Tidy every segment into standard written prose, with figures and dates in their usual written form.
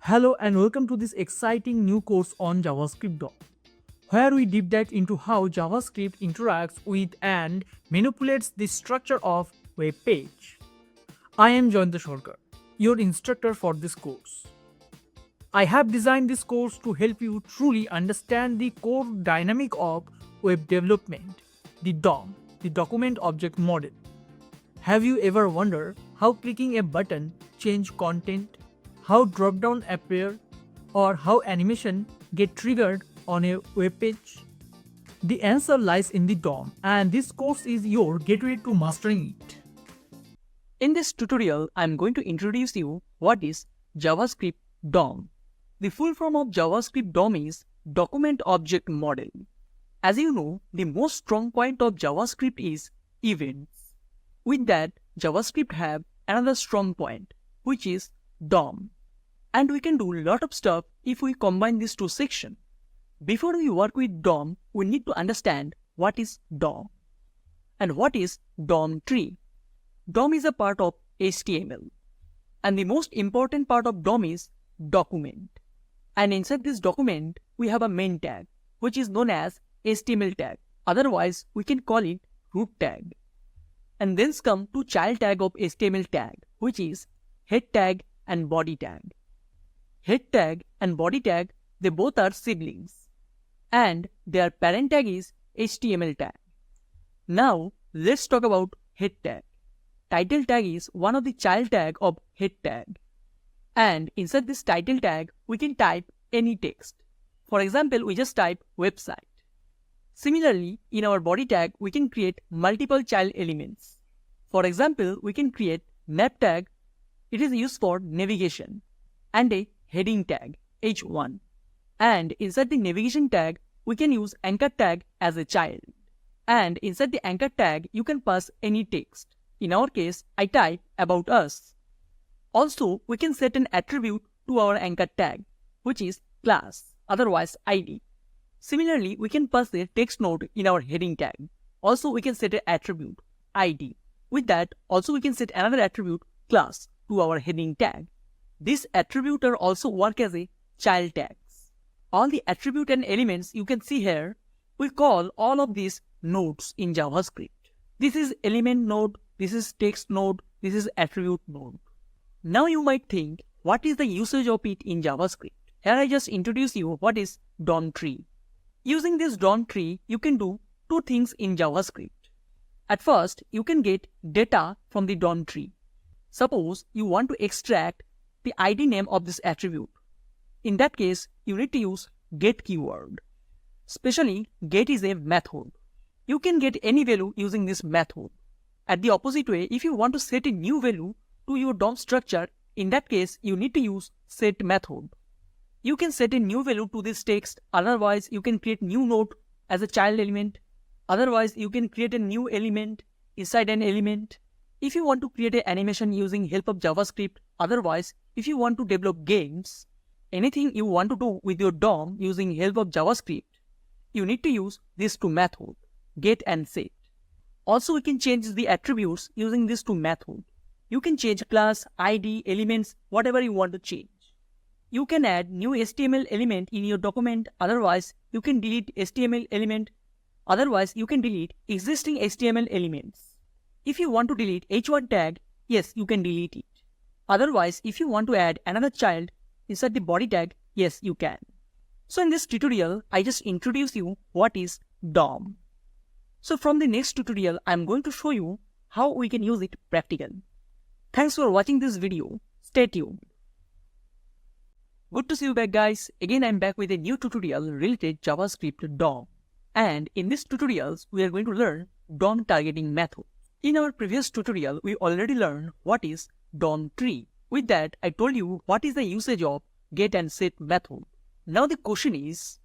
Hello and welcome to this exciting new course on JavaScript DOM, where we deep dive into how JavaScript interacts with and manipulates the structure of web page. I am Jayanta Sarkar, your instructor for this course. I have designed this course to help you truly understand the core dynamic of web development, the DOM, the Document Object Model. Have you ever wondered how clicking a button changes content, how drop-down appear, or how animation get triggered on a web page? The answer lies in the DOM, and this course is your gateway to mastering it. In this tutorial, I am going to introduce you what is JavaScript DOM. The full form of JavaScript DOM is Document Object Model. As you know, the most strong point of JavaScript is events. With that, JavaScript have another strong point, which is DOM. And we can do a lot of stuff if we combine these two sections. Before we work with DOM, we need to understand what is DOM and what is DOM tree. DOM is a part of HTML, and the most important part of DOM is document. And inside this document, we have a main tag, which is known as HTML tag. Otherwise, we can call it root tag. And then come to child tag of HTML tag, which is head tag and body tag. Head tag and body tag, they both are siblings, and their parent tag is HTML tag. Now, let's talk about head tag. Title tag is one of the child tag of head tag. And inside this title tag, we can type any text. For example, we just type website. Similarly, in our body tag, we can create multiple child elements. For example, we can create map tag. It is used for navigation, and a heading tag, H1. And inside the navigation tag, we can use anchor tag as a child. And inside the anchor tag, you can pass any text. In our case, I type about us. Also, we can set an attribute to our anchor tag, which is class, otherwise ID. Similarly, we can pass the text node in our heading tag. Also, we can set an attribute, ID. With that, also we can set another attribute, class, to our heading tag. This attribute also work as a child tags. All the attribute and elements you can see here, we call all of these nodes in JavaScript. This is element node, this is text node, this is attribute node. Now you might think, what is the usage of it in JavaScript? Here I just introduce you what is DOM tree. Using this DOM tree, you can do two things in JavaScript. At first, you can get data from the DOM tree. Suppose you want to extract the ID name of this attribute. In that case, you need to use get keyword. Especially, get is a method. You can get any value using this method. At the opposite way, if you want to set a new value to your DOM structure, in that case, you need to use set method. You can set a new value to this text, otherwise you can create new node as a child element. Otherwise, you can create a new element inside an element. If you want to create an animation using help of JavaScript, otherwise, if you want to develop games, anything you want to do with your DOM using help of JavaScript, you need to use these two methods, get and set. Also, we can change the attributes using these two methods. You can change class, ID, elements, whatever you want to change. You can add new HTML element in your document, otherwise you can delete HTML element, otherwise you can delete existing HTML elements. If you want to delete H1 tag, yes, you can delete it. Otherwise, if you want to add another child inside the body tag, yes, you can. So in this tutorial, I just introduce you what is DOM. So from the next tutorial, I am going to show you how we can use it practically. Thanks for watching this video. Stay tuned. Good to see you back, guys. Again, I am back with a new tutorial related JavaScript DOM. And in this tutorials, we are going to learn DOM targeting method. In our previous tutorial, we already learned what is DOM tree. With that, I told you what is the usage of get and set method. Now the question is,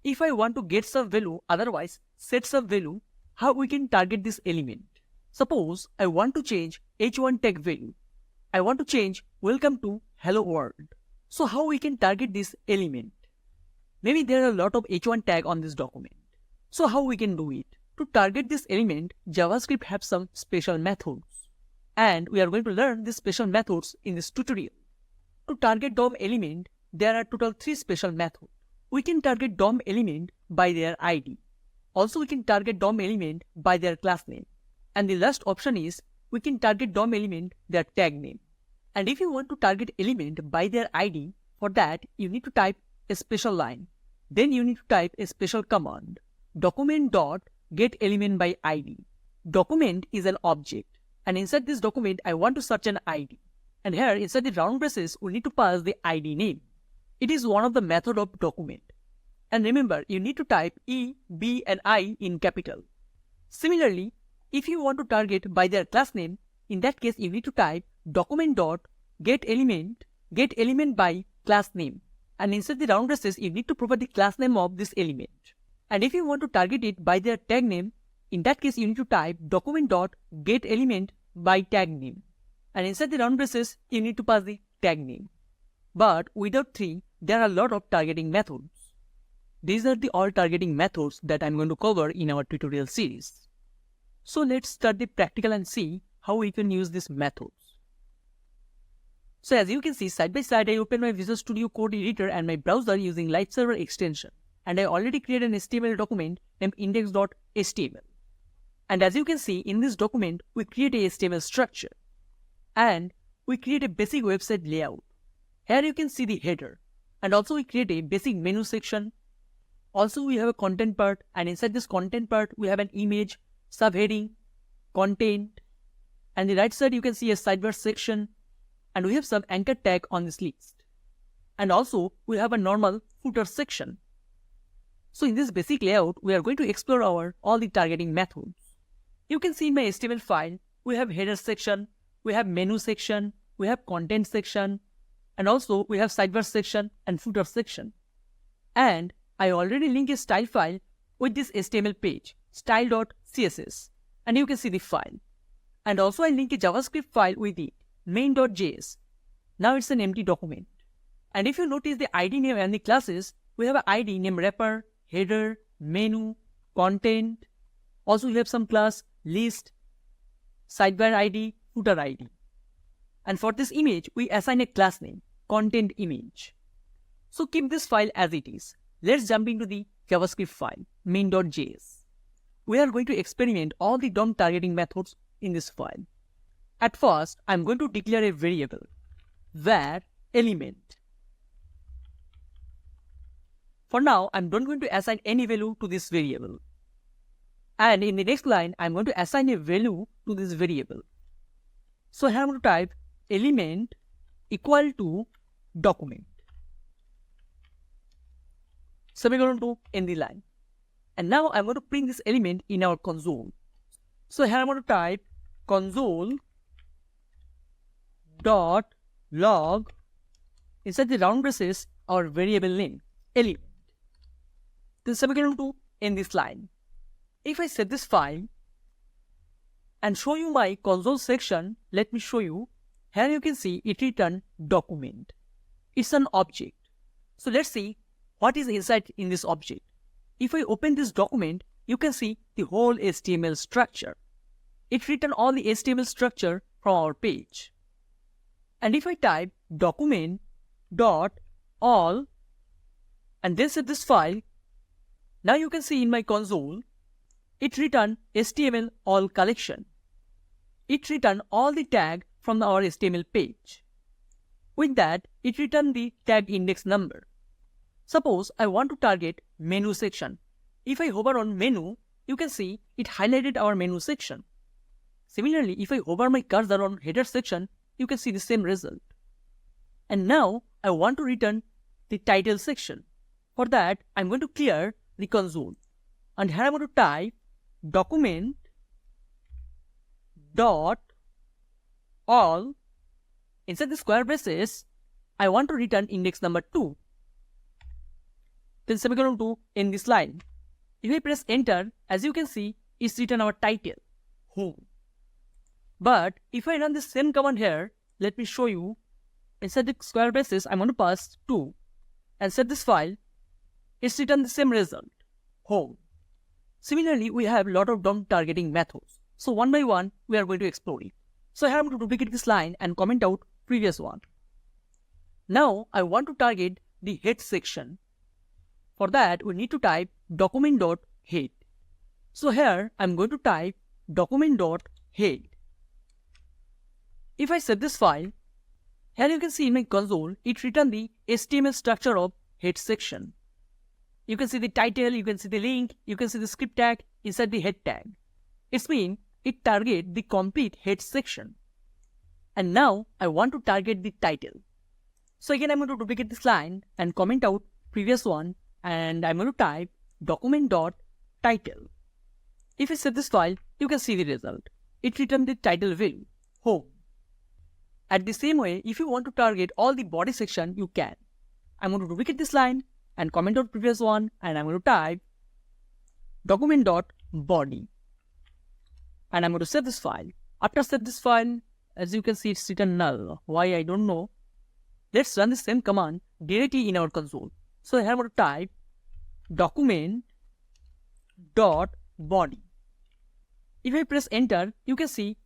if I want to get some value, otherwise set some value, how we can target this element? Suppose I want to change H1 tag value. I want to change welcome to hello world. So how we can target this element? Maybe there are a lot of H1 tag on this document. So how we can do it? To target this element, JavaScript have some special methods. And we are going to learn these special methods in this tutorial. To target DOM element, there are total 3 special methods. We can target DOM element by their ID. Also, we can target DOM element by their class name. And the last option is we can target DOM element their tag name. And if you want to target element by their ID, for that you need to type a special line. Then you need to type a special command, document.getElement by ID. Document is an object, and inside this document I want to search an ID. And here inside the round braces we need to pass the ID name. It is one of the method of document. And remember, you need to type E, B and I in capital. Similarly, if you want to target by their class name, in that case you need to type document.getElement, getElement by class name. And inside the round braces you need to provide the class name of this element. And if you want to target it by their tag name, in that case you need to type document.getElement by tag name. And inside the round braces you need to pass the tag name. But without 3, there are a lot of targeting methods. These are the all targeting methods that I'm going to cover in our tutorial series. So let's start the practical and see how we can use these methods. So as you can see, side by side I open my Visual Studio Code editor and my browser using Live Server extension. And I already created an HTML document named index.html. And as you can see, in this document we create a HTML structure. And we create a basic website layout. Here you can see the header. And also we create a basic menu section. Also we have a content part, and inside this content part we have an image, subheading, content, and the right side you can see a sidebar section, and we have some anchor tag on this list. And also we have a normal footer section. So in this basic layout we are going to explore all the targeting methods. You can see in my HTML file we have header section, we have menu section, we have content section, and also we have sidebar section and footer section. And I already linked a style file with this HTML page, style.css, and you can see the file. And also I link a JavaScript file with it, main.js. Now it's an empty document. And if you notice the ID name and the classes, we have an ID named wrapper, header, menu, content. Also we have some class, list, sidebar ID, footer ID. And for this image, we assign a class name, content image. So keep this file as it is. Let's jump into the JavaScript file, main.js. We are going to experiment all the DOM targeting methods in this file. At first, I'm going to declare a variable, var element. For now, I'm not going to assign any value to this variable. And in the next line, I'm going to assign a value to this variable. So here I'm going to type element equal to document. Semicolon to end the line. And now I'm going to print this element in our console. So here I'm going to type console.log. Inside the round braces, our variable name, element. Then semicolon to end this line. If I set this file and show you my console section, let me show you. Here you can see it returned document. It's an object. So let's see what is inside in this object. If I open this document, you can see the whole HTML structure. It returned all the HTML structure from our page. And if I type document.all and then set this file, now you can see in my console, it returned HTML all collection. It returned all the tag from our HTML page. With that, it returned the tag index number. Suppose I want to target menu section. If I hover on menu, you can see it highlighted our menu section. Similarly, if I hover my cursor on header section, you can see the same result. And now I want to return the title section. For that, I'm going to clear the console. And here I'm going to type document.all. Inside the square braces, I want to return index number 2. Then semicolon to end this line. If I press enter, as you can see, it's written our title, home. But if I run the same command here, let me show you. Inside the square braces, I'm going to pass 2 and set this file. It's written the same result, home. Similarly, we have a lot of DOM targeting methods. So one by one, we are going to explore it. So here I'm going to duplicate this line and comment out previous one. Now I want to target the head section. For that, we need to type document.head. So here I'm going to type document.head. If I set this file, here you can see in my console, it returns the HTML structure of head section. You can see the title, you can see the link, you can see the script tag inside the head tag. It means it targets the complete head section. And now I want to target the title. So again, I'm going to duplicate this line and comment out previous one, and I'm going to type document.title. If I set this file, you can see the result. It returns the title value, home. At the same way, if you want to target all the body section, you can. I'm going to duplicate this line and comment out previous one, and I'm going to type document.body. And I'm going to set this file. After set this file, as you can see, it's written null. Why, I don't know. Let's run the same command directly in our console. So here I'm going to type document.body. If I press enter, you can see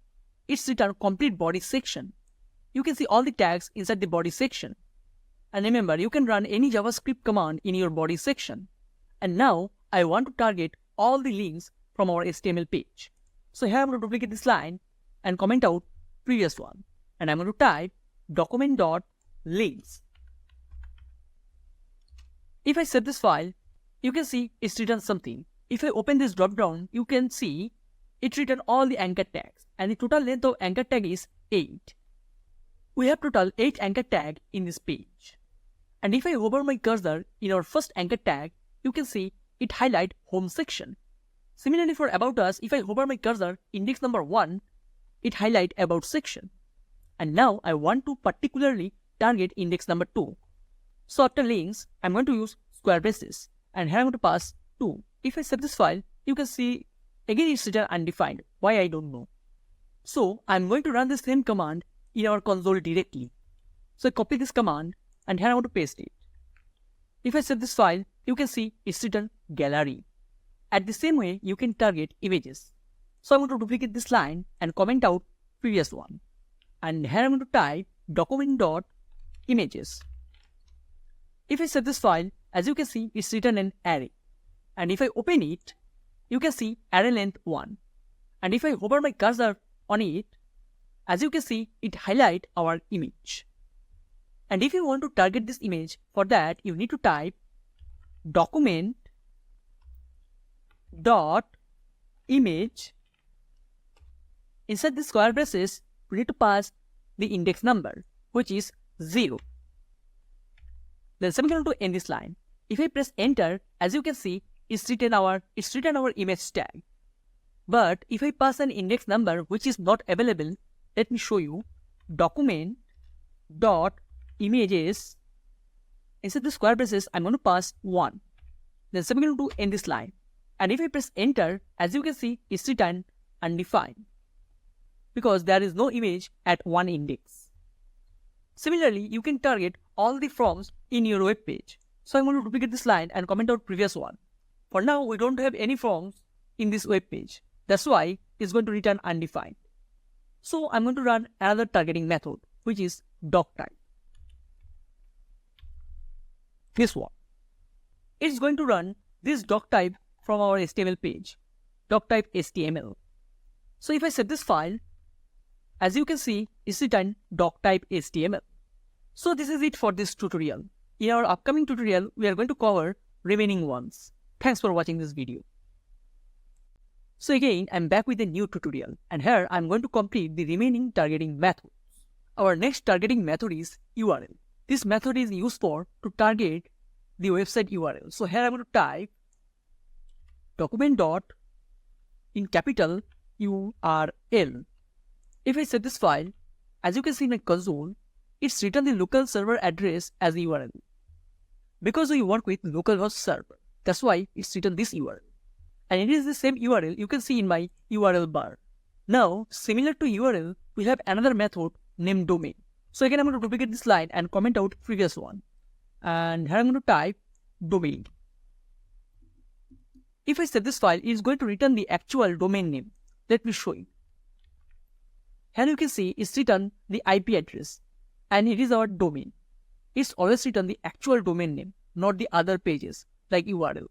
it's written complete body section. You can see all the tags inside the body section. And remember, you can run any JavaScript command in your body section. And now I want to target all the links from our HTML page. So here I'm going to duplicate this line and comment out previous one. And I'm going to type document.links. If I set this file, you can see it's written something. If I open this drop down, you can see it's written all the anchor tags. And the total length of anchor tag is 8. We have total 8 anchor tag in this page. And if I hover my cursor in our first anchor tag, you can see it highlight home section. Similarly for about us, if I hover my cursor index number 1, it highlight about section. And now I want to particularly target index number 2. So after links, I'm going to use square braces, and here I'm going to pass 2. If I set this file, you can see again it's written undefined. Why, I don't know. So I'm going to run the same command in our console directly. So I copy this command and here I want to paste it. If I set this file, you can see it's written gallery. At the same way, you can target images. So I'm going to duplicate this line and comment out previous one. And here I'm going to type document.images. If I set this file, as you can see, it's written an array. And if I open it, you can see array length 1. And if I hover my cursor on it, as you can see, it highlights our image. And if you want to target this image, for that you need to type document.image. Inside the square braces, we need to pass the index number, which is 0. Then semicolon to end this line. If I press enter, as you can see, it's written our image tag. But if I pass an index number which is not available, let me show you. Document.images. Inside the square braces, I'm going to pass 1. Then semicolon to end this line. And if I press enter, as you can see, it's written undefined, because there is no image at 1 index. Similarly, you can target all the forms in your web page. So I'm going to duplicate this line and comment out previous one. For now, we don't have any forms in this web page. That's why it's going to return undefined. So I'm going to run another targeting method, which is doctype. This one. It's going to run this doctype from our HTML page, doctype.html. So if I set this file, as you can see, it's written doctype.html. So this is it for this tutorial. In our upcoming tutorial, we are going to cover remaining ones. Thanks for watching this video. So again, I'm back with a new tutorial, and here I'm going to complete the remaining targeting methods. Our next targeting method is URL. This method is used to target the website URL. So here I'm going to type document dot in capital URL. If I set this file, as you can see in my console, it's written the local server address as the URL. Because we work with localhost server, that's why it's written this URL. And it is the same URL you can see in my URL bar. Now, similar to URL, we have another method named domain. So again, I'm going to duplicate this line and comment out previous one. And here I'm going to type domain. If I set this file, it is going to return the actual domain name. Let me show you. Here you can see it's written the IP address, and it is our domain. it's always return the actual domain name, not the other pages like URL.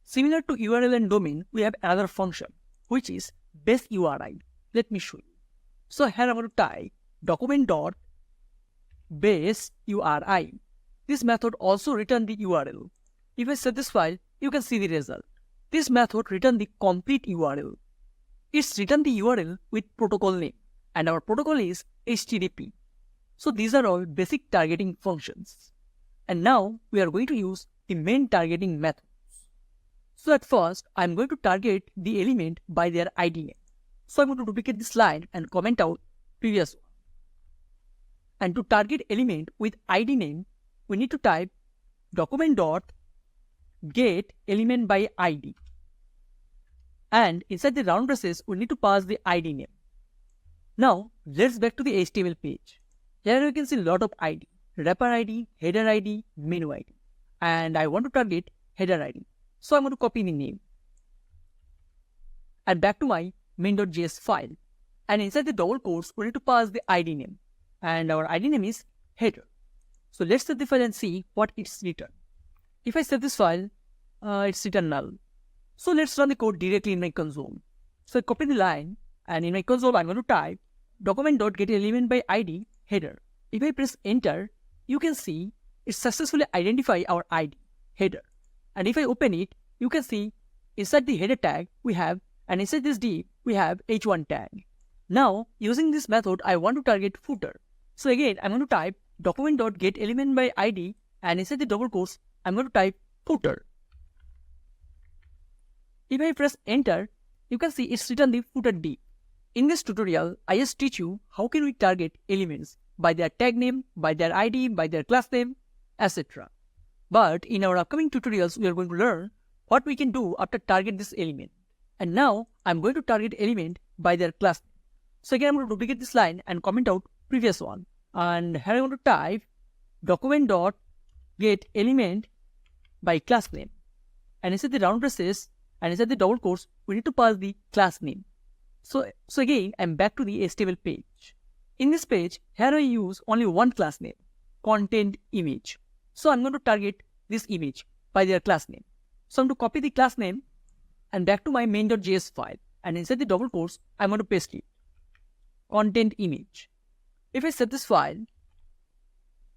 Similar to URL and domain, we have another function, which is base URI. Let me show you. So here I'm going to type document.base URI. This method also return the URL. If I set this file, you can see the result. This method return the complete URL. It's return the URL with protocol name, and our protocol is HTTP. So these are all basic targeting functions. And now we are going to use the main targeting methods. So at first, I'm going to target the element by their ID name. So I'm going to duplicate this line and comment out previous one. And to target element with ID name, we need to type document.getElement by ID. And inside the round braces, we need to pass the ID name. Now, let's back to the HTML page. Here you can see a lot of ID. Wrapper ID, header ID, menu ID. And I want to target header ID. So I'm going to copy the name. And back to my main.js file. And inside the double quotes, we need to pass the ID name. And our ID name is header. So let's set the file and see what it's written. If I set this file, it's written null. So let's run the code directly in my console. So I copy the line, and in my console, I'm going to type document.getElement by ID header. If I press enter, you can see it successfully identify our ID header. And if I open it, you can see inside the header tag we have, and inside this div we have h1 tag. Now using this method, I want to target footer. So again, I'm going to type document.getElement by ID, and inside the double quotes, I'm going to type footer. If I press enter, you can see it's written the footer div. In this tutorial, I just teach you how can we target elements by their tag name, by their ID, by their class name, etc. But in our upcoming tutorials, we are going to learn what we can do after target this element. And now I'm going to target element by their class name. So again, I'm going to duplicate this line and comment out previous one. And here I'm going to type document.getElement by class name. And inside the round braces and inside the double quotes, we need to pass the class name. So again, I'm back to the HTML page. In this page, here I use only one class name, content image. So I'm going to target this image by their class name. So I'm going to copy the class name and back to my main.js file. And inside the double quotes, I'm going to paste it. Content image. If I set this file,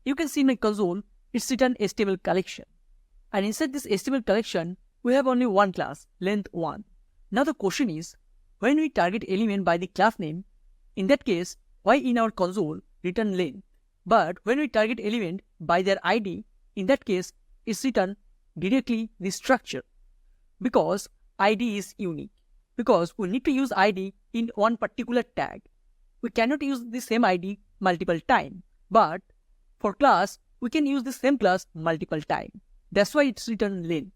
you can see in my console, it's written HTML collection. And inside this HTML collection, we have only one class, length 1. Now the question is, when we target element by the class name, in that case, why in our console return length? But when we target element by their ID, in that case, it's written directly the structure. Because ID is unique. Because we need to use ID in one particular tag. We cannot use the same ID multiple times. But for class, we can use the same class multiple times. That's why it's written length.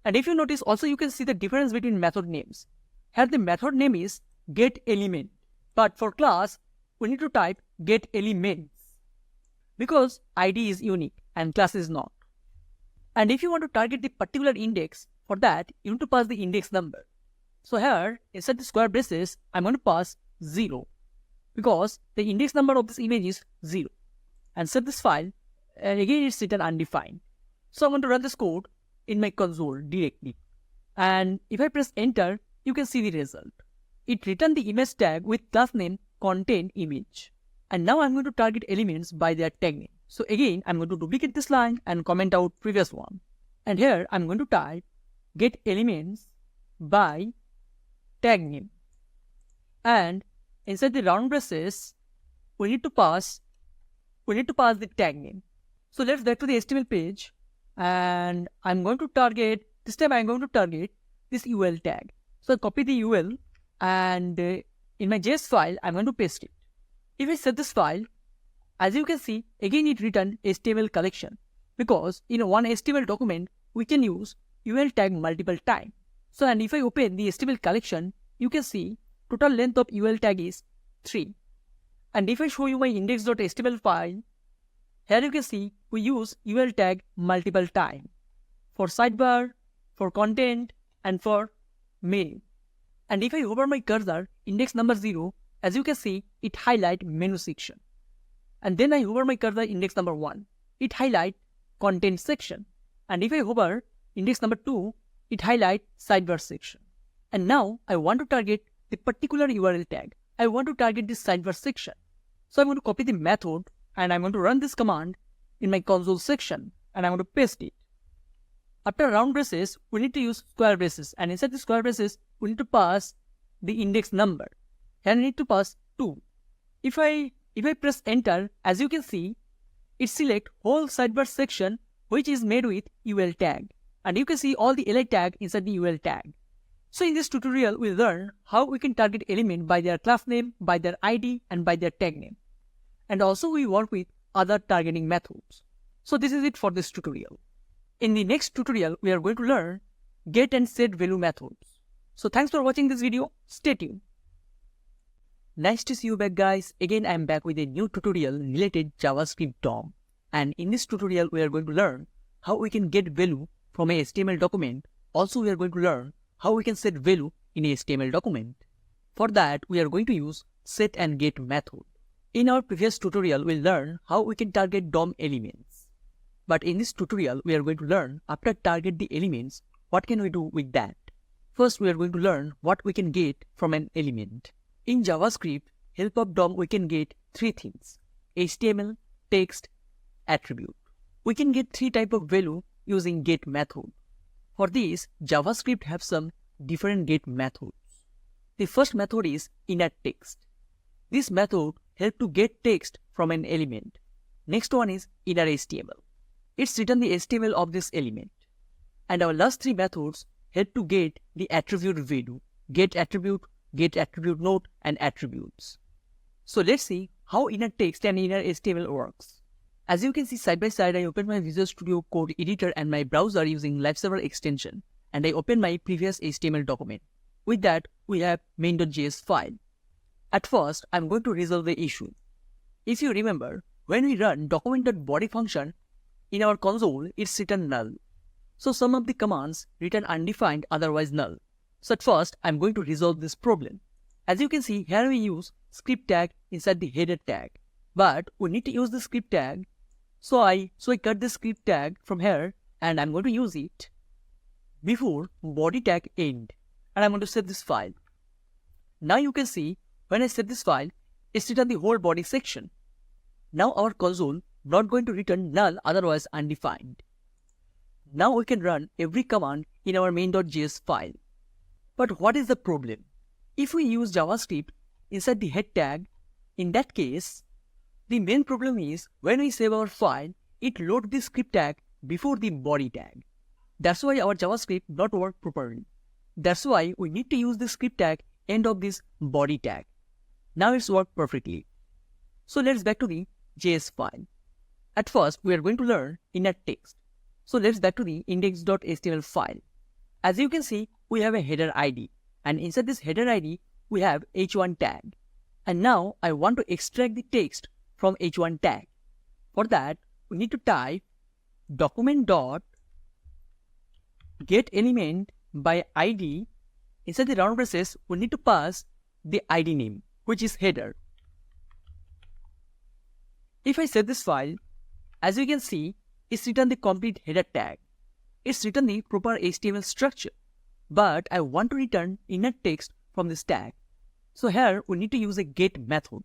And if you notice, also you can see the difference between method names. Here the method name is getElement. But for class, we need to type getElements. Because ID is unique and class is not. And if you want to target the particular index, for that, you need to pass the index number. So here, inside the square braces, I'm going to pass 0. Because the index number of this image is 0. And set this file, and again it's written undefined. So I'm going to run this code in my console directly. And if I press enter, you can see the result. It returned the image tag with class name content image. And now I'm going to target elements by their tag name. So again, I'm going to duplicate this line and comment out previous one. And here I'm going to type get elements by tag name. And inside the round braces, we need to pass the tag name. So let's back to the HTML page, and I'm going to target, this time I'm going to target this UL tag. So I copy the UL, and in my JS file, I'm going to paste it. If I set this file, as you can see, again it returned HTML collection, because in one HTML document, we can use UL tag multiple times. So, and if I open the HTML collection, you can see total length of UL tag is 3. And if I show you my index.html file, here you can see we use UL tag multiple times for sidebar, for content, and for menu. And if I hover my cursor, index number 0, as you can see, it highlights menu section. And then I hover my cursor, index number 1. it highlights content section. And if I hover index number 2, it highlights sidebar section. And now I want to target the particular URL tag. I want to target this sidebar section. So I'm going to copy the method and I'm going to run this command in my console section and I'm going to paste it. After round braces, we need to use square braces, and inside the square braces, we need to pass the index number. Here I need to pass 2. If I press enter, as you can see, it selects whole sidebar section which is made with UL tag, and you can see all the li tag inside the UL tag. So in this tutorial, we'll learn how we can target element by their class name, by their ID, and by their tag name. And also we work with other targeting methods. So this is it for this tutorial. In the next tutorial, we are going to learn get and set value methods. So thanks for watching this video. Stay tuned. Nice to see you back, guys. Again, I am back with a new tutorial related JavaScript DOM. And in this tutorial, we are going to learn how we can get value from a HTML document. Also, we are going to learn how we can set value in a HTML document. For that, we are going to use set and get method. In our previous tutorial, we'll learn how we can target DOM elements. But in this tutorial, we are going to learn after target the elements, what can we do with that? First, we are going to learn what we can get from an element. In JavaScript, help of DOM, we can get 3 things: HTML, text, attribute. We can get 3 types of value using get method. For this, JavaScript have some different get methods. The first method is inner text. This method helps to get text from an element. Next one is inner HTML. It's written the HTML of this element. And our last 3 methods help to get the attribute value: getAttribute, getAttributeNode, and attributes. So let's see how inner text and inner HTML works. As you can see side by side, I open my Visual Studio Code editor and my browser using LiveServer extension, and I open my previous HTML document. With that, we have main.js file. At first, I'm going to resolve the issue. If you remember, when we run document.body function, in our console, it's written null. So some of the commands return undefined, otherwise null. So at first, I'm going to resolve this problem. As you can see, here we use script tag inside the header tag. But we need to use the script tag. So I cut the script tag from here and I'm going to use it before body tag end. And I'm going to save this file. Now you can see when I save this file, it's written the whole body section. Now our console not going to return null, otherwise undefined. Now we can run every command in our main.js file. But what is the problem? If we use JavaScript inside the head tag, in that case, the main problem is when we save our file, it loads the script tag before the body tag. That's why our JavaScript not work properly. That's why we need to use the script tag end of this body tag. Now it's worked perfectly. So let's back to the JS file. At first, we are going to learn inner text. So let's back to the index.html file. As you can see, we have a header ID, and inside this header ID, we have h1 tag. And now I want to extract the text from h1 tag. For that, we need to type document.getElement by ID. Inside the round braces, we need to pass the ID name, which is header. If I save this file, as you can see, it's written the complete header tag. It's written the proper HTML structure. But I want to return inner text from this tag. So here we need to use a get method.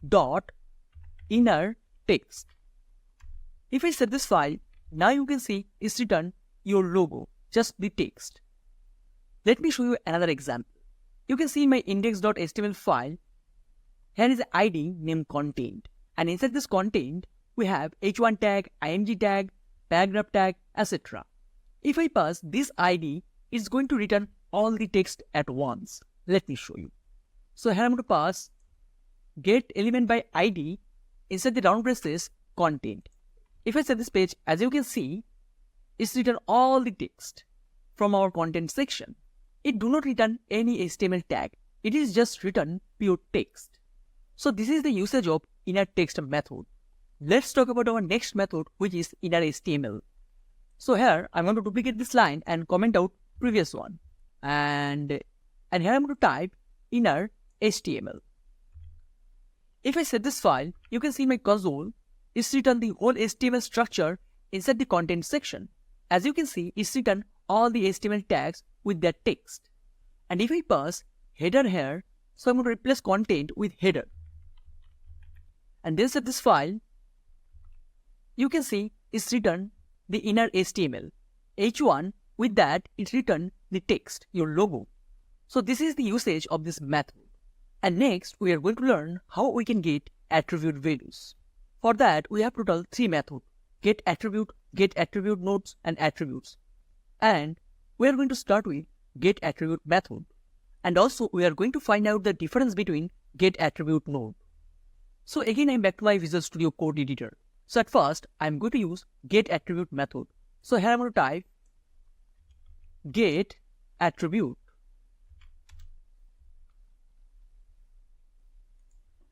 Dot inner text. If I save this file, now you can see it's written your logo, just the text. Let me show you another example. You can see in my index.html file, here is an ID named content. And inside this content, we have h1 tag, img tag, paragraph tag, etc. If I pass this ID, it's going to return all the text at once. Let me show you. So here I'm going to pass get element by ID inside the round braces content. If I set this page, as you can see, it's written all the text from our content section. It do not return any HTML tag. It is just written pure text. So this is the usage of inner text method. Let's talk about our next method, which is inner HTML. So here I'm going to duplicate this line and comment out previous one. And here I'm going to type inner HTML. If I set this file, you can see my console, it's written the whole HTML structure inside the content section. As you can see, it's written all the HTML tags with their text. And if I pass header here, so I'm going to replace content with header. And then set this file, you can see it's written the inner HTML. H1, with that it's written the text, your logo. So this is the usage of this method. And next we are going to learn how we can get attribute values. For that we have total 3 methods: getAttribute, and attributes. And we are going to start with getAttribute method. And also we are going to find out the difference between getAttributeNode. So again I'm back to my Visual Studio Code editor. So at first I'm going to use getAttribute method. So here I'm going to type getAttribute.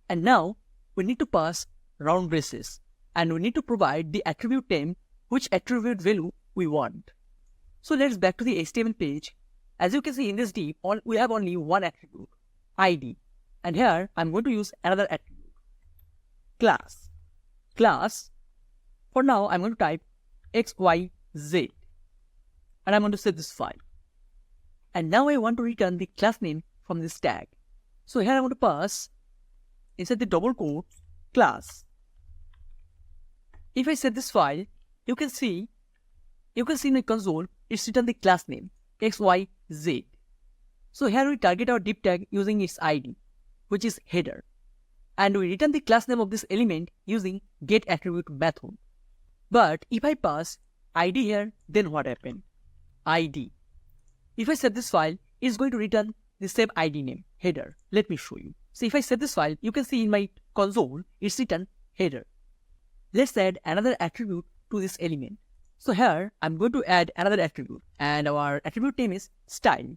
And now we need to pass round braces, and we need to provide the attribute name, which attribute value we want. So let's back to the HTML page. As you can see in this div, we have only one attribute, ID. And here I'm going to use another attribute, class. For now I'm going to type XYZ. And I'm going to save this file. And now I want to return the class name from this tag. So here I'm going to pass inside the double quotes class. If I set this file, you can see in the console it's written the class name XYZ. So here we target our div tag using its ID, which is header, and we return the class name of this element using getAttribute method. But if I pass ID here, then what happened? ID. If I set this file, it's going to return the same ID name, header. Let me show you. So if I set this file, you can see in my console, it's written header. Let's add another attribute to this element. So here, I'm going to add another attribute, and our attribute name is style.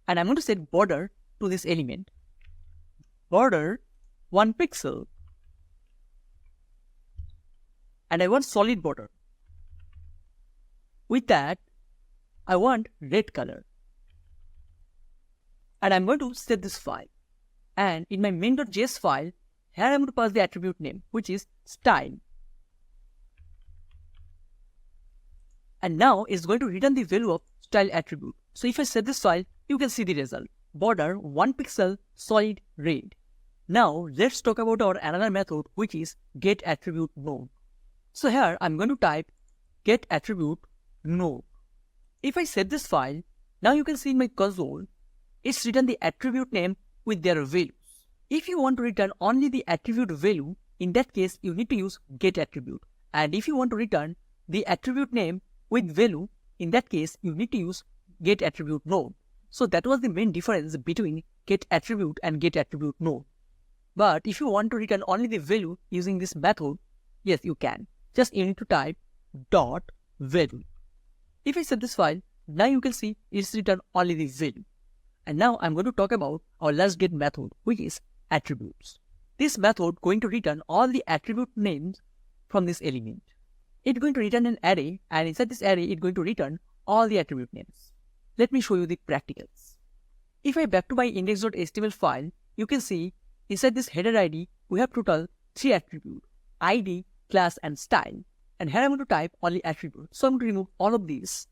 And I'm going to set border to this element. Border 1 pixel. And I want solid border. With that, I want red color. And I'm going to set this file. And in my main.js file, here I'm going to pass the attribute name, which is style. And now it's going to return the value of style attribute. So if I set this file, you can see the result. Border 1 pixel, solid red. Now let's talk about our another method, which is getAttributeNode. So here I'm going to type getAttributeNode. If I set this file, now you can see in my console, it's written the attribute name with their values. If you want to return only the attribute value, in that case you need to use getAttribute. And if you want to return the attribute name with value, in that case you need to use getAttributeNode. So that was the main difference between getAttribute and getAttributeNode. But if you want to return only the value using this method, yes, you can. Just you need to type dot value. If I set this file, now you can see it's written only the value. And now I'm going to talk about our last get method, which is attributes. This method going to return all the attribute names from this element. It's going to return an array, and inside this array it's going to return all the attribute names. Let me show you the practicals. If I back to my index.html file, you can see inside this header ID we have total 3 attributes: ID, class, and style. And here I'm going to type only attribute. So I'm going to remove all of these.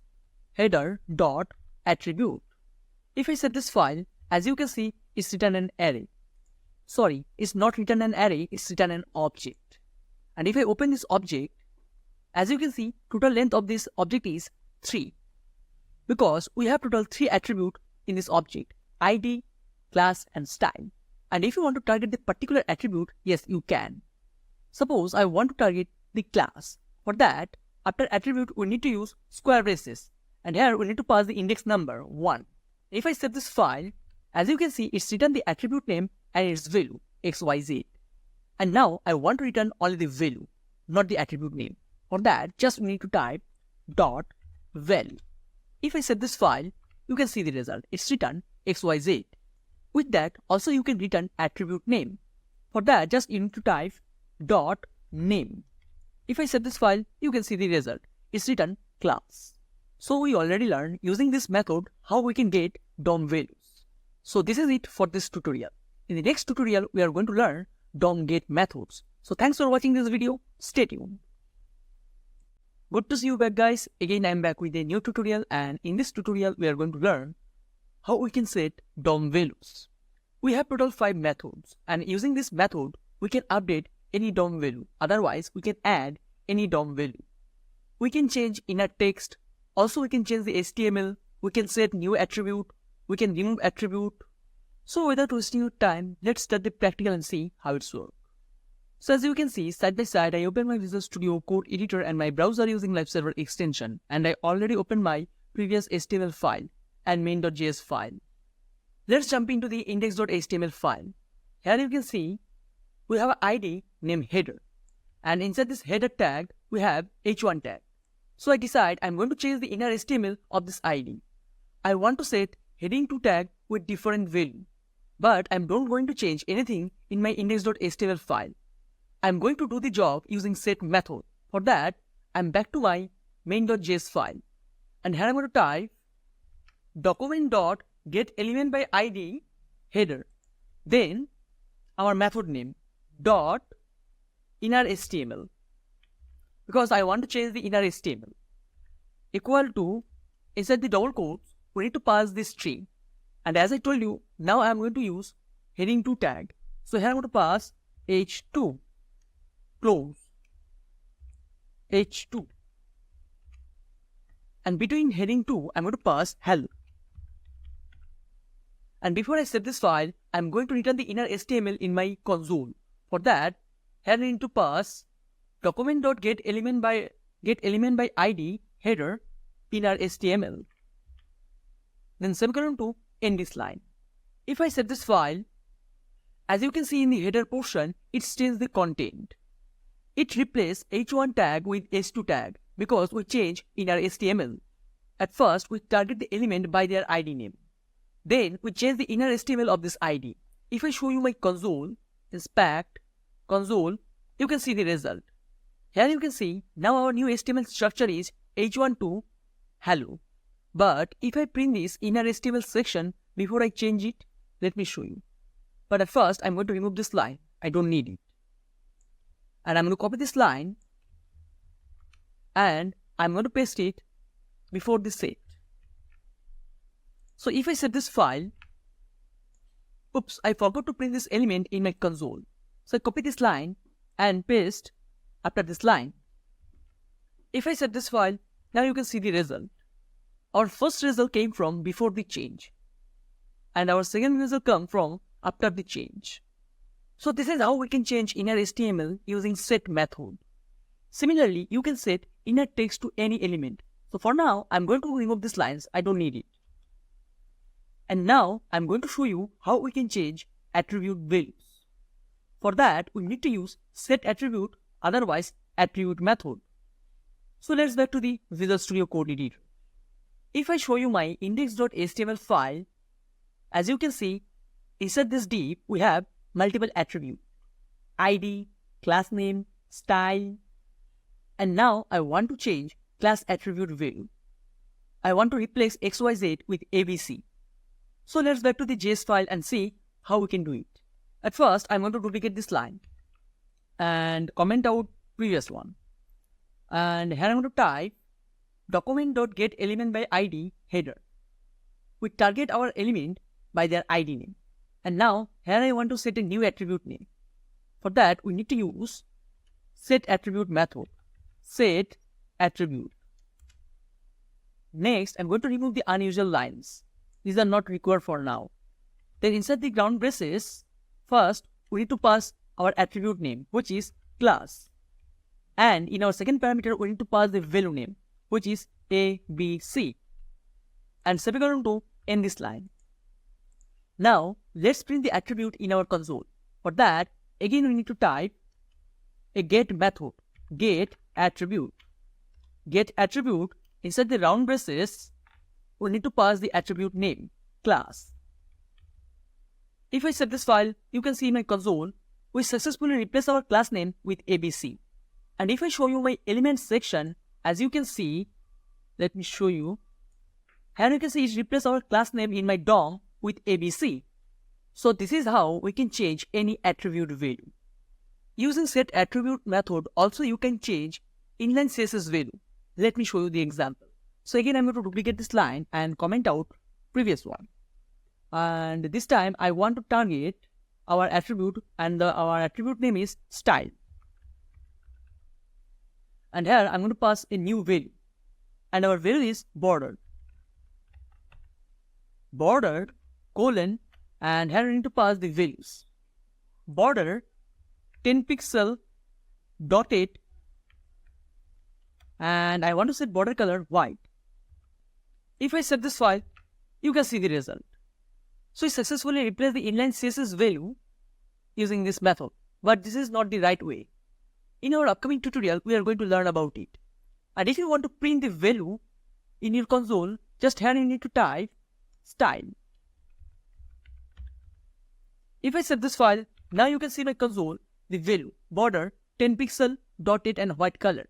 Header dot attribute. If I set this file, as you can see, it's written an array. Sorry, it's not written an array, it's written an object. And if I open this object, as you can see, total length of this object is 3. Because we have total 3 attributes in this object: ID, class, and style. And if you want to target the particular attribute, yes, you can. Suppose I want to target the class. For that, after attribute, we need to use square braces. And here we need to pass the index number 1. If I save this file, as you can see, it's written the attribute name and its value, XYZ. And now I want to return only the value, not the attribute name. For that, just we need to type dot value. If I save this file, you can see the result. It's written XYZ. With that, also you can return attribute name. For that, just you need to type dot name. If I save this file, you can see the result. It's written class. So we already learned using this method how we can get DOM values. So this is it for this tutorial. In the next tutorial, we are going to learn DOM get methods. So thanks for watching this video. Stay tuned. Good to see you back, guys. Again, I'm back with a new tutorial, and in this tutorial we are going to learn how we can set DOM values. We have total 5 methods, and using this method we can update any DOM value. Otherwise, we can add any DOM value. We can change inner text. Also, we can change the HTML. We can set new attribute. We can remove attribute. So without wasting your time, let's start the practical and see how it's works. So as you can see, side by side, I open my Visual Studio Code editor and my browser using Live Server extension, and I already opened my previous HTML file and main.js file. Let's jump into the index.html file. Here you can see we have an ID named header, and inside this header tag we have h1 tag. So I decide I'm going to change the inner HTML of this ID. I want to set heading2 tag with different value, but I'm not going to change anything in my index.html file. I'm going to do the job using set method. For that, I'm back to my main.js file, and here I'm going to type document.getElementById header, then our method name dot inner HTML, because I want to change the inner HTML, equal to, inside the double quotes we need to pass this string, and as I told you, now I'm going to use heading2 tag. So here I'm going to pass h2, close h2, and between heading 2 I'm going to pass hello. And before I save this file, I'm going to return the inner HTML in my console. For that, here I need to pass document.getElementById header inner HTML, then semicolon to end this line. If I save this file, as you can see in the header portion, it changes the content. It replaces h1 tag with h2 tag because we change inner HTML. At first, we target the element by their ID name. Then we change the inner HTML of this ID. If I show you my console, inspect, console, you can see the result. Here you can see now our new HTML structure is h1 to hello. But if I print this inner HTML section before I change it, let me show you. But at first, I'm going to remove this line. I don't need it. And I'm going to copy this line, and I'm going to paste it before the set. So if I save this file, oops, I forgot to print this element in my console. So I copy this line and paste after this line. If I save this file, now you can see the result. Our first result came from before the change, and our second result come from after the change. So this is how we can change inner HTML using set method. Similarly, you can set inner text to any element. So for now, I'm going to remove these lines. I don't need it. And now I'm going to show you how we can change attribute values. For that, we need to use setAttribute, otherwise attribute method. So let's back to the Visual Studio Code editor. If I show you my index.html file, as you can see, inside this div we have multiple attributes: ID, class name, style, and now I want to change class attribute value. I want to replace XYZ with ABC. So let's back to the JS file and see how we can do it. At first, I'm going to duplicate this line and comment out previous one. And here I'm going to type document.getElementById header. We target our element by their ID name. And now here I want to set a new attribute name. For that, we need to use setAttribute method. setAttribute. Next, I'm going to remove the unusual lines. These are not required for now. Then inside the ground braces, first we need to pass our attribute name, which is class. And in our second parameter, we need to pass the value name, which is ABC. And semicolon to end this line. Now, let's print the attribute in our console. For that, again we need to type a get method, get attribute. Get attribute, inside the round braces, we need to pass the attribute name, class. If I save this file, you can see in my console, we successfully replace our class name with ABC. And if I show you my elements section, as you can see, let me show you. Here you can see it replace our class name in my DOM with ABC. So this is how we can change any attribute value. Using setAttribute method, also you can change inline CSS value. Let me show you the example. So again, I'm going to duplicate this line and comment out previous one. And this time I want to target our attribute, and our attribute name is style. And here I'm going to pass a new value, and our value is border colon, and here I need to pass the values. Border 10 pixel dot 8, and I want to set border color white. If I set this file, you can see the result. So we successfully replaced the inline CSS value using this method, but this is not the right way. In our upcoming tutorial, we are going to learn about it. And if you want to print the value in your console, just here you need to type style. If I set this file, now you can see my console, the value, border, 10 pixel, dot 8 and white color.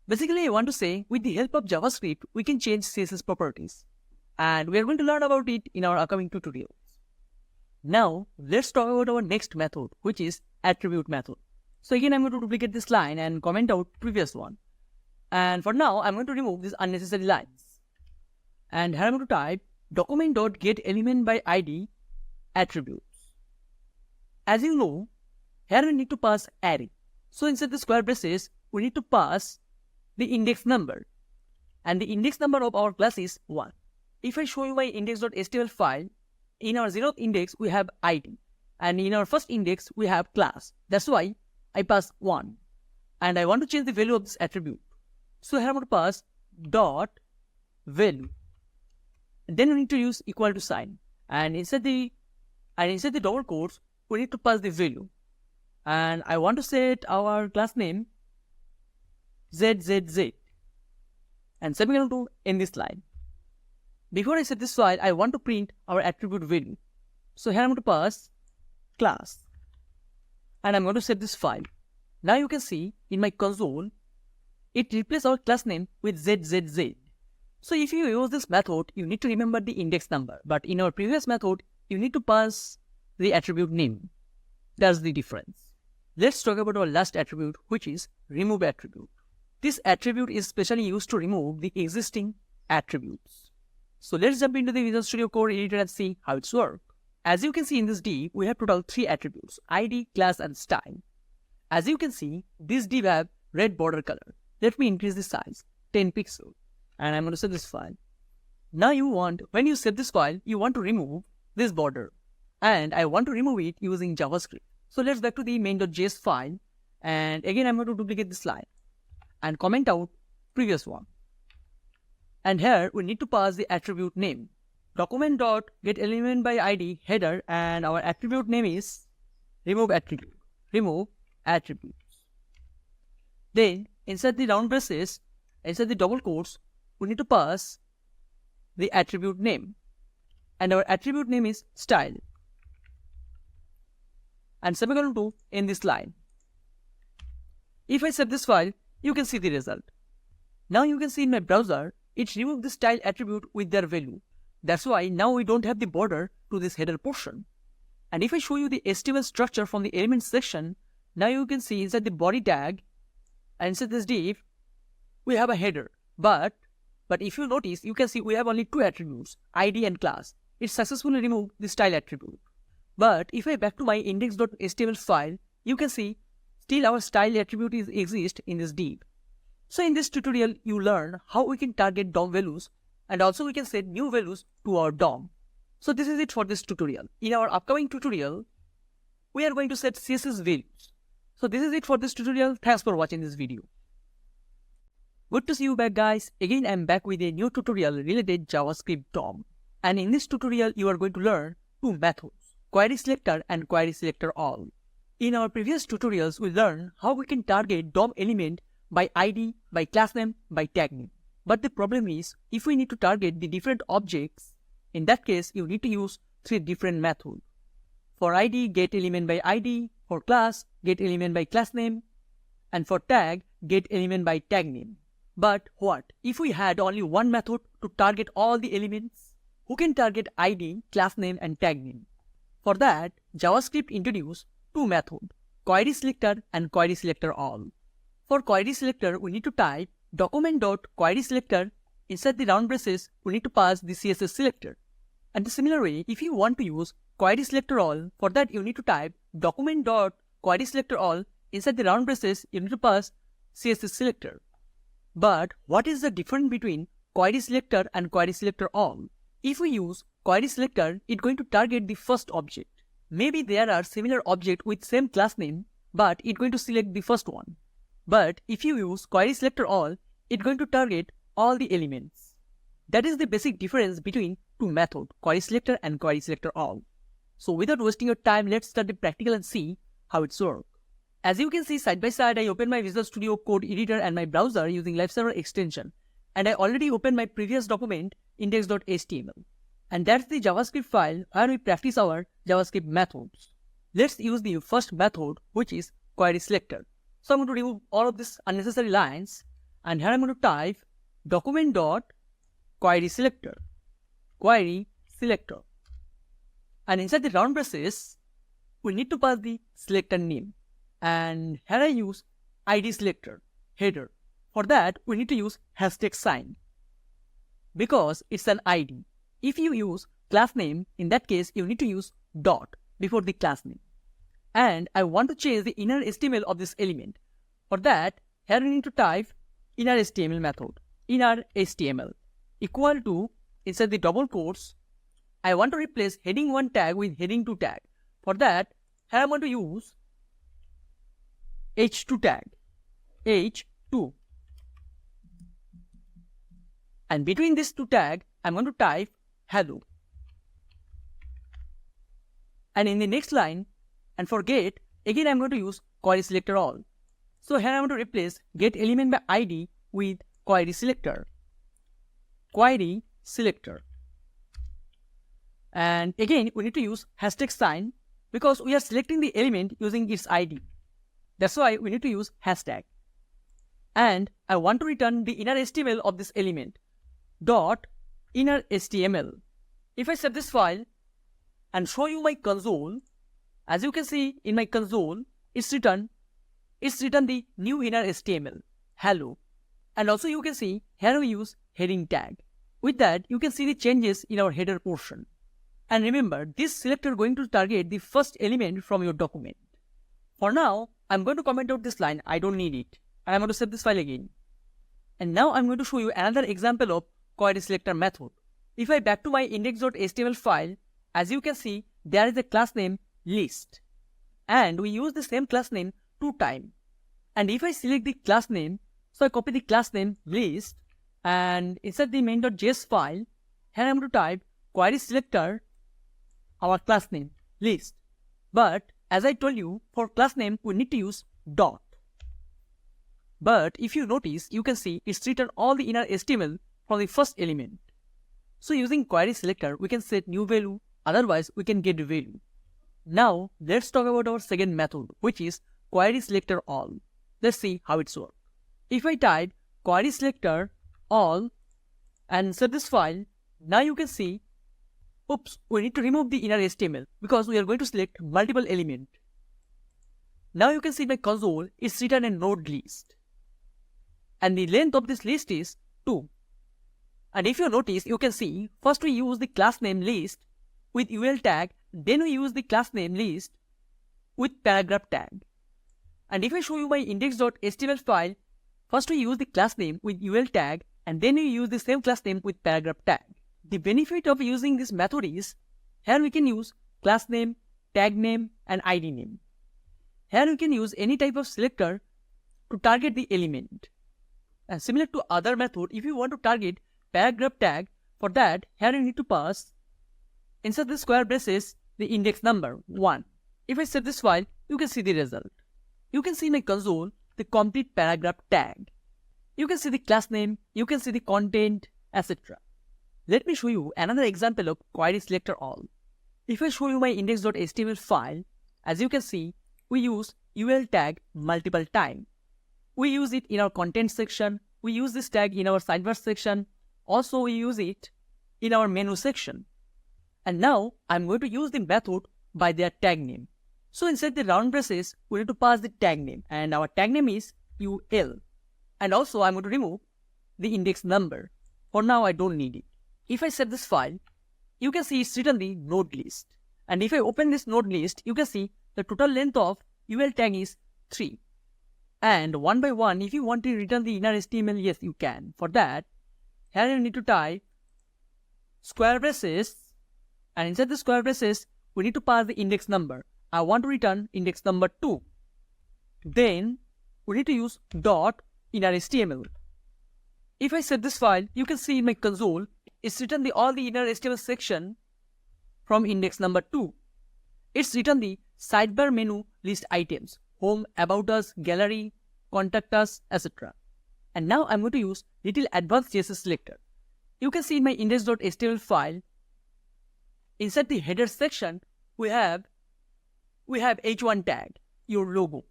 Basically, I want to say, with the help of JavaScript, we can change CSS properties. And we are going to learn about it in our upcoming tutorials. Now, let's talk about our next method, which is attribute method. So again, I'm going to duplicate this line and comment out previous one. And for now, I'm going to remove these unnecessary lines. And here I'm going to type document.getElementById attributes. As you know, here we need to pass array. So inside the square braces, we need to pass the index number. And the index number of our class is 1. If I show you my index.html file, in our 0th index we have id, and in our first index we have class. That's why I pass 1. And I want to change the value of this attribute. So here I'm going to pass dot value. And then we need to use equal to sign. And inside the double quotes, we need to pass the value. And I want to set our class name ZZZ. And semicolon to end this line. Before I set this file, I want to print our attribute value. So here I'm going to pass class. And I'm going to set this file. Now you can see in my console, it replaces our class name with ZZZ. So if you use this method, you need to remember the index number. But in our previous method, you need to pass the attribute name. That's the difference. Let's talk about our last attribute, which is removeAttribute. This attribute is specially used to remove the existing attributes. So let's jump into the Visual Studio Code editor and see how it's works. As you can see in this div, we have total 3 attributes, ID, class and style. As you can see, this div have red border color. Let me increase the size, 10 pixels. And I'm going to set this file. Now when you set this file, you want to remove this border. And I want to remove it using JavaScript. So let's back to the main.js file. And again, I'm going to duplicate this line and comment out previous one. And here we need to pass the attribute name. Document.getElementById header, and our attribute name is removeAttribute. Remove attributes. Then inside the round braces, inside the double quotes, we need to pass the attribute name. And our attribute name is style. And semicolon to end this line. If I save this file, you can see the result. Now you can see in my browser, it removed the style attribute with their value. That's why now we don't have the border to this header portion. And if I show you the HTML structure from the elements section, now you can see inside the body tag and inside this div, we have a header. But if you notice, you can see we have only 2 attributes, ID and class. It successfully removed the style attribute. But if I back to my index.html file, you can see still our style attribute exists in this div. So in this tutorial, you learn how we can target DOM values, and also we can set new values to our DOM. So this is it for this tutorial. In our upcoming tutorial, we are going to set CSS values. So this is it for this tutorial. Thanks for watching this video. Good to see you back, guys. Again, I am back with a new tutorial related JavaScript DOM. And in this tutorial, you are going to learn 2 methods, querySelector and querySelectorAll. In our previous tutorials, we learned how we can target DOM element by ID, by class name, by tag name. But the problem is, if we need to target the different objects, in that case, you need to use 3 different methods. For ID, getElement by ID. For class, getElement by class name. And for tag, getElement by tag name. But what if we had only one method to target all the elements? Who can target ID, class name and tag name? For that, JavaScript introduced 2 methods, querySelector and querySelectorAll. For querySelector, we need to type document.querySelector. Inside the round braces, we need to pass the CSS selector. And the similar way, if you want to use querySelectorAll, for that you need to type document.querySelectorAll. Inside the round braces, you need to pass CSS selector. But what is the difference between querySelector and querySelectorAll? If we use querySelector, it's going to target the first object. Maybe there are similar objects with same class name, but it's going to select the first one. But if you use querySelectorAll, it's going to target all the elements. That is the basic difference between two methods, querySelector and querySelectorAll. So without wasting your time, let's start the practical and see how it's works. As you can see, side by side, I open my Visual Studio Code editor and my browser using LiveServer extension. And I already opened my previous document, index.html. And that's the JavaScript file where we practice our JavaScript methods. Let's use the first method, which is querySelector. So I'm going to remove all of these unnecessary lines. And here I'm going to type document.querySelector. querySelector. And inside the round braces, we need to pass the selector name. And here I use ID selector, header. For that, we need to use hashtag sign because it's an ID. If you use class name, in that case, you need to use dot before the class name. And I want to change the inner HTML of this element. For that, here we need to type inner HTML method, inner HTML equal to, inside the double quotes, I want to replace heading 1 tag with heading 2 tag. For that, here I want to use h2 tag, h2. And between these two tags, I'm going to type hello. And in the next line, and for get, again I'm going to use querySelectorAll. So here I'm going to replace getElement by ID with querySelector. querySelector. And again, we need to use hashtag sign because we are selecting the element using its ID. That's why we need to use hashtag. And I want to return the inner HTML of this element. Dot inner HTML. If I save this file and show you my console, as you can see in my console, it's written the new inner HTML, hello. And also you can see here we use heading tag. With that, you can see the changes in our header portion. And remember, this selector is going to target the first element from your document. For now, I'm going to comment out this line, I don't need it. And I'm going to save this file again. And now I'm going to show you another example of querySelector method. If I back to my index.html file, as you can see, there is a class name list. And we use the same class name 2 times. And if I select the class name, so I copy the class name list, and inside the main.js file, here I'm going to type querySelector, our class name list. But as I told you, for class name, we need to use dot. But if you notice, you can see it's written all the inner HTML from the first element. So using querySelector, we can set new value, otherwise we can get the value. Now let's talk about our second method, which is querySelectorAll. Let's see how it's works. If I type querySelectorAll and set this file, now you can see, oops, we need to remove the inner HTML because we are going to select multiple elements. Now you can see my console is written a node list. And the length of this list is 2. And if you notice, you can see, first we use the class name list with UL tag, then we use the class name list with paragraph tag. And if I show you my index.html file, first we use the class name with UL tag, and then we use the same class name with paragraph tag. The benefit of using this method is, here we can use class name, tag name, and ID name. Here we can use any type of selector to target the element. And similar to other method, if you want to target paragraph tag, for that, here you need to pass, inside the square braces, the index number 1. If I save this file, you can see the result. You can see in my console the complete paragraph tag. You can see the class name, you can see the content, etc. Let me show you another example of querySelectorAll. If I show you my index.html file, as you can see, we use UL tag multiple times. We use it in our content section, we use this tag in our sidebar section, also we use it in our menu section. And now I'm going to use the method by their tag name. So inside the round braces, we need to pass the tag name, and our tag name is UL. And also I'm going to remove the index number. For now I don't need it. If I save this file, you can see it's written the node list. And if I open this node list, you can see the total length of UL tag is 3. And one by one, if you want to return the inner HTML, yes, you can. For that, here you need to type square braces, and inside the square braces, we need to pass the index number. I want to return index number 2. Then we need to use dot inner HTML. If I set this file, you can see in my console, it's written all the inner HTML section from index number 2. It's written the sidebar menu list items, home, about us, gallery, contact us, etc. And now I'm going to use little advanced CSS selector. You can see in my index.html file, inside the header section, we have h1 tag, your logo.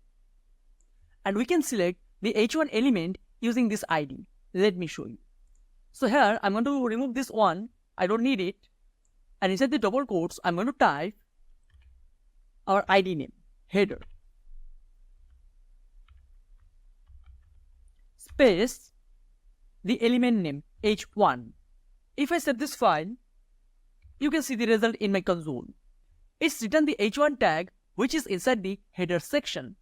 And we can select the h1 element using this ID. Let me show you. So here I'm going to remove this one. I don't need it. And inside the double quotes, I'm going to type our ID name, header, space, the element name, h1. If I save this file, you can see the result in my console. It's written the h1 tag, which is inside the header section.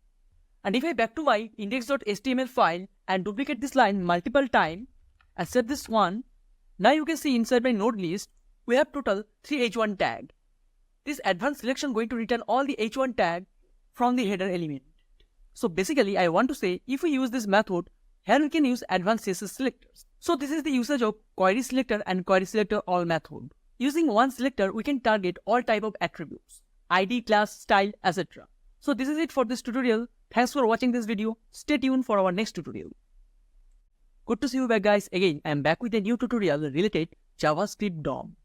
And if I back to my index.html file and duplicate this line multiple times and save this one, now you can see inside my node list, we have total 3 h1 tag. This advanced selection going to return all the h1 tag from the header element. So basically I want to say, if we use this method, here we can use advanced CSS selectors. So this is the usage of querySelector and querySelectorAll method. Using one selector, we can target all type of attributes, ID, class, style, etc. So this is it for this tutorial. Thanks for watching this video. Stay tuned for our next tutorial. Good to see you back, guys. Again, I am back with a new tutorial related JavaScript DOM.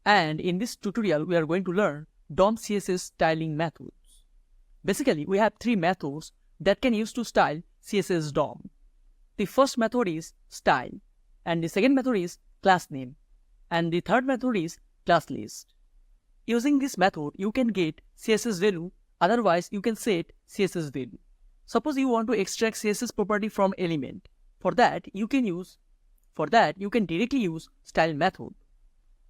And in this tutorial, we are going to learn DOM CSS styling methods. Basically, we have 3 methods that can use to style CSS DOM. The first method is style, and the second method is class name, and the third method is classList. Using this method, you can get CSS value, otherwise you can set CSS value. Suppose you want to extract CSS property from element. For that, you can directly use style method.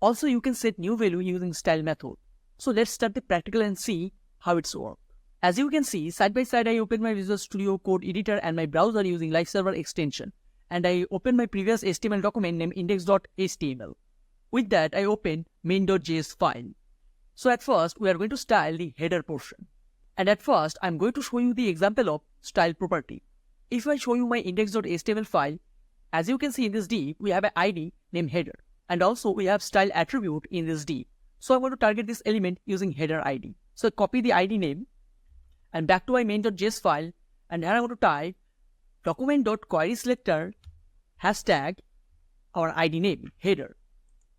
Also, you can set new value using style method. So let's start the practical and see how it's works. As you can see, side by side I open my Visual Studio Code editor and my browser using Live Server extension. And I open my previous HTML document named index.html. With that, I open main.js file. So at first, we are going to style the header portion. And at first, I'm going to show you the example of style property. If I show you my index.html file, as you can see in this div, we have an ID named header. And also we have style attribute in this div. So I'm going to target this element using header ID. So copy the ID name and back to my main.js file, and here I'm going to type document.querySelector hashtag our ID name, header.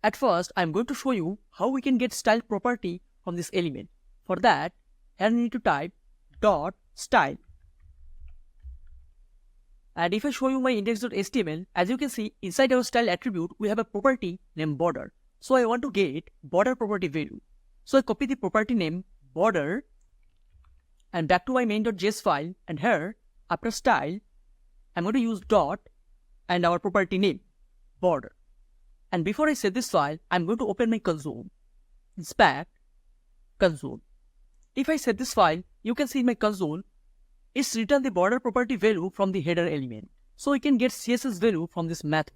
At first, I'm going to show you how we can get style property from this element. For that, here I need to type dot style. And if I show you my index.html, as you can see, inside our style attribute, we have a property named border. So I want to get border property value. So I copy the property name border and back to my main.js file, and here, after style, I'm going to use dot and our property name, border. And before I save this file, I'm going to open my console, inspect, console. If I save this file, you can see in my console, it's written the border property value from the header element. So we can get CSS value from this method.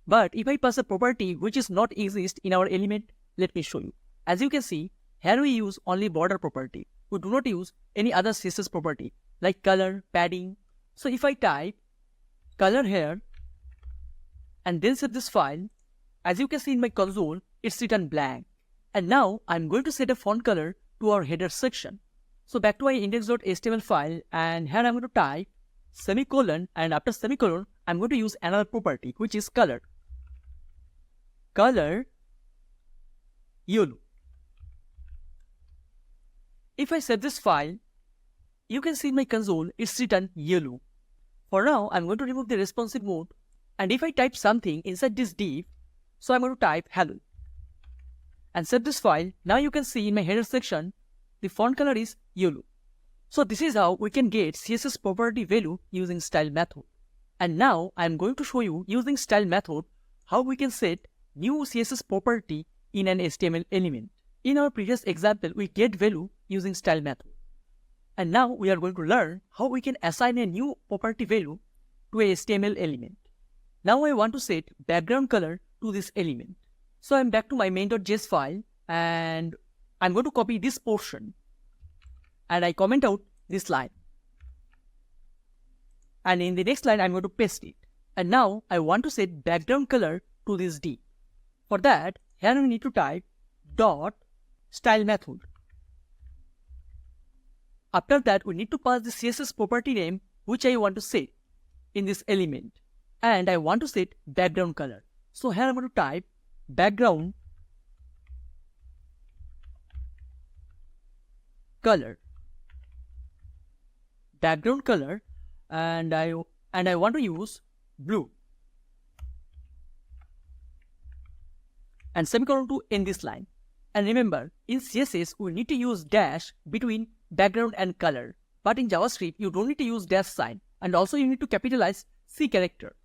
But if I pass a property which is not exist in our element, let me show you. As you can see, here we use only border property. We do not use any other CSS property like color, padding. So if I type color here and then save this file, as you can see in my console, it's written blank. And now I'm going to set a font color to our header section. So back to my index.html file, and here I'm going to type semicolon, and after semicolon, I'm going to use another property which is color. Color yellow. If I save this file, you can see in my console it's written yellow. For now, I'm going to remove the responsive mode, and if I type something inside this div, so I'm going to type hello and save this file. Now you can see in my header section, the font color is yellow. So this is how we can get CSS property value using style method. And now I am going to show you using style method how we can set new CSS property in an HTML element. In our previous example, we get value using style method. And now we are going to learn how we can assign a new property value to a HTML element. Now I want to set background color to this element. So I'm back to my main.js file and I'm going to copy this portion and I comment out this line. And in the next line, I'm going to paste it. And now I want to set background color to this div. For that, here we need to type dot style method. After that, we need to pass the CSS property name which I want to set in this element. And I want to set background color. So here I'm going to type background color. Background color, and I want to use blue. And semicolon to end this line. And remember, in CSS we need to use dash between background and color. But in JavaScript you don't need to use dash sign, and also you need to capitalize C character.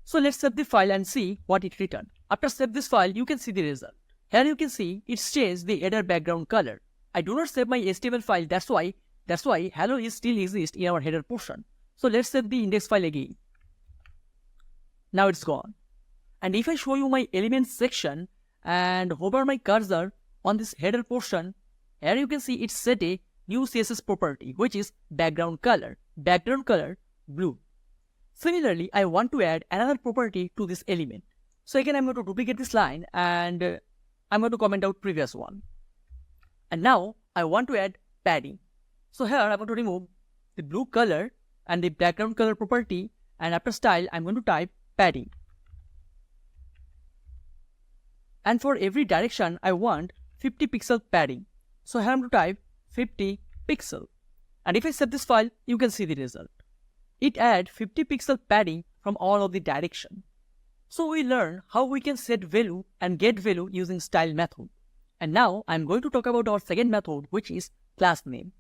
So let's save the file and see what it returned. After save this file, you can see the result. Here you can see it's changed the header background color. I do not save my HTML file, that's why hello is still exists in our header portion. So let's save the index file again. Now it's gone. And if I show you my elements section and hover my cursor on this header portion, here you can see it's set a new CSS property which is background color blue. Similarly, I want to add another property to this element. So again, I'm going to duplicate this line and I'm going to comment out previous one. And now I want to add padding. So here I'm going to remove the blue color and the background color property, and after style I'm going to type padding. And for every direction I want 50 pixel padding. So here I'm going to type 50 pixel. And if I save this file, you can see the result. It adds 50 pixel padding from all of the direction. So we learn how we can set value and get value using style method. And now I'm going to talk about our second method, which is class name.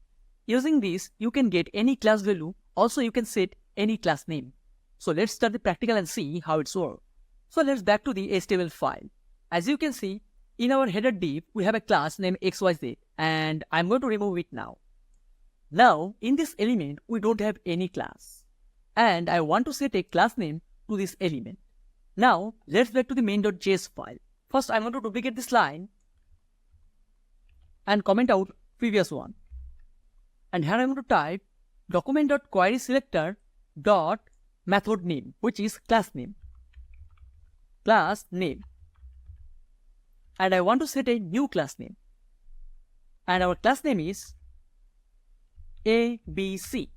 Using this, you can get any class value. Also, you can set any class name. So let's start the practical and see how it's works. So let's back to the HTML file. As you can see, in our header div, we have a class named XYZ, and I'm going to remove it now. Now, in this element, we don't have any class. And I want to set a class name to this element. Now, let's back to the main.js file. First, I'm going to duplicate this line and comment out previous one. And here I'm going to type document.querySelector.method name, which is class name. Class name. And I want to set a new class name. And our class name is ABC.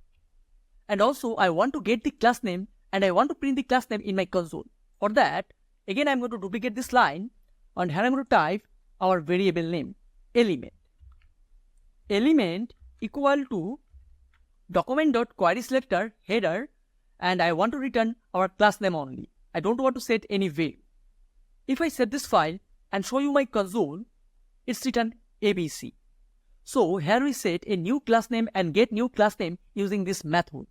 And also I want to get the class name and I want to print the class name in my console. For that, again I'm going to duplicate this line and here I'm going to type our variable name, element. Element equal to document.querySelector header, and I want to return our class name only. I don't want to set any value. If I set this file and show you my console, it's written ABC. So here we set a new class name and get new class name using this method.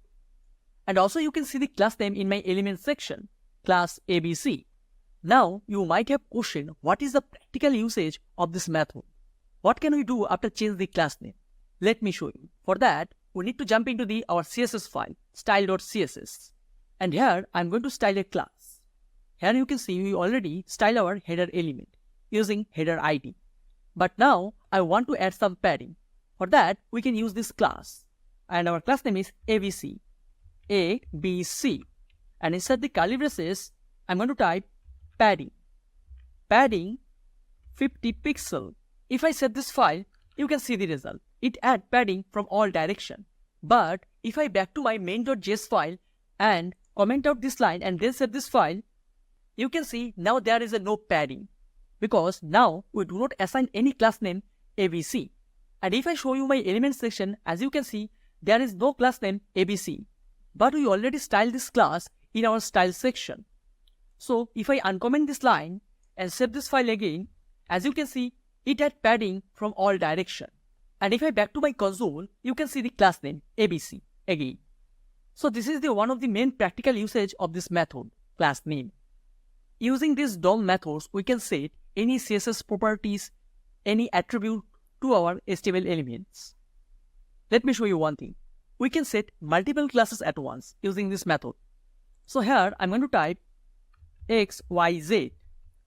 And also you can see the class name in my element section, class ABC. Now you might have questioned what is the practical usage of this method. What can we do after change the class name? Let me show you. For that, we need to jump into our CSS file, style.css. And here I'm going to style a class. Here you can see we already style our header element using header ID. But now I want to add some padding. For that, we can use this class. And our class name is ABC. ABC. And inside the curly braces, I'm going to type padding. Padding 50 pixel. If I set this file, you can see the result. It adds padding from all directions. But if I back to my main.js file and comment out this line and then set this file, you can see now there is no padding. Because now we do not assign any class name ABC. And if I show you my element section, as you can see, there is no class name ABC. But we already styled this class in our style section. So if I uncomment this line and save this file again, as you can see, it had padding from all directions. And if I back to my console, you can see the class name ABC again. So this is the one of the main practical usage of this method, class name. Using these DOM methods, we can set any CSS properties, any attribute to our HTML elements. Let me show you one thing. We can set multiple classes at once using this method. So here I'm going to type XYZ.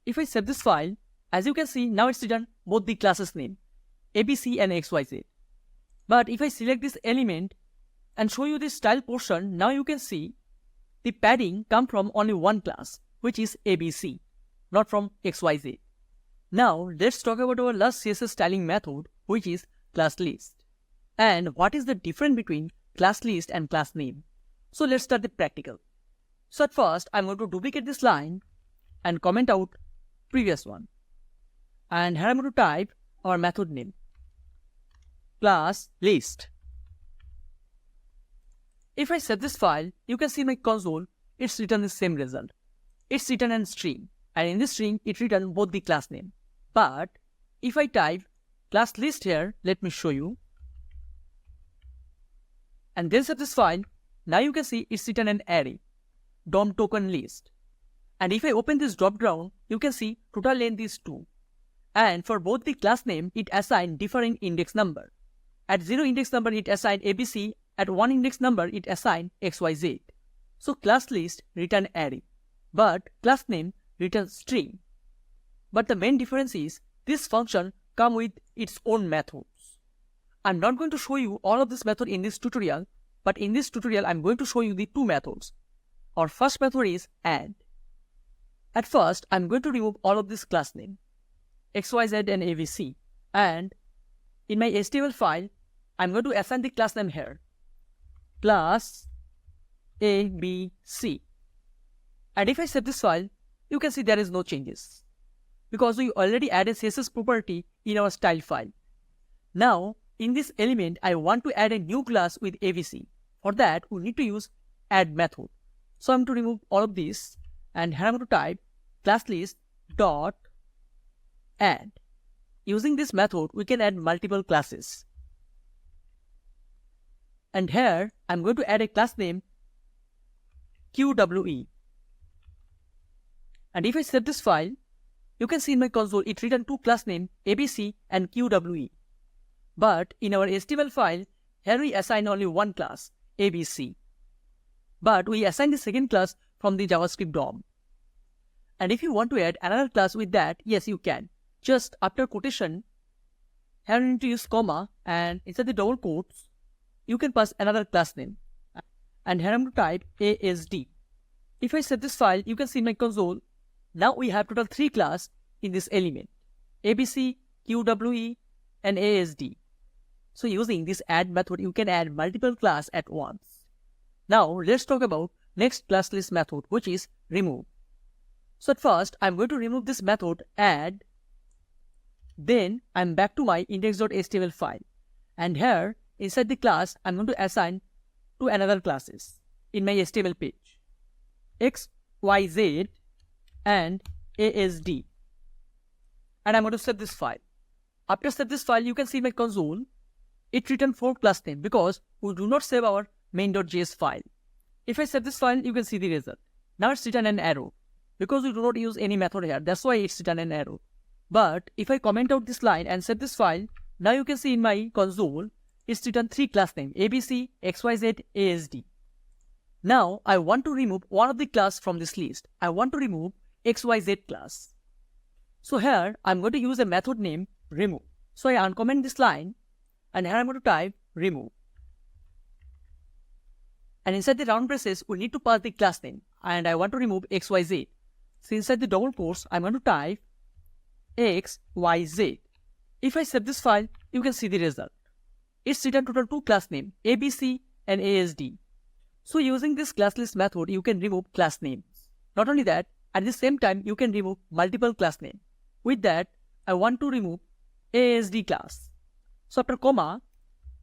If I save this file, as you can see, now it's written both the classes name, ABC and XYZ. But if I select this element and show you this style portion, now you can see the padding come from only one class, which is ABC, not from XYZ. Now let's talk about our last CSS styling method, which is classList. And what is the difference between classList and class name? So let's start the practical. So at first, I'm going to duplicate this line and comment out previous one. And here I'm going to type our method name, classList. If I save this file, you can see in my console, it's written the same result. It's written in string, and in this string, it's written both the class name. But if I type classList here, let me show you. And then save this file, now you can see it's written an array, DOM token list. And if I open this drop down, you can see total length is 2. And for both the class name, it assigned different index number. At 0 index number, it assigned ABC. At 1 index number, it assigned XYZ. So class list return array, but class name returns string. But the main difference is this function comes with its own methods. I'm not going to show you all of this method in this tutorial, but in this tutorial, I'm going to show you the two methods. Our first method is add. At first, I'm going to remove all of this class name, XYZ and ABC. And in my HTML file, I'm going to assign the class name here, class ABC. And if I save this file, you can see there is no changes because we already added CSS property in our style file. Now, in this element, I want to add a new class with ABC. For that, we need to use add method. So I'm going to remove all of this, and here I'm going to type classList dot add. Using this method, we can add multiple classes. And here, I'm going to add a class name QWE. And if I save this file, you can see in my console, it written two class name ABC and QWE. But in our HTML file, here we assign only one class, ABC. But we assign the second class from the JavaScript DOM. And if you want to add another class with that, yes, you can. Just after quotation, here you need to use comma, and inside the double quotes, you can pass another class name. And here I'm going to type ASD. If I save this file, you can see in my console, now we have total 3 classes in this element, ABC, QWE, and ASD. So using this add method, you can add multiple classes at once. Now let's talk about next class list method, which is remove. So at first, I'm going to remove this method add. Then I'm back to my index.html file. And here, inside the class, I'm going to assign two another classes in my HTML page, XYZ and ASD. And I'm going to save this file. After save this file, you can see in my console, it written 4 class name because we do not save our main.js file. If I save this file, you can see the result. Now it's written an arrow because we do not use any method here. That's why it's written an arrow. But if I comment out this line and save this file, now you can see in my console, it's written 3 class name, ABC, XYZ, ASD. Now I want to remove one of the class from this list. I want to remove XYZ class. So here I'm going to use a method name remove. So I uncomment this line and here I'm going to type remove. And inside the round braces, we need to pass the class name and I want to remove XYZ. So inside the double quotes, I'm going to type XYZ. If I save this file, you can see the result. It's written total 2 class name, ABC and ASD. So using this class list method, you can remove class names. Not only that, at the same time, you can remove multiple class names. With that, I want to remove ASD class. So after comma,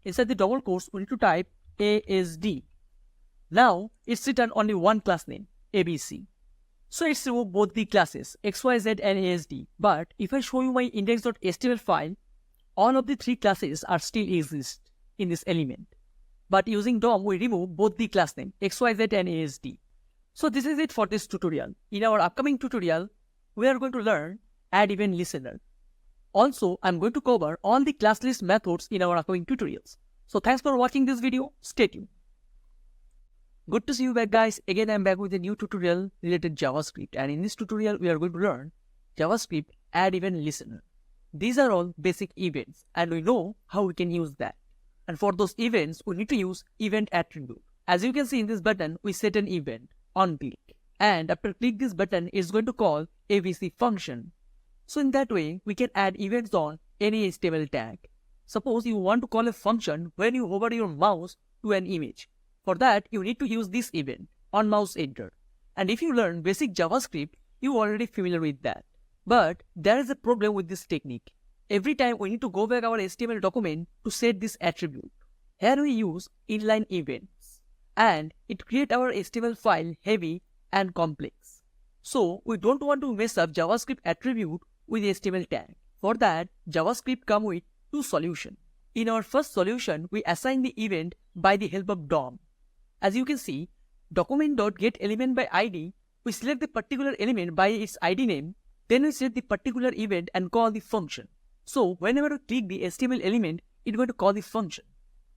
inside the double quotes, we need to type ASD. Now, it's written only one class name, ABC. So it's remove both the classes, XYZ and ASD. But if I show you my index.html file, all of the three classes are still exist in this element. But using DOM, we remove both the class name XYZ and ASD. So this is it for this tutorial. In our upcoming tutorial, we are going to learn addEventListener. Also, I'm going to cover all the classList methods in our upcoming tutorials. So thanks for watching this video. Stay tuned. Good to see you back, guys. Again, I'm back with a new tutorial related JavaScript. And in this tutorial, we are going to learn JavaScript addEventListener. These are all basic events and we know how we can use that. And for those events, we need to use event attribute. As you can see in this button, we set an event on click. And after click this button, it's going to call ABC function. So in that way, we can add events on any HTML tag. Suppose you want to call a function when you hover your mouse to an image. For that, you need to use this event on mouse enter. And if you learn basic JavaScript, you're already familiar with that. But there is a problem with this technique. Every time we need to go back our HTML document to set this attribute. Here we use inline events. And it creates our HTML file heavy and complex. So we don't want to mess up JavaScript attribute with HTML tag. For that, JavaScript comes with two solutions. In our first solution, we assign the event by the help of DOM. As you can see, document.getElementById, we select the particular element by its ID name, then we set the particular event and call the function. So whenever we click the HTML element, it's going to call the function.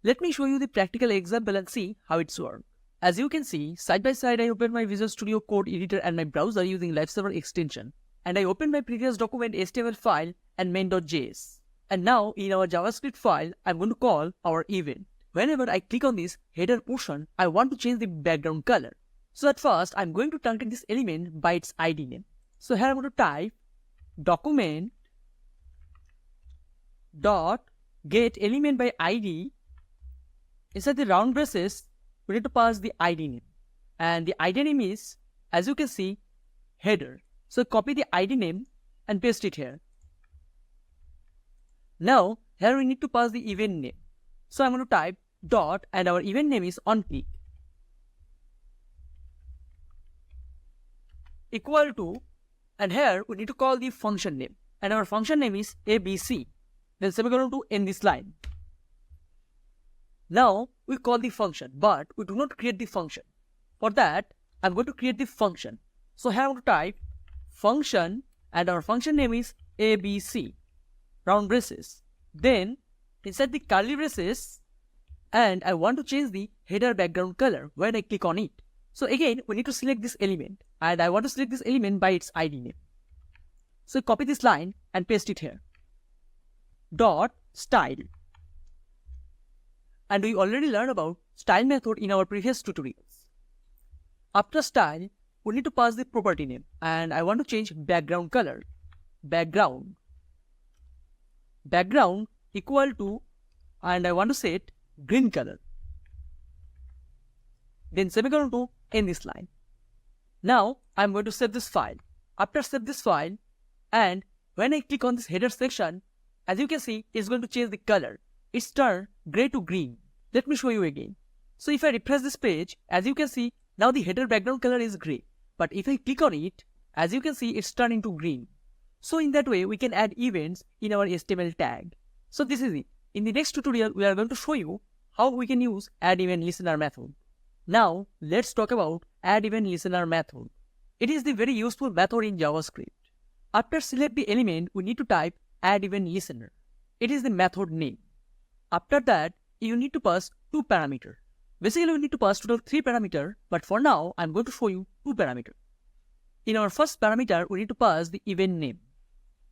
Let me show you the practical example and see how it's works. As you can see, side by side I open my Visual Studio Code editor and my browser using LiveServer extension. And I open my previous document HTML file and main.js. And now in our JavaScript file, I'm going to call our event. Whenever I click on this header portion, I want to change the background color. So at first, I'm going to truncate this element by its ID name. So here I'm going to type document.getElementById. Inside the round braces, we need to pass the ID name. And the ID name is, as you can see, header. So copy the ID name and paste it here. Now, here we need to pass the event name. So I'm going to type dot and our event name is onClick. Equal to, and here we need to call the function name. And our function name is ABC. Then semicolon to end this line. Now we call the function, but we do not create the function. For that, I'm going to create the function. So here I'm going to type function and our function name is ABC. Round braces. Then inside the curly braces, and I want to change the header background color when I click on it. So again, we need to select this element and I want to select this element by its ID name. So copy this line and paste it here. Dot style. And we already learned about style method in our previous tutorials. After style, we need to pass the property name and I want to change background color. Background equal to, and I want to set green color. Then semicolon to end this line. Now I'm going to save this file. After save this file, and when I click on this header section, as you can see, it's going to change the color. It's turned gray to green. Let me show you again. So if I refresh this page, as you can see, now the header background color is gray. But if I click on it, as you can see, it's turned into green. So in that way, we can add events in our HTML tag. So this is it. In the next tutorial, we are going to show you how we can use addEventListener method. Now, let's talk about addEventListener method. It is the very useful method in JavaScript. After select the element, we need to type addEventListener. It is the method name. After that, you need to pass two parameters. Basically, we need to pass total 3 parameters, but for now, I'm going to show you 2 parameters. In our first parameter, we need to pass the event name.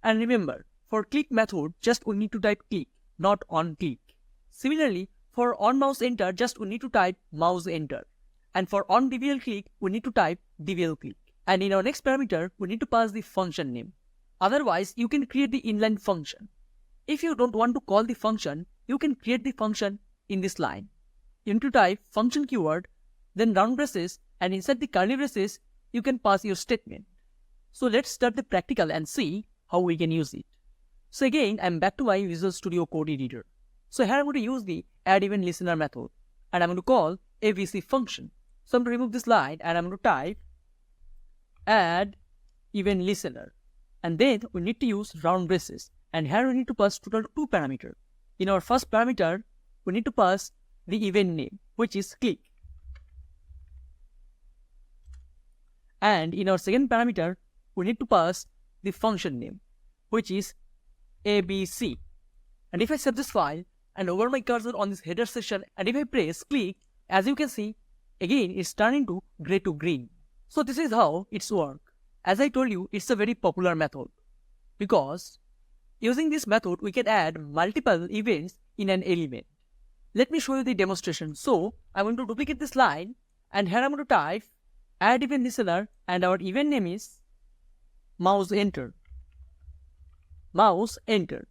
And remember, for click method, just we need to type click, not on click. Similarly, for on mouse enter, just we need to type mouse enter. And for on DVL click, we need to type DVL click. And in our next parameter, we need to pass the function name. Otherwise, you can create the inline function. If you don't want to call the function, you can create the function in this line. You need to type function keyword, then round braces, and inside the curly braces, you can pass your statement. So let's start the practical and see how we can use it. So again, I'm back to my Visual Studio Code editor. So here I'm going to use the addEventListener method and I'm going to call ABC function. So I'm going to remove this line and I'm going to type addEventListener. And then we need to use round braces and here we need to pass total 2 parameters. In our first parameter, we need to pass the event name, which is click. And in our second parameter, we need to pass the function name, which is ABC. And if I save this file and hover my cursor on this header section, and if I press click, as you can see, again it's turning to gray to green. So this is how it's work. As I told you, it's a very popular method because using this method we can add multiple events in an element. Let me show you the demonstration. So I'm going to duplicate this line, and here I'm going to type addEventListener, and our event name is mouse enter. Mouse enter.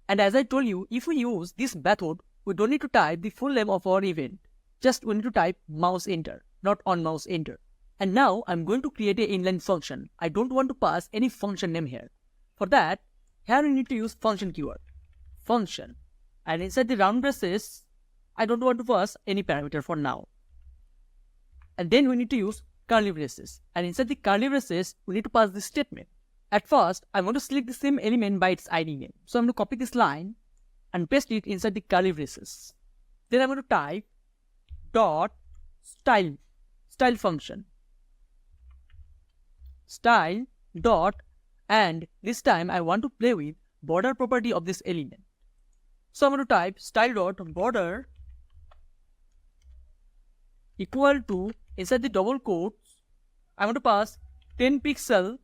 And as I told you, if we use this method, we don't need to type the full name of our event. Just we need to type mouse enter, not on mouse enter. And now I'm going to create an inline function. I don't want to pass any function name here. For that, here we need to use function keyword. Function. And inside the round braces, I don't want to pass any parameter for now. And then we need to use curly braces. And inside the curly braces, we need to pass this statement. At first, I'm going to select the same element by its ID name. So I'm going to copy this line and paste it inside the curly braces. Then I'm going to type dot style function. Style dot, and this time I want to play with border property of this element. So I'm going to type style dot border equal to, inside the double quotes, I'm going to pass 10 pixel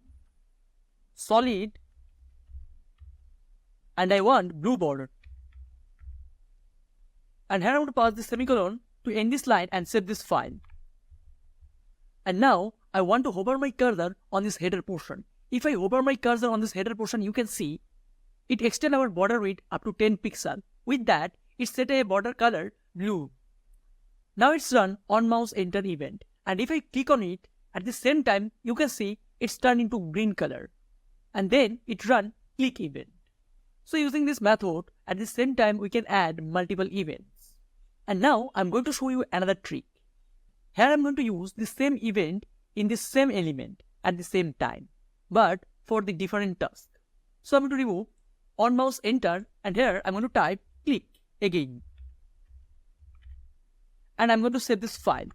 solid, and I want blue border. And here I'm going to pass the semicolon to end this line and save this file. And now I want to hover my cursor on this header portion. If I hover my cursor on this header portion, you can see it extends our border width up to 10 pixels. With that, it set a border color blue. Now it's run on mouse enter event, and if I click on it, at the same time you can see it's turned into green color, and then it run click event. So using this method, at the same time we can add multiple events. And now I'm going to show you another trick. Here I'm going to use the same event in the same element at the same time, but for the different task. So I'm going to remove on mouse enter, and here I'm going to type click again. And I'm going to save this file.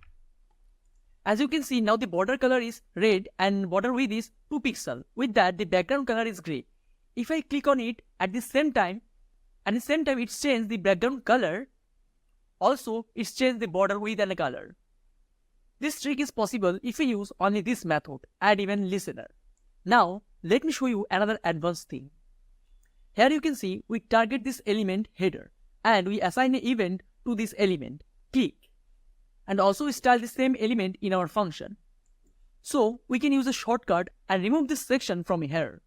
As you can see, now the border color is red and border width is 2 pixels. With that, the background color is gray. If I click on it at the same time, it's changed the background color. Also, it's changed the border width and the color. This trick is possible if we use only this method, addEventListener. Now, let me show you another advanced thing. Here you can see we target this element header, and we assign an event to this element, click. And also we style the same element in our function. So we can use a shortcut and remove this section from here.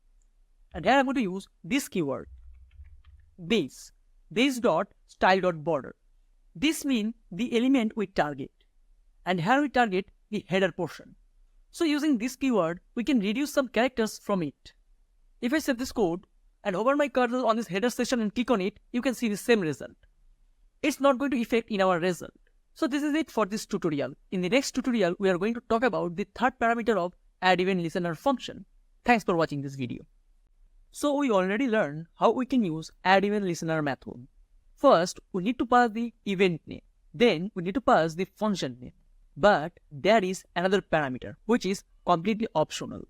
And here I'm going to use this keyword, this dot style dot border. This means the element we target. And here we target the header portion. So using this keyword, we can reduce some characters from it. If I save this code and hover my cursor on this header section and click on it, you can see the same result. It's not going to affect in our result. So this is it for this tutorial. In the next tutorial, we are going to talk about the third parameter of addEventListener function. Thanks for watching this video. So we already learned how we can use addEventListener method. First, we need to pass the event name. Then we need to pass the function name. But there is another parameter which is completely optional.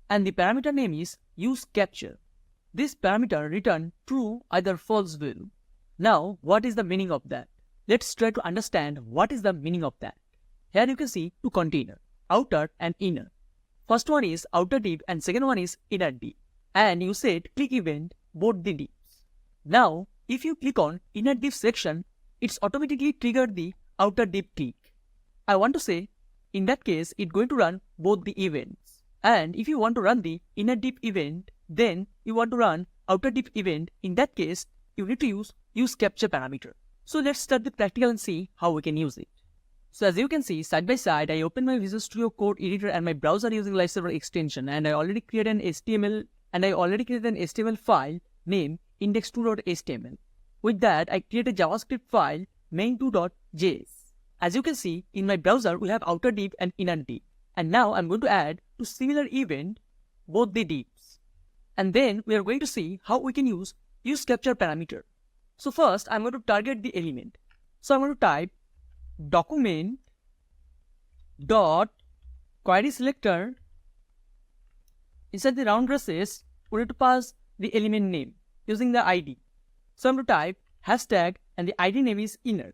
And the parameter name is useCapture. This parameter returns true either false value. Now, what is the meaning of that? Let's try to understand what is the meaning of that. Here you can see two containers, outer and inner. First one is outer div and second one is inner div. And you said click event both the divs. Now, if you click on inner div section, it's automatically triggered the outer div click. I want to say, in that case, it's going to run both the events. And if you want to run the inner div event, then you want to run outer div event. In that case, you need to use useCapture parameter. So let's start the practical and see how we can use it. So as you can see, side by side, I open my Visual Studio Code editor and my browser using LiveServer extension, and I already created an HTML file named index2.html. With that, I create a JavaScript file main2.js. As you can see, in my browser, we have outer div and inner div. And now I'm going to add to similar event both the divs. And then we are going to see how we can use useCapture parameter. So first I'm going to target the element. So I'm going to type document dot querySelector. Inside the round braces, we need to pass the element name using the ID. So I'm going to type hashtag and the ID name is inner.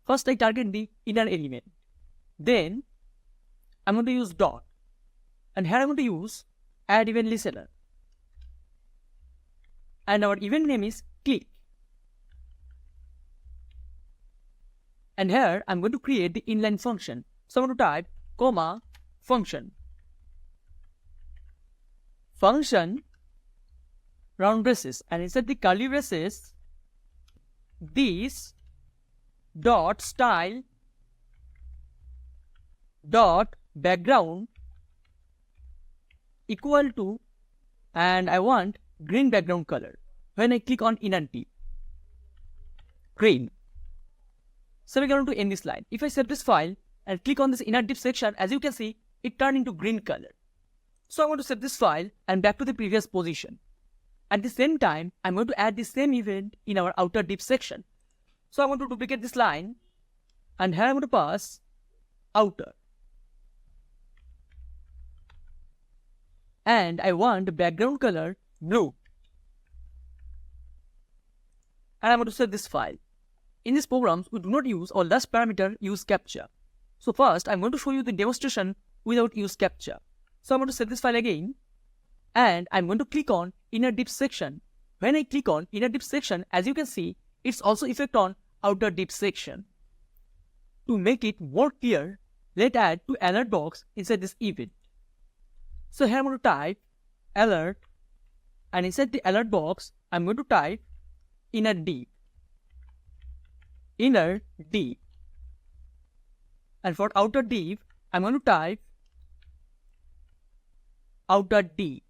First I target the inner element. Then I'm going to use dot. And here I'm going to use addEventListener. And our event name is click. And here I'm going to create the inline function. So I'm going to type comma function. Function round braces, and inside the curly braces, this dot style dot background equal to, and I want green background color. When I click on inner div, green. So we're going to end this line. If I save this file and click on this inner div section, as you can see, it turned into green color. So I'm going to save this file and back to the previous position. At the same time, I'm going to add the same event in our outer div section. So I'm going to duplicate this line, and here I'm going to pass outer. And I want the background color blue. And I'm going to save this file. In these programs, we do not use our last parameter useCapture. So first, I'm going to show you the demonstration without useCapture. So I'm going to save this file again, and I'm going to click on inner div section. When I click on inner div section, as you can see, it's also effect on outer div section. To make it more clear, let's add two alert box inside this event. So here I'm going to type alert, and inside the alert box, I'm going to type inner div. Inner div. And for outer div, I'm going to type outer div.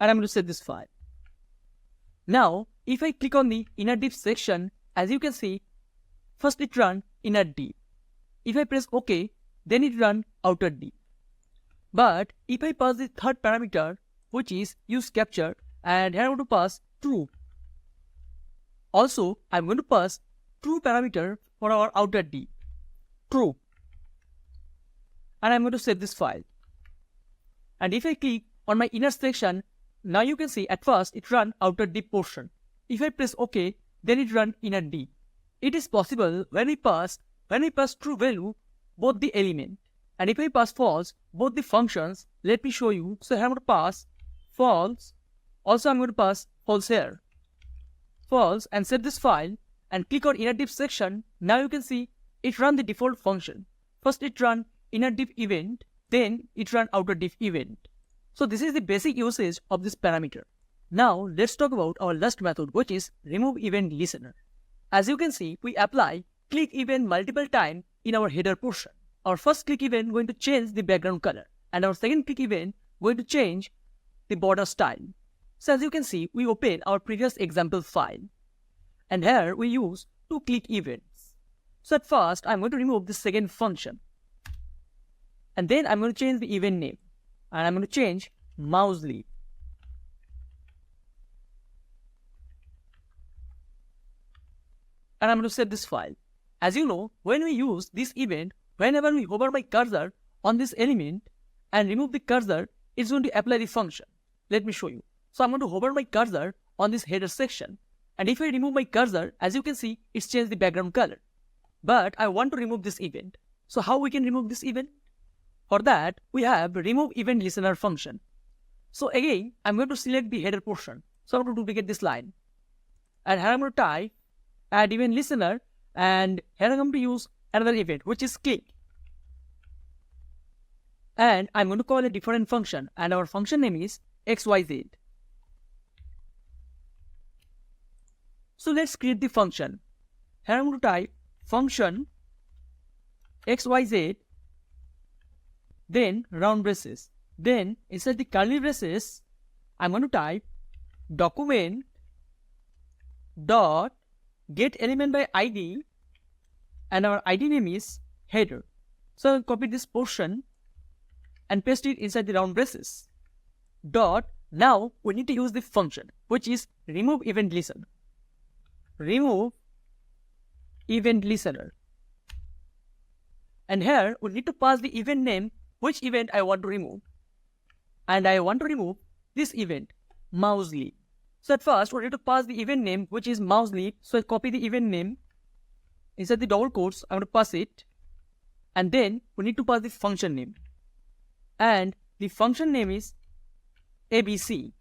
And I'm going to save this file. Now, if I click on the inner div section, as you can see, first it runs inner div. If I press OK, then it runs outer div. But if I pass the third parameter, which is useCapture, and here I'm going to pass true. Also, I'm going to pass true parameter for our outer div. True. And I'm going to save this file. And if I click on my inner section, now you can see at first it runs outer div portion. If I press OK, then it runs inner div. It is possible when I pass true value, both the element, and if I pass false, both the functions. Let me show you. So here I'm going to pass false. Also I'm going to pass false here. False, and save this file and click on inner div section. Now you can see it runs the default function. First it runs inner div event, then it runs outer div event. So this is the basic usage of this parameter. Now let's talk about our last method, which is removeEventListener. As you can see, we apply click event multiple times in our header portion. Our first click event going to change the background color, and our second click event going to change the border style. So as you can see, we open our previous example file, and here we use two click events. So at first, I'm going to remove the second function, and then I'm going to change the event name, and I'm going to change mouse leaf. And I'm going to save this file. As you know, when we use this event, whenever we hover my cursor on this element and remove the cursor, it's going to apply the function. Let me show you. So I'm going to hover my cursor on this header section, and if I remove my cursor, as you can see, it's changed the background color. But I want to remove this event. So how we can remove this event? For that, we have removeEventListener function. So again, I'm going to select the header portion. So I'm going to duplicate this line, and here I'm going to type addEventListener, and here I'm going to use another event, which is click. And I'm going to call a different function, and our function name is xyz. So let's create the function. Here I'm going to type function xyz, then round braces. Then inside the curly braces, I'm going to type document dot get element by ID, and our ID name is header. So I'll copy this portion and paste it inside the round braces. Dot. Now we need to use the function which is removeEventListener. removeEventListener. And here we need to pass the event name, which event I want to remove. And I want to remove this event, mouseleap. So at first we need to pass the event name, which is mouseleap. So I copy the event name inside the double quotes. I'm going to pass it. And then we need to pass the function name. And the function name is ABC.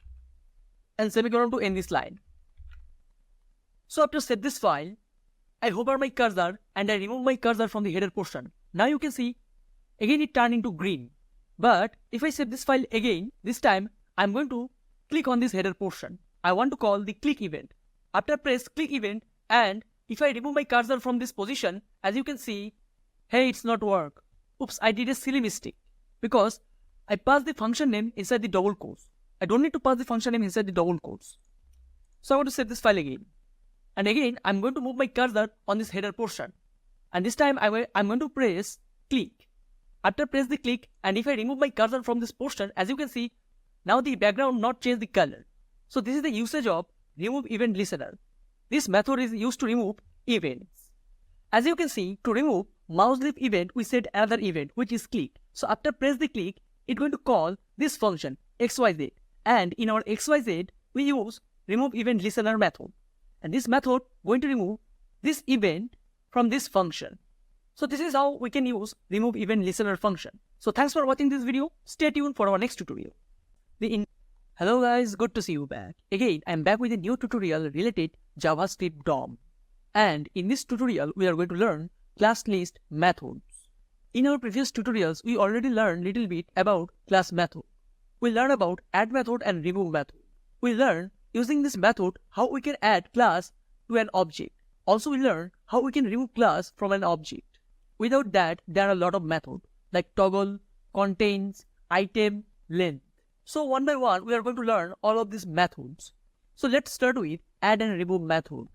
And semicolon to end this line. So after set this file, I hover my cursor and I remove my cursor from the header portion. Now you can see, again it turned into green. But if I save this file again, this time I'm going to click on this header portion. I want to call the click event. After press click event, and if I remove my cursor from this position, as you can see, hey, it's not work. Oops, I did a silly mistake. Because I passed the function name inside the double quotes. I don't need to pass the function name inside the double quotes. So I want to save this file again. And again, I'm going to move my cursor on this header portion. And this time I'm going to press click. After press the click, and if I remove my cursor from this portion, as you can see, now the background not change the color. So this is the usage of removeEventListener. This method is used to remove events. As you can see, to remove mouseleap event, we set another event, which is click. So after press the click, it's going to call this function xyz. And in our xyz, we use removeEventListener method. And this method going to remove this event from this function. So this is how we can use removeEventListener function. So thanks for watching this video. Stay tuned for our next tutorial. Hello guys, good to see you back. Again, I am back with a new tutorial related JavaScript DOM. And in this tutorial, we are going to learn classList methods. In our previous tutorials, we already learned little bit about class method. We learned about add method and remove method. We learned using this method how we can add class to an object. Also, we learned how we can remove class from an object. Without that, there are a lot of methods like toggle, contains, item, length. So one by one, we are going to learn all of these methods. So let's start with add and remove method.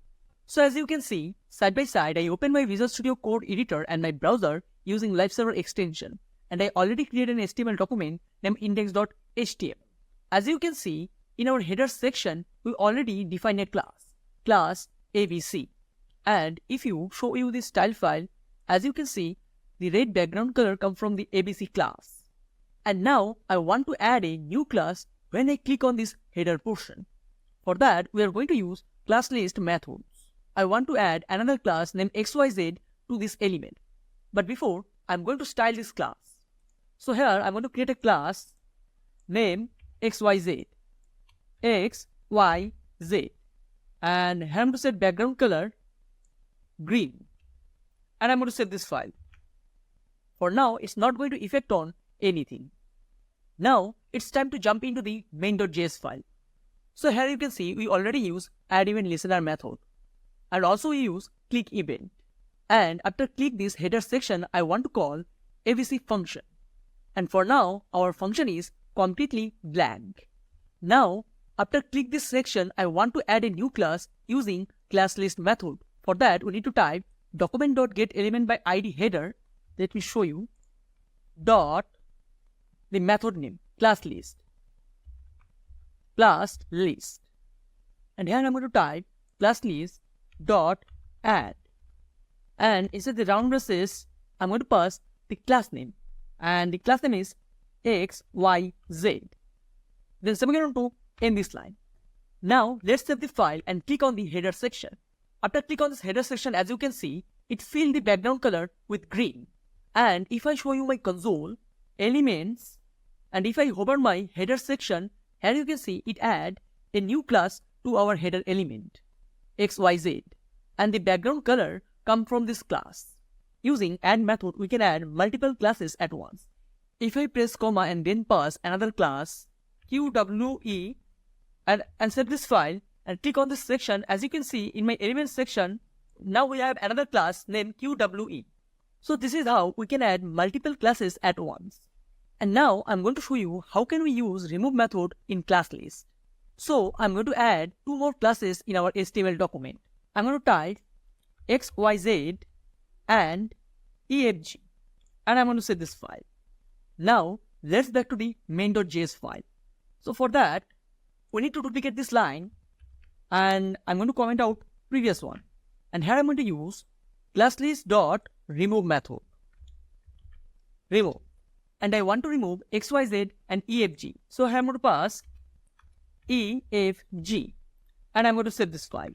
So as you can see, side by side, I open my Visual Studio Code editor and my browser using Live Server extension. And I already created an HTML document named index.html. As you can see, in our header section, we already defined a class ABC. And if you show you this style file, as you can see, the red background color comes from the ABC class. And now I want to add a new class when I click on this header portion. For that, we are going to use classList methods. I want to add another class named XYZ to this element. But before, I'm going to style this class. So here, I'm going to create a class named XYZ. XYZ. And here I'm going to set background color green. And I'm going to save this file. For now, it's not going to affect on anything. Now, it's time to jump into the main.js file. So here you can see we already use addEventListener method. And also we use click event. And after click this header section, I want to call ABC function. And for now, our function is completely blank. Now, after click this section, I want to add a new class using classList method. For that, we need to type document.getElement by ID header. Let me show you. Dot the method name classList. classList. And here I'm going to type classList dot add. And inside the round braces, I'm going to pass the class name. And the class name is XYZ. Then semicolon to end this line. Now let's save the file and click on the header section. After click on this header section, as you can see, it filled the background color with green. And if I show you my console, elements, and if I hover my header section, here you can see it add a new class to our header element, XYZ. And the background color come from this class. Using add method, we can add multiple classes at once. If I press comma and then pass another class, QWE, and save this file and click on this section, as you can see in my element section, now we have another class named QWE. So this is how we can add multiple classes at once. And now I'm going to show you how can we use remove method in classList. So I'm going to add two more classes in our HTML document. I'm going to type XYZ and EFG. And I'm going to save this file. Now let's back to the main.js file. So for that, we need to duplicate this line, and I'm going to comment out previous one. And here I'm going to use classList.remove method. Remove. And I want to remove XYZ and EFG. So here I'm going to pass EFG. And I'm going to save this file.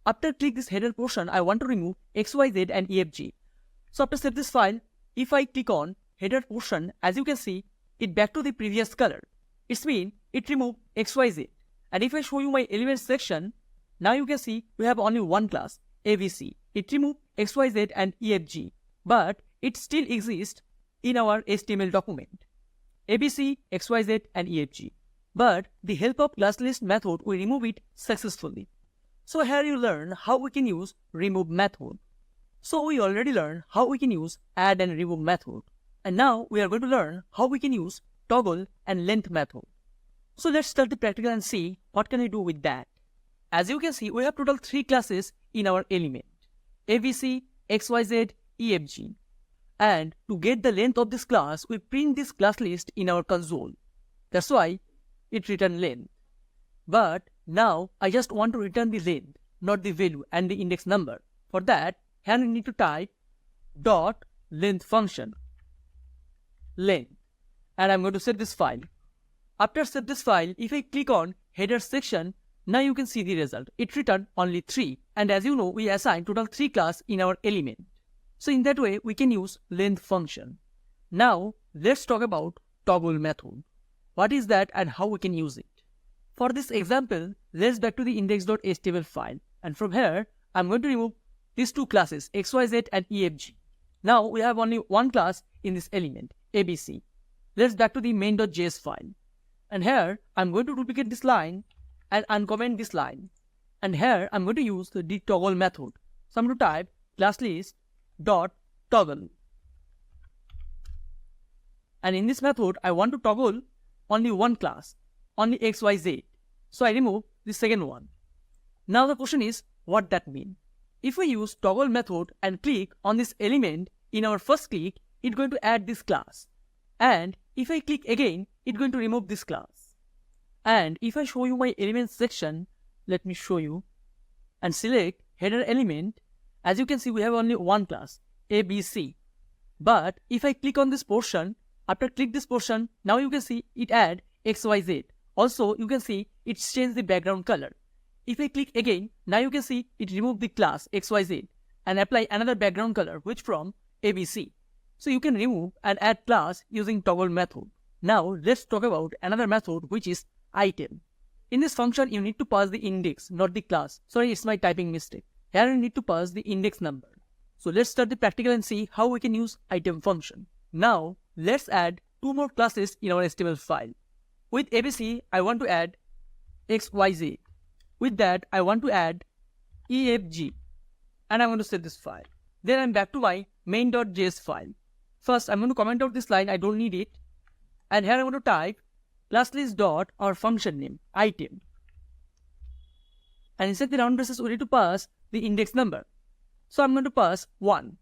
After click this header portion, I want to remove XYZ and EFG. So after save this file, if I click on header portion, as you can see, it back to the previous color. It's mean it removed XYZ. And if I show you my elements section, now you can see we have only one class, ABC. It removed XYZ and EFG, but it still exists in our HTML document. ABC, XYZ and EFG. But the help of classList method, we remove it successfully. So here you learn how we can use remove method. So we already learned how we can use add and remove method. And now we are going to learn how we can use toggle and length method. So let's start the practical and see what can we do with that. As you can see, we have total 3 classes in our element, ABC, XYZ, EFG. And to get the length of this class, we print this class list in our console. That's why it return length. But now I just want to return the length, not the value and the index number. For that, here we need to type dot length function, length. And I'm going to set this file. After set this file, if I click on header section, now you can see the result. It returned only 3. And as you know, we assign total 3 class in our element. So in that way, we can use length function. Now, let's talk about toggle method. What is that and how we can use it? For this example, let's back to the index.html file. And from here, I'm going to remove these 2 classes, XYZ and EFG. Now, we have only one class in this element, ABC. Let's back to the main.js file. And here, I'm going to duplicate this line and uncomment this line. And here, I'm going to use the toggle method. So I'm going to type classList.toggle. And in this method, I want to toggle only one class, only XYZ. So I remove the second one. Now the question is, what that means? If we use toggle method and click on this element in our first click, it's going to add this class. And if I click again, it's going to remove this class. And if I show you my elements section, let me show you, and select header element, as you can see we have only one class, ABC. But if I click on this portion, after click this portion, now you can see it add XYZ. Also, you can see it's changed the background color. If I click again, now you can see it removed the class XYZ and apply another background color, which from ABC. So you can remove and add class using toggle method. Now let's talk about another method, which is item. In this function, you need to pass the index, not the class. Sorry, it's my typing mistake. Here you need to pass the index number. So let's start the practical and see how we can use item function. Now let's add 2 more classes in our HTML file. With ABC, I want to add XYZ. With that, I want to add EFG. And I'm going to set this file. Then I'm back to my main.js file. First, I'm going to comment out this line. I don't need it. And here I'm going to type classList dot our function name, item. And inside the round braces, we need to pass the index number. So I'm going to pass 1.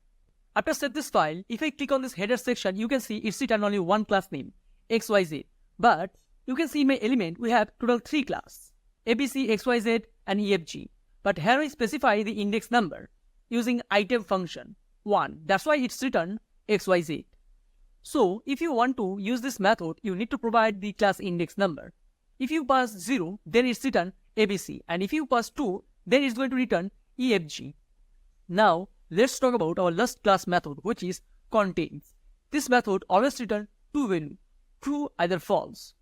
After set this file, if I click on this header section, you can see it's written only one class name, XYZ. But you can see in my element, we have total 3 class, ABC, XYZ and EFG. But here I specify the index number using item function, 1. That's why it's written XYZ. So if you want to use this method, you need to provide the class index number. If you pass 0, then it's written ABC. And if you pass 2, then it's going to return EFG. Now, let's talk about our last class method, which is contains. This method always returns 2 values, true either false.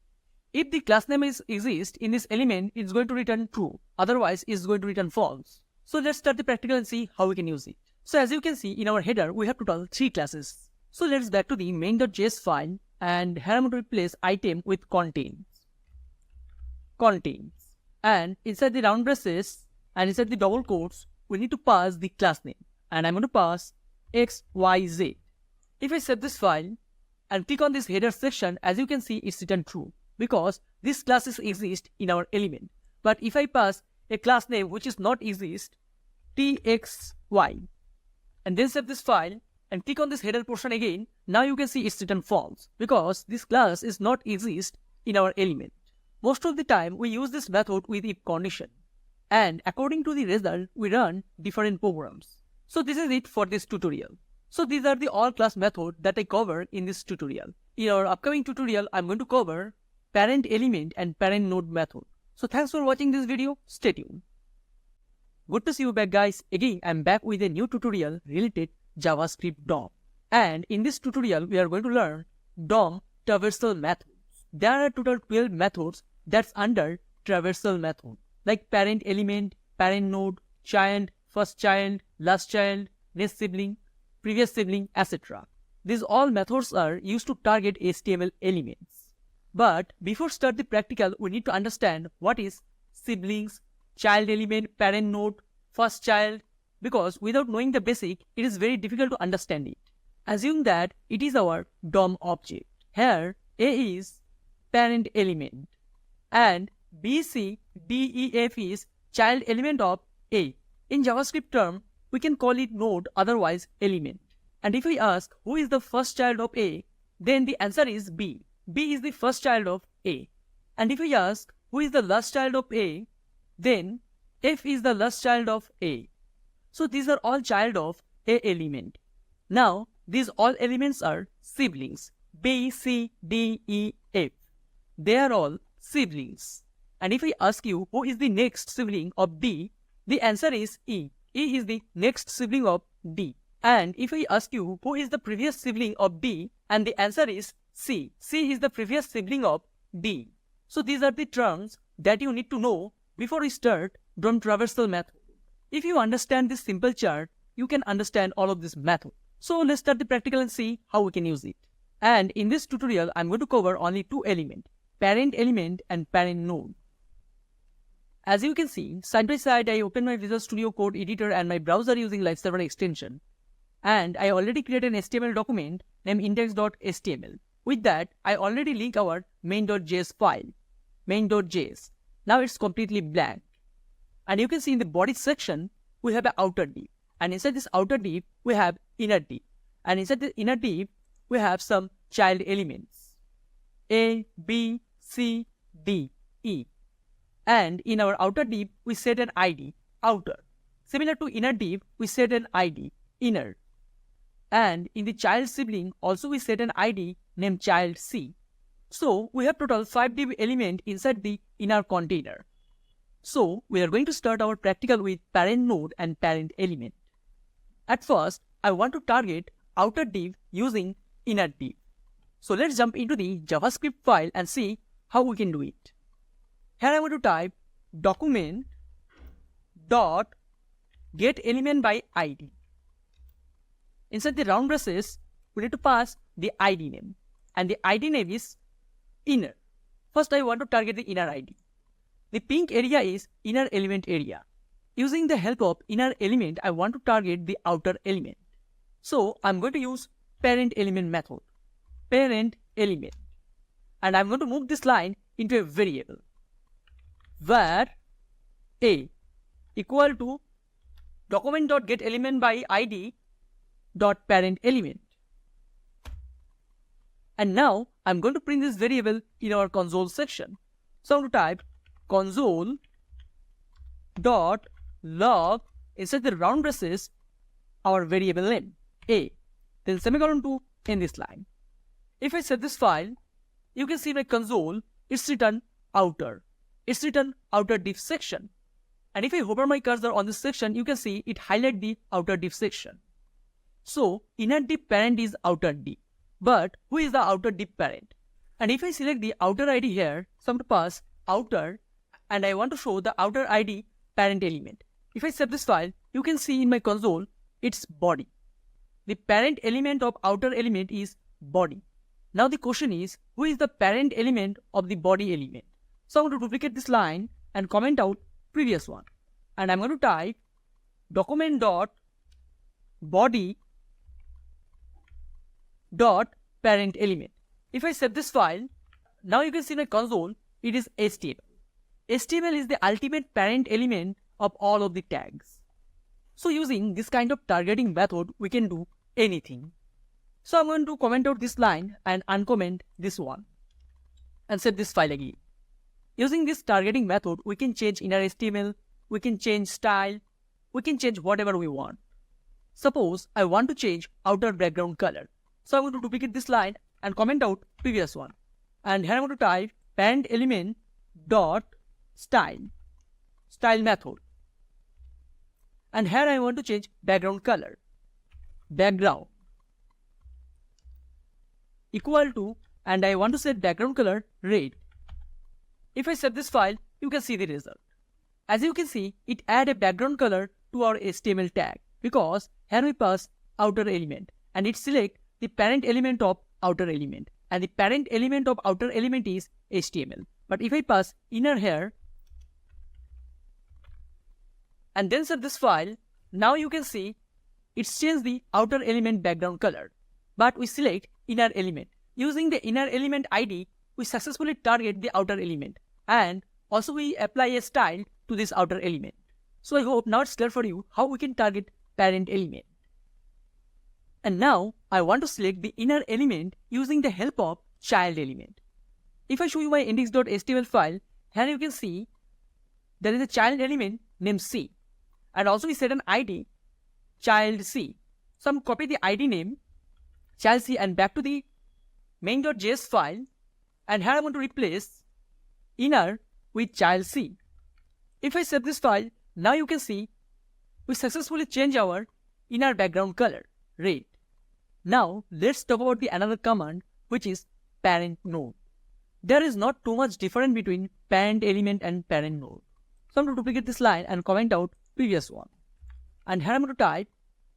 If the class name exists in this element, it's going to return true. Otherwise, it's going to return false. So let's start the practical and see how we can use it. So as you can see in our header, we have total 3 classes. So let's back to the main.js file, and here I'm going to replace item with contains. Contains. And inside the round braces and inside the double quotes, we need to pass the class name. And I'm going to pass XYZ. If I save this file and click on this header section, as you can see, it's written true because these classes exist in our element. But if I pass a class name which is not exist, TXY, and then save this file and click on this header portion again, now you can see it's written false because this class is not exist in our element. Most of the time we use this method with if condition, and according to the result we run different programs. So this is it for this tutorial. So these are the all class method that I covered in this tutorial. In our upcoming tutorial, I'm going to cover parentElement and parentNode method. So thanks for watching this video. Stay tuned. Good to see you back, guys. Again, I'm back with a new tutorial related JavaScript DOM. And in this tutorial, we are going to learn DOM traversal methods. There are total 12 methods that's under traversal method, like parentElement, parentNode, child, firstChild, lastChild, nextSibling, previousSibling, etc. These all methods are used to target HTML elements. But before start the practical, we need to understand what is siblings, child element, parentNode, firstChild, because without knowing the basic, it is very difficult to understand it. Assume that it is our DOM object. Here, A is parent element and B, C, D, E, F is child element of A. In JavaScript term, we can call it node, otherwise element. And if we ask who is the first child of A, then the answer is B. B is the first child of A. And if we ask who is the last child of A, then F is the last child of A. So these are all child of A element. Now these all elements are siblings. B, C, D, E, F. They are all siblings. And if I ask you who is the next sibling of D, the answer is E. E is the next sibling of D. And if I ask you who is the previous sibling of D, and the answer is C. C is the previous sibling of D. So these are the terms that you need to know before we start DOM traversal method. If you understand this simple chart, you can understand all of this method. So let's start the practical and see how we can use it. And in this tutorial, I'm going to cover only two elements, parentElement and parentNode. As you can see, side by side, I open my Visual Studio Code editor and my browser using Live Server extension. And I already created an HTML document named index.html. With that, I already link our main.js file, main.js. Now it's completely blank. And you can see in the body section, we have an outer div. And inside this outer div, we have inner div. And inside the inner div, we have some child elements. A, B, C, D, E. And in our outer div, we set an ID, outer. Similar to inner div, we set an ID, inner. And in the child sibling, also we set an ID named child C. So we have total 5 div element inside the inner container. So we are going to start our practical with parentNode and parentElement. At first, I want to target outer div using inner div. So let's jump into the JavaScript file and see how we can do it. Here I'm going to type document dot get element by ID. Inside the round braces, we need to pass the ID name, and the ID name is inner. First, I want to target the inner ID. The pink area is inner element area. Using the help of inner element, I want to target the outer element. So I'm going to use parentElement method, parentElement, and I'm going to move this line into a variable where A equal to document.getElement by ID dot parentElement. And now I'm going to print this variable in our console section. So I'm going to type console dot log inside the round braces our variable name A, then semicolon to end this line. If I set this file, you can see my console, it's written outer. It's written outer div section. And if I hover my cursor on this section, you can see it highlight the outer div section. So inner div parent is outer div. But who is the outer div parent? And if I select the outer ID here, so I'm going to pass outer, and I want to show the outer ID parentElement. If I save this file, you can see in my console, it's body. The parentElement of outer element is body. Now the question is, who is the parentElement of the body element? So I'm going to duplicate this line and comment out previous one. And I'm going to type document.body dot parentElement. If I save this file, now you can see in my console, it is HTML. HTML is the ultimate parent element of all of the tags. So using this kind of targeting method, we can do anything. So I'm going to comment out this line and uncomment this one and set this file again. Using this targeting method, we can change inner HTML, we can change style, we can change whatever we want. Suppose I want to change outer background color. So I'm going to duplicate this line and comment out previous one. And here I'm going to type parentElement dot style method. And here I want to change background color. Background equal to, and I want to set background color red. If I set this file, you can see the result. As you can see, it add a background color to our HTML tag because here we pass outer element and it select the parent element of outer element, and the parent element of outer element is HTML. But if I pass inner here and then set this file, now you can see it's changed the outer element background color. But we select inner element. Using the inner element ID, we successfully target the outer element, and also we apply a style to this outer element. So I hope now it's clear for you how we can target parent element. And now I want to select the inner element using the help of child element. If I show you my index.html file, here you can see there is a child element named C, and also we set an ID child C. So I'm copy the ID name child C and back to the main.js file, and here I'm going to replace inner with child C. If I save this file, now you can see we successfully change our inner background color red. Now let's talk about the another command, which is parentNode. There is not too much difference between parentElement and parentNode. So I'm going to duplicate this line and comment out previous one. And here I'm going to type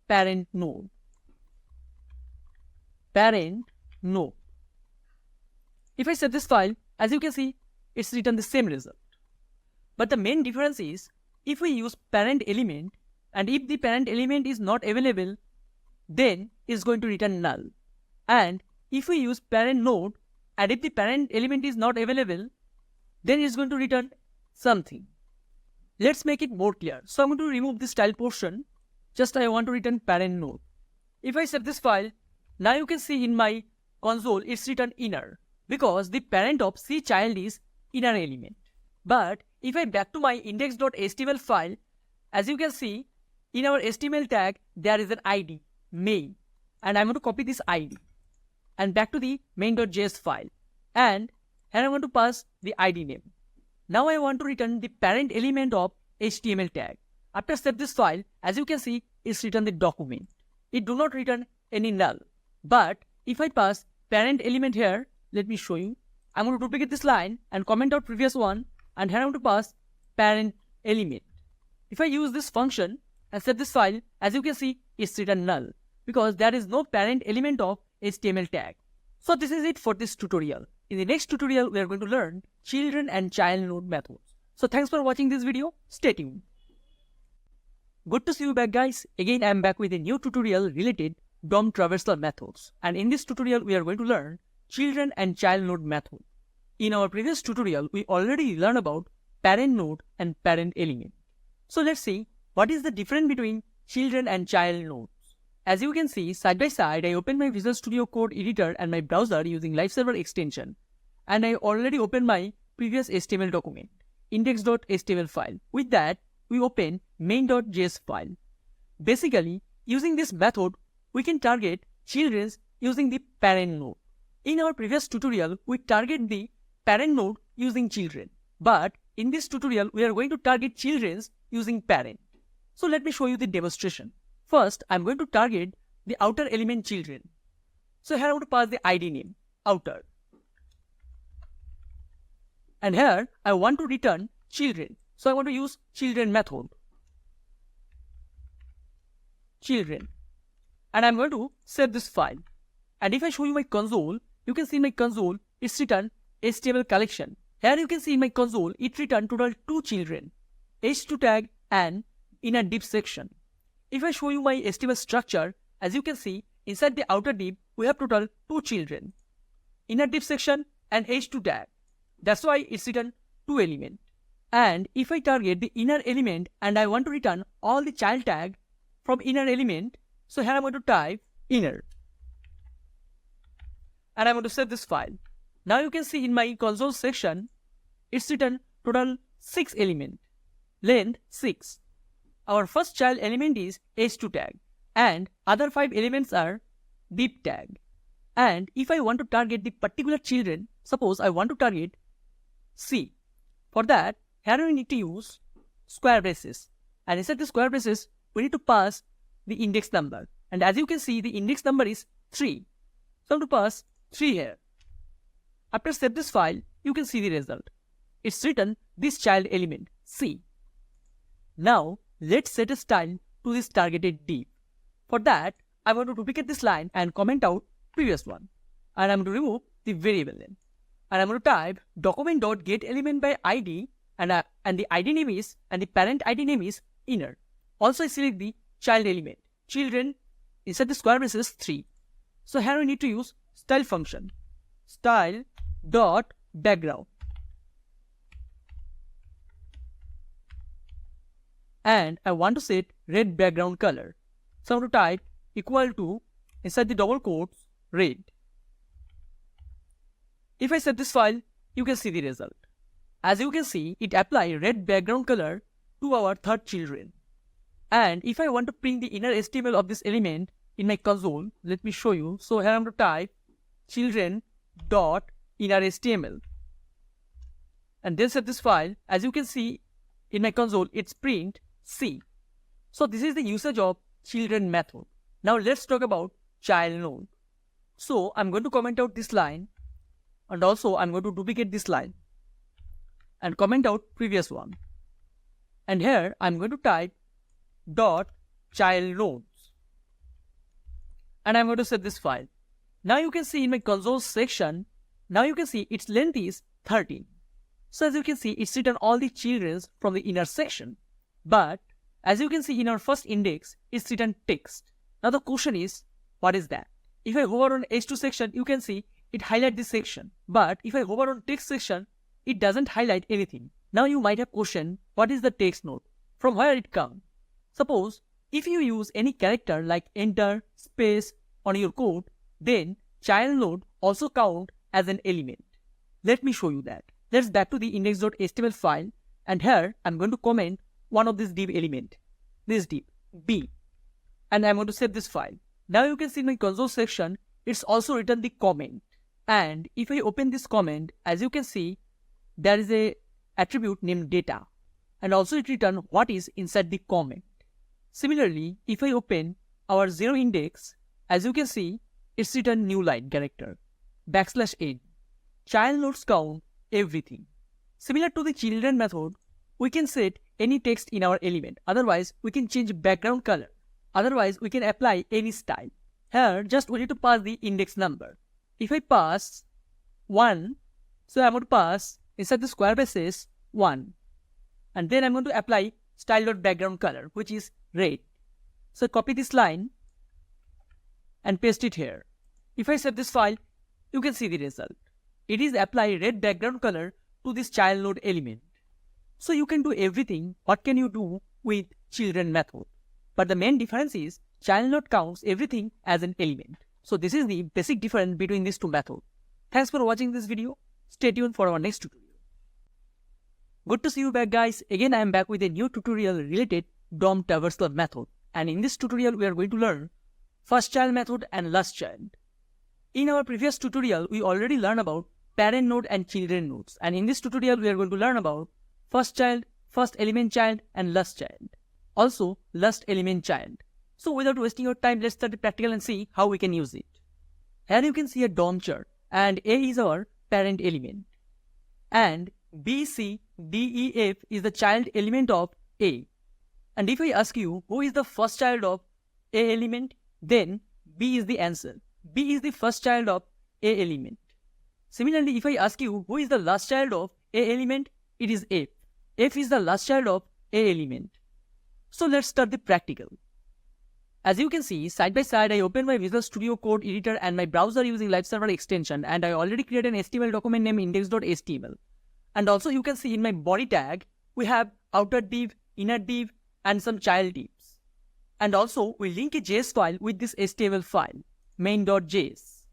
parentNode. parentNode. If I set this file, as you can see, it's written the same result. But the main difference is, if we use parentElement, and if the parent element is not available, then it's going to return null. And if we use parentNode, and if the parent element is not available, then it's going to return something. Let's make it more clear. So I'm going to remove this style portion. Just I want to return parentNode. If I set this file, now you can see in my console it's written inner, because the parent of CChild is inner element. But if I back to my index.html file, as you can see, in our HTML tag, there is an ID, main. And I'm going to copy this ID and back to the main.js file. And here I want to pass the ID name. Now I want to return the parent element of HTML tag. After set this file, as you can see, it's written the document. It do not return any null. But if I pass parent element here, let me show you. I'm going to duplicate this line and comment out previous one, and here I'm going to pass parent element. If I use this function and set this file, as you can see, it's written null because there is no parent element of HTML tag. So this is it for this tutorial. In the next tutorial, we are going to learn children and child node methods. So thanks for watching this video. Stay tuned. Good to see you back, guys. Again, I am back with a new tutorial related DOM traversal methods. And in this tutorial, we are going to learn children and child node method. In our previous tutorial, we already learned about parent node and parent element. So let's see what is the difference between children and child nodes. As you can see, side by side, I opened my Visual Studio Code editor and my browser using Live Server extension. And I already opened my previous HTML document, index.html file. With that, we open main.js file. Basically, using this method, we can target children using the parent node. In our previous tutorial, we target the parent node using children. But in this tutorial, we are going to target children using parent. So let me show you the demonstration. First, I'm going to target the outer element children. So here I want to pass the ID name, outer. And here I want to return children. So I want to use children method. Children. And I'm going to save this file. And if I show you my console, you can see in my console, it's written HTML collection. Here you can see in my console, it returned total 2 children, h2 tag and in a div section. If I show you my HTML structure, as you can see, inside the outer div, we have total 2 children, inner div section and h2 tag. That's why it's written 2 element. And if I target the inner element and I want to return all the child tag from inner element, so here I'm going to type inner. And I'm going to save this file. Now you can see in my console section, it's written total 6 element, length 6. Our first child element is h2 tag and other 5 elements are div tag. And if I want to target the particular children, suppose I want to target C. For that, here we need to use square braces. And inside the square braces, we need to pass the index number. And as you can see, the index number is 3. So I'm going to pass 3 here. After save this file, you can see the result. It's written this child element, C. Now, let's set a style to this targeted div. For that, I want to duplicate this line and comment out previous one. And I'm going to remove the variable name. And I'm going to type document.getElement by ID and the ID name is, and the parent ID name is inner. Also, I select the child element, children, inside the square braces 3. So here we need to use style function, style.background. And I want to set red background color. So I'm going to type equal to, inside the double quotes, red. If I set this file, you can see the result. As you can see, it applies red background color to our third children. And if I want to print the inner HTML of this element in my console, let me show you. So here I'm going to type children.innerHTML. And then set this file. As you can see in my console, it's print C. So this is the usage of children method. Now let's talk about child node. So I'm going to comment out this line. And also I'm going to duplicate this line and comment out previous one. And here I'm going to type .childNodes. And I'm going to set this file. Now you can see in my console section, now you can see its length is 13. So as you can see, it's written all the children from the inner section. But as you can see in our first index, it's written text. Now the question is, what is that? If I hover on H2 section, you can see it highlights this section. But if I hover on text section, it doesn't highlight anything. Now you might have questioned, what is the text node? From where it comes? Suppose if you use any character like enter, space on your code, then child node also count as an element. Let me show you that. Let's back to the index.html file, and here I'm going to comment one of this div element, this div B, and I'm going to save this file. Now you can see in my console section, it's also written the comment. And if I open this comment, as you can see, there is a attribute named data, and also it written what is inside the comment. Similarly, if I open our 0 index, as you can see, it's written new line character, \n, child nodes count everything. Similar to the children method, we can set any text in our element. Otherwise, we can change background color. Otherwise, we can apply any style. Here, just we need to pass the index number. If I pass 1, so I'm going to pass inside the square braces 1. And then I'm going to apply style.background color, which is red. So copy this line and paste it here. If I save this file, you can see the result. It is apply red background color to this child node element. So you can do everything. What can you do with children method? But the main difference is child node counts everything as an element. So this is the basic difference between these two methods. Thanks for watching this video. Stay tuned for our next tutorial. Good to see you back, guys. Again, I am back with a new tutorial related DOM traversal method. And in this tutorial, we are going to learn firstChild method and lastChild. In our previous tutorial, we already learned about parent node and children nodes. And in this tutorial, we are going to learn about firstChild, first element child, and lastChild. Also, last element child. So without wasting your time, let's start the practical and see how we can use it. Here you can see a DOM chart, and A is our parent element. And B, C, D, E, F is the child element of A. And if I ask you who is the first child of A element, then B is the answer. B is the first child of A element. Similarly, if I ask you who is the last child of A element, it is F. F is the last child of A element. So let's start the practical. As you can see, side by side, I open my Visual Studio Code editor and my browser using Live Server extension, and I already created an HTML document named index.html. And also you can see in my body tag, we have outer div, inner div, and some child divs. And also we link a JS file with this HTML file, main.js.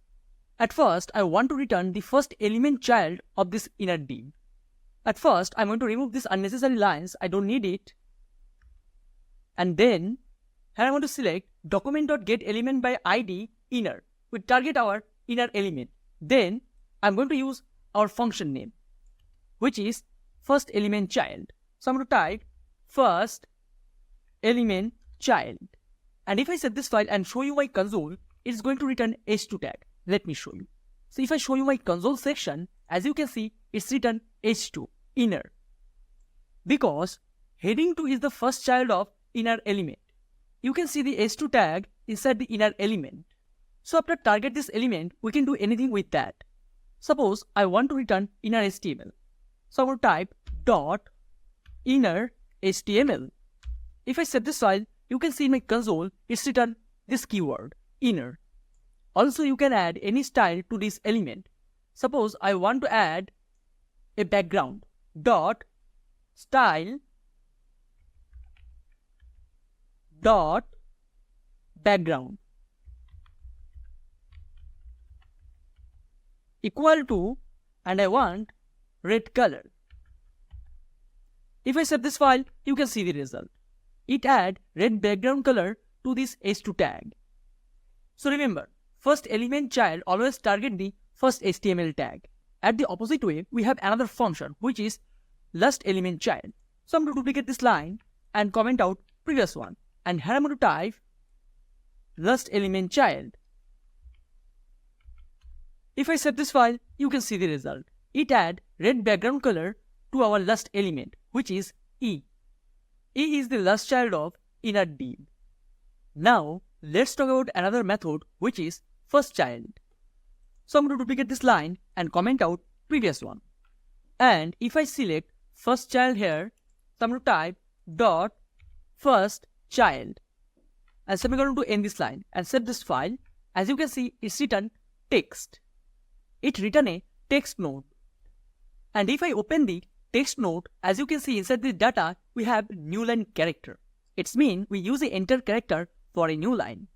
At first, I want to return the first element child of this inner div. At first, I'm going to remove these unnecessary lines. I don't need it. And then, here I want to select document.getElement by ID inner. We target our inner element. Then, I'm going to use our function name, which is firstElementChild. So I'm going to type firstElementChild. And if I set this file and show you my console, it's going to return h2 tag. Let me show you. So if I show you my console section, as you can see, it's written h2, inner. Because heading 2 is the first child of inner element. You can see the h2 tag inside the inner element. So after target this element, we can do anything with that. Suppose I want to return inner HTML. So I'm going to type dot inner HTML. If I set this file, you can see in my console, it's written this keyword, inner. Also, you can add any style to this element. Suppose I want to add a background. Dot style dot background equal to, and I want red color. If I set this file, you can see the result. It add red background color to this h2 tag. So remember, first element child always target the first HTML tag. At the opposite way, we have another function which is lastElementChild. So I'm going to duplicate this line and comment out previous one. And here I'm going to type lastElementChild. If I set this file, you can see the result. It add red background color to our last element, which is E. E is the last child of inner div. Now, let's talk about another method, which is firstChild. So I'm going to duplicate this line and comment out previous one. And if I select firstChild here, so I'm going to type dot firstChild. And semicolon to end this line and set this file. As you can see, it's written text. It written a text node. And if I open the text node, as you can see inside the data, we have new line character. It's mean we use a enter character for a new line.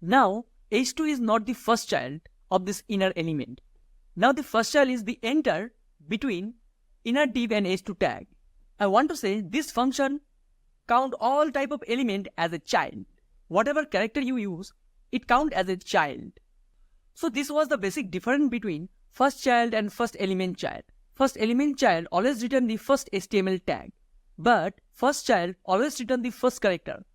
Now, h2 is not the first child of this inner element. Now the first child is the enter between inner div and h2 tag. I want to say this function count all type of element as a child. Whatever character you use, it count as a child. So this was the basic difference between firstChild and firstElementChild. FirstElementChild always return the first HTML tag, but firstChild always return the first character.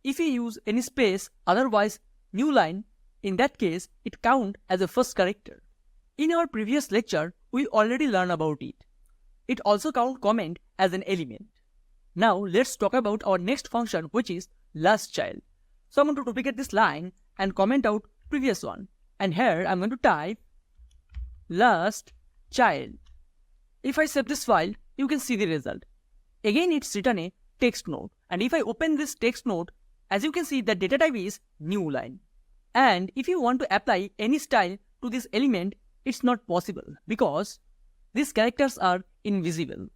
If you use any space, otherwise new line, in that case it count as a first character. In our previous lecture, we already learned about it. It also count comment as an element. Now let's talk about our next function, which is lastChild. So I'm going to duplicate this line and comment out previous one. And here I'm going to type lastChild. If I save this file, you can see the result. Again, it's written a text node. And if I open this text node, as you can see, the data type is new line. And if you want to apply any style to this element, it's not possible because these characters are invisible.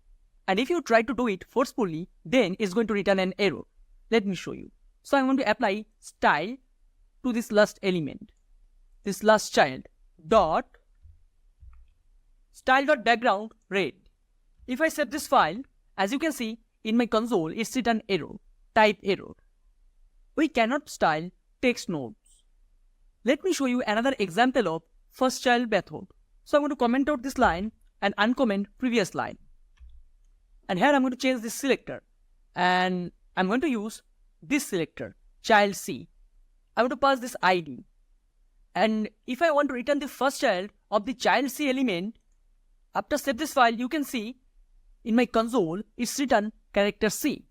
And if you try to do it forcefully, then it's going to return an error. Let me show you. So I'm going to apply style to this last element. This last child dot style.background red. If I save this file, as you can see in my console, it's written error, type error. We cannot style text nodes. Let me show you another example of firstChild method. So I'm going to comment out this line and uncomment previous line. And here I'm going to change this selector. And I'm going to use this selector, child C. I'm going to pass this ID. And if I want to return the first child of the child C element, after save this file, you can see in my console, it's written character C.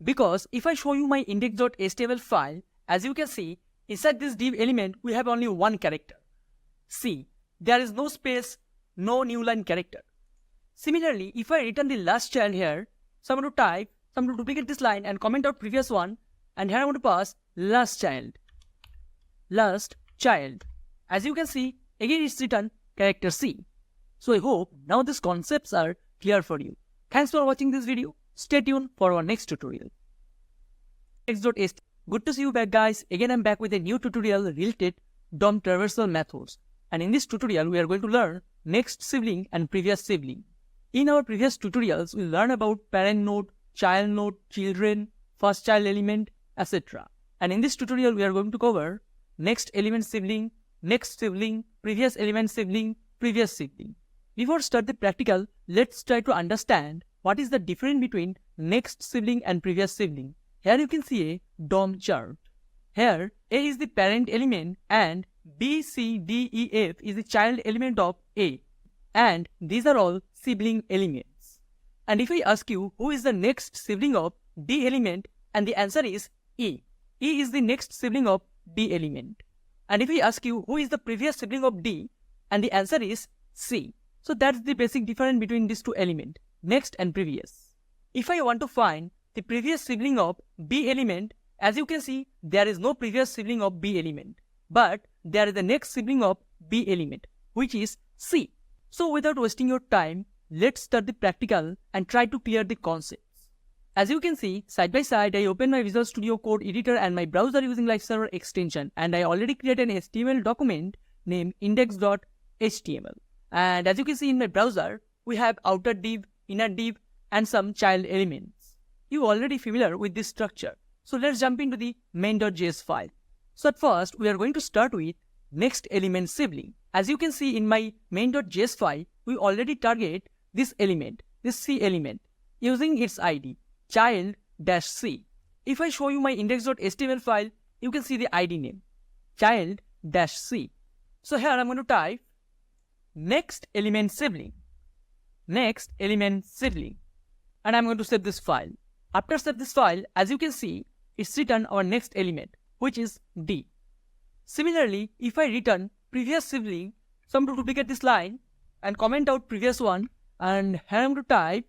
Because if I show you my index.html file, as you can see, inside this div element, we have only one character, C. There is no space, no new line character. Similarly, if I return the last child here, so I'm going to type, so I'm going to duplicate this line and comment out previous one, and here I'm going to pass last child. Last child. As you can see, again it's written character C. So I hope now these concepts are clear for you. Thanks for watching this video. Stay tuned for our next tutorial. Next.html. Good to see you back, guys. Again, I'm back with a new tutorial related DOM traversal methods. And in this tutorial, we are going to learn nextSibling and previousSibling. In our previous tutorials, we learned about parentNode, childNode, children, firstChild, etc. And in this tutorial, we are going to cover nextElementSibling, nextSibling, previousElementSibling, previousSibling. Before start the practical, let's try to understand what is the difference between nextSibling and previousSibling. Here you can see a DOM chart. Here A is the parent element and B, C, D, E, F is the child element of A. And these are all sibling elements. And if I ask you who is the next sibling of D element, and the answer is E. E is the next sibling of D element. And if I ask you who is the previous sibling of D, and the answer is C. So that's the basic difference between these two elements, next and previous. If I want to find the previous sibling of B element, as you can see, there is no previous sibling of B element, but there is the next sibling of B element, which is C. So without wasting your time, let's start the practical and try to clear the concepts. As you can see, side by side, I open my Visual Studio Code editor and my browser using Live Server extension, and I already created an HTML document named index.html. And as you can see in my browser, we have outer div, inner div, and some child elements. You're already familiar with this structure. So let's jump into the main.js file. So at first, we are going to start with nextElementSibling. As you can see in my main.js file, we already target this element, this C element, using its ID, child-c. If I show you my index.html file, you can see the ID name, child-c. So here I'm going to type nextElementSibling, nextElementSibling, and I'm going to save this file. After save this file, as you can see, it's written our next element, which is D. Similarly, if I return previousSibling, so I'm going to duplicate this line and comment out previous one, and here I'm going to type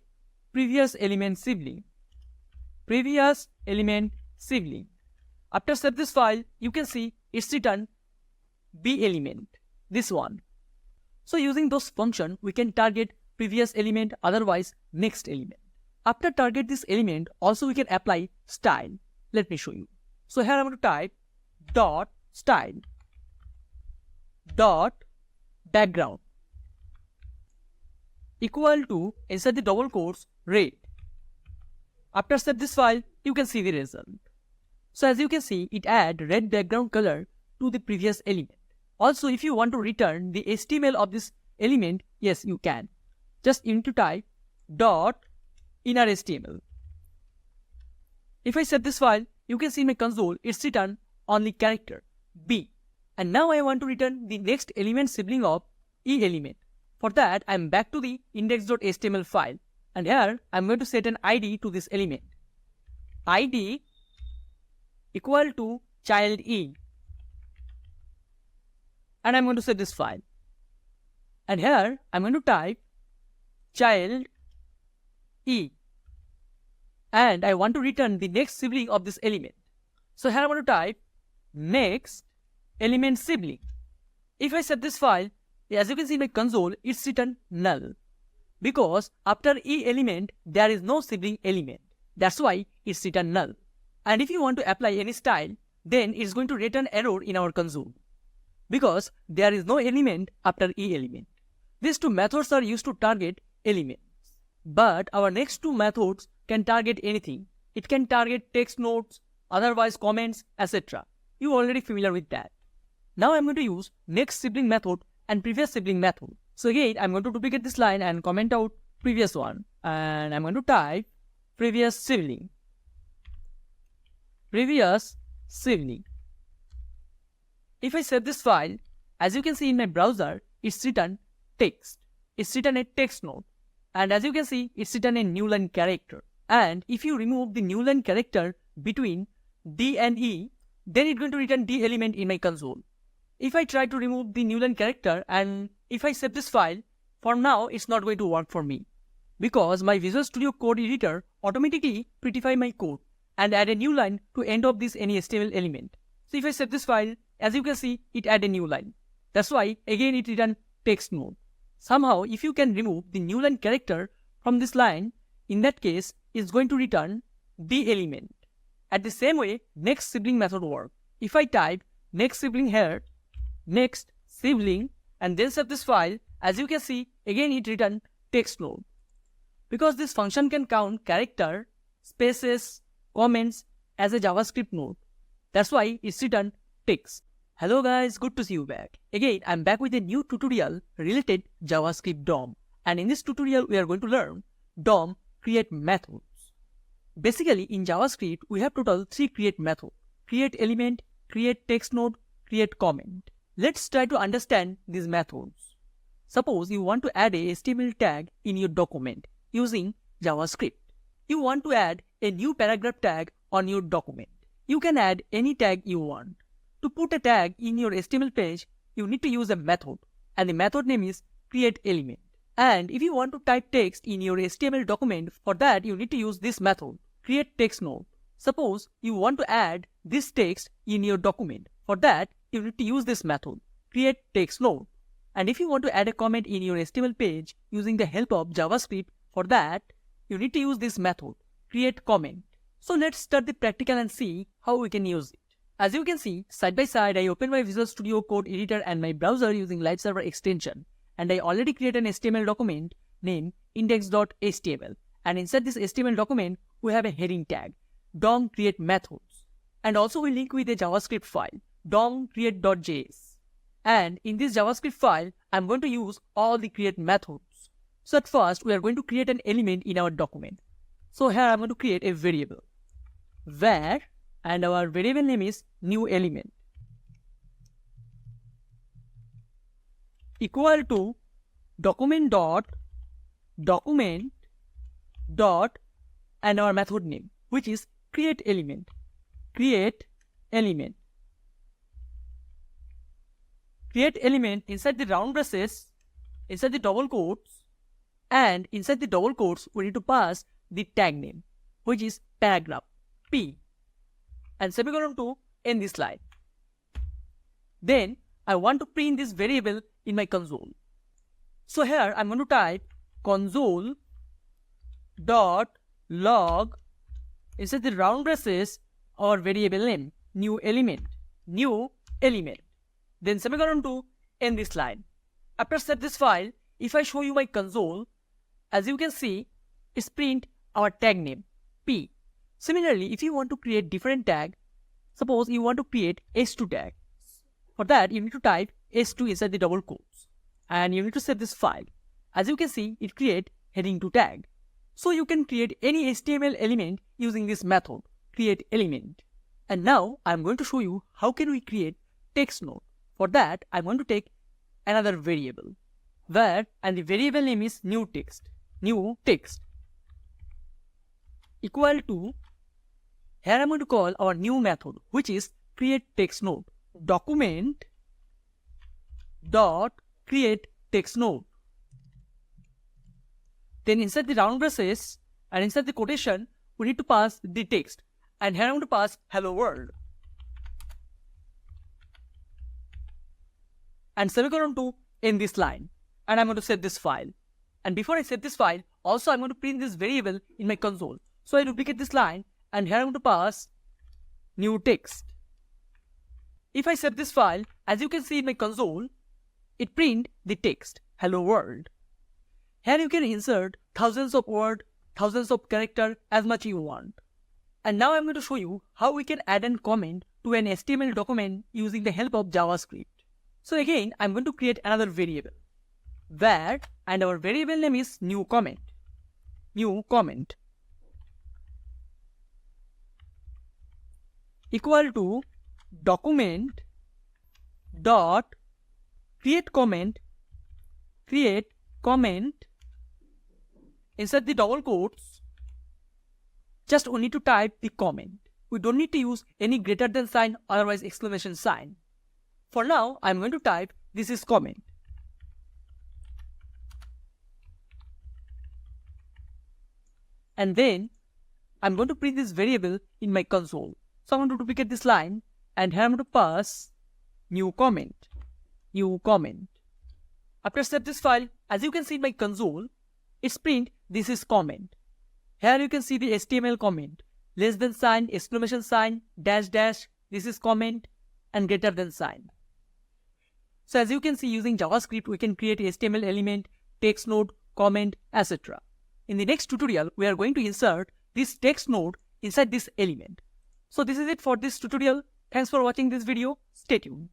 previousElementSibling, previousElementSibling. After save this file, you can see it's written B element, this one. So using those functions, we can target previous element, otherwise next element. After target this element, also we can apply style. Let me show you. So here I'm going to type dot style dot background equal to, inside the double quotes, red. After save this file, you can see the result. So as you can see, it add red background color to the previous element. Also, if you want to return the HTML of this element, yes, you can. Just you need to type dot inner HTML. If I save this file, you can see in my console, it's written only character B. And now I want to return the next element sibling of E element. For that, I'm back to the index.html file. And here, I'm going to set an ID to this element. ID equal to child E. And I'm going to set this file. And here, I'm going to type child E. And I want to return the next sibling of this element. So here I'm going to type nextElementSibling. If I set this file, as you can see in my console, it's written null. Because after E element, there is no sibling element. That's why it's written null. And if you want to apply any style, then it's going to return error in our console. Because there is no element after E element. These two methods are used to target elements. But our next two methods can target anything. It can target text nodes, otherwise comments, etc. You are already familiar with that. Now I'm going to use nextSibling method and previousSibling method. So again, I'm going to duplicate this line and comment out previous one. And I'm going to type previousSibling, previousSibling. If I save this file, as you can see in my browser, it's written text. It's written a text node. And as you can see, it's written a new line character. And if you remove the new line character between D and E, then it's going to return D element in my console. If I try to remove the new line character and if I save this file, for now it's not going to work for me. Because my Visual Studio Code editor automatically prettify my code and add a new line to end of this any HTML element. So if I save this file, as you can see, it add a new line. That's why again it return text node. Somehow, if you can remove the new line character from this line, in that case, it's going to return the element. At the same way, nextSibling method works. If I type nextSibling here, nextSibling, and then save this file, as you can see, again it returns TextNode. Because this function can count character, spaces, comments as a JavaScript node. That's why it's written text. Hello guys, good to see you back. Again, I'm back with a new tutorial related JavaScript DOM. And in this tutorial, we are going to learn DOM create methods. Basically, in JavaScript, we have total 3 create methods: createElement, createTextNode, createComment. Let's try to understand these methods. Suppose you want to add a HTML tag in your document using JavaScript. You want to add a new paragraph tag on your document. You can add any tag you want. To put a tag in your HTML page, you need to use a method, and the method name is createElement. And if you want to type text in your HTML document, for that you need to use this method, createTextNode. Suppose you want to add this text in your document. For that, you need to use this method, createTextNode. And if you want to add a comment in your HTML page using the help of JavaScript, for that, you need to use this method, createComment. So let's start the practical and see how we can use it. As you can see, side by side, I open my Visual Studio Code editor and my browser using Live Server extension. And I already created an HTML document named index.html. And inside this HTML document, we have a heading tag, DOM create methods. And also we link with a JavaScript file, DOM create.js. And in this JavaScript file, I'm going to use all the create methods. So at first, we are going to create an element in our document. So here I'm going to create a variable, var, and our variable name is new element, equal to document dot and our method name, which is createElement. createElement inside the round braces, inside the double quotes, and inside the double quotes we need to pass the tag name, which is paragraph P, and semicolon to end this line. Then I want to print this variable in my console. So here I'm going to type console.log inside the round braces our variable name, new element, then semicolon to end this line. After set this file, if I show you my console, as you can see, it's print our tag name, P. Similarly, if you want to create different tag, suppose you want to create h2 tag. For that, you need to type h2 inside the double quotes. And you need to set this file. As you can see, it create heading to tag. So you can create any HTML element using this method, createElement. And now I'm going to show you how can we create text node. For that, I'm going to take another variable, var, and the variable name is new text, equal to, here I'm going to call our new method, which is createTextNode, document dot createTextNode. Then inside the round braces and inside the quotation, we need to pass the text, and here I'm going to pass hello world, and semicolon to end this line, and I'm going to set this file. And before I set this file, also I'm going to print this variable in my console. So I duplicate this line, and here I'm going to pass new text. If I set this file, as you can see in my console, it print the text, hello world. Here you can insert thousands of words, thousands of characters, as much you want. And now I'm going to show you how we can add and comment to an HTML document using the help of JavaScript. So again, I'm going to create another variable, var, and our variable name is new comment, equal to document dot createComment inside the double quotes. Just we need to type the comment. We don't need to use any greater than sign, otherwise exclamation sign. For now, I'm going to type this is comment. And then I'm going to print this variable in my console. So I'm going to duplicate this line, and here I'm going to pass new comment. After set this file, as you can see in my console, it's print this is comment. Here you can see the HTML comment. less than sign, exclamation sign, dash dash, this is comment, and greater than sign. So as you can see, using JavaScript, we can create HTML element, text node, comment, etc. In the next tutorial, we are going to insert this text node inside this element. So this is it for this tutorial. Thanks for watching this video. Stay tuned.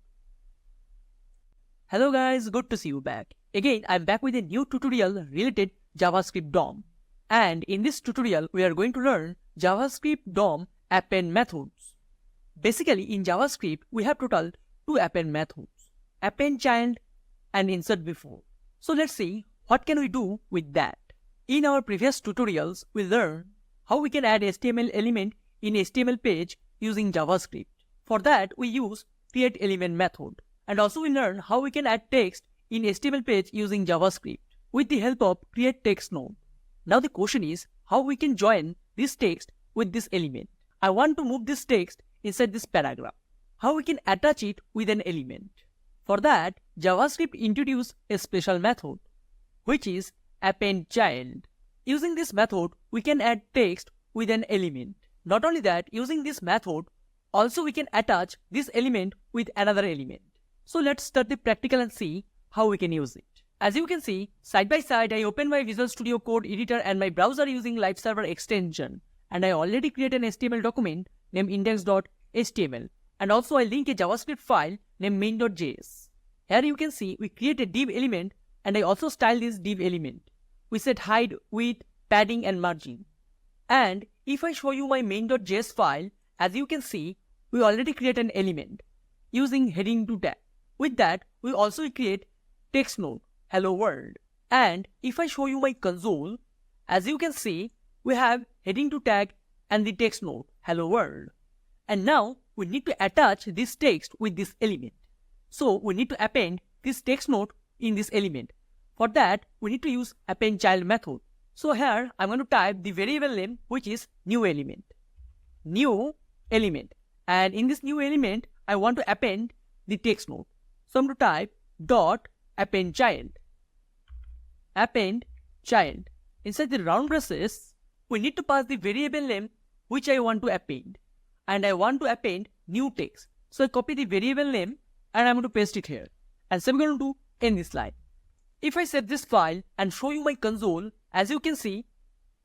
Hello guys, good to see you back. Again, I'm back with a new tutorial related JavaScript DOM. And in this tutorial, we are going to learn JavaScript DOM append methods. Basically, in JavaScript, we have total two append methods, appendChild and insertBefore. So let's see what can we do with that. In our previous tutorials, we learned how we can add HTML element in HTML page using JavaScript. For that, we use createElement method. And also we learned how we can add text in HTML page using JavaScript with the help of createTextNode. Now the question is how we can join this text with this element. I want to move this text inside this paragraph. How we can attach it with an element. For that, JavaScript introduced a special method, which is appendChild. Using this method, we can add text with an element. Not only that, using this method, also we can attach this element with another element. So let's start the practical and see how we can use it. As you can see, side by side, I open my Visual Studio Code editor and my browser using Live Server extension. And I already create an HTML document named index.html. And also I link a JavaScript file named main.js. Here you can see we create a div element and I also style this div element. We set height, width, padding and margin. And if I show you my main.js file, as you can see, we already create an element using heading to tag. With that, we also create text node, hello world. And if I show you my console, as you can see, we have heading to tag and the text node, hello world. And now we need to attach this text with this element. So we need to append this text node in this element. For that, we need to use appendChild method. So here I'm going to type the variable name, which is new element. New element. And in this new element, I want to append the text node. So I'm going to type dot appendChild. AppendChild. Inside the round braces, we need to pass the variable name which I want to append. And I want to append new text. So I copy the variable name and I'm going to paste it here. And so I'm going to end this line. If I save this file and show you my console, as you can see,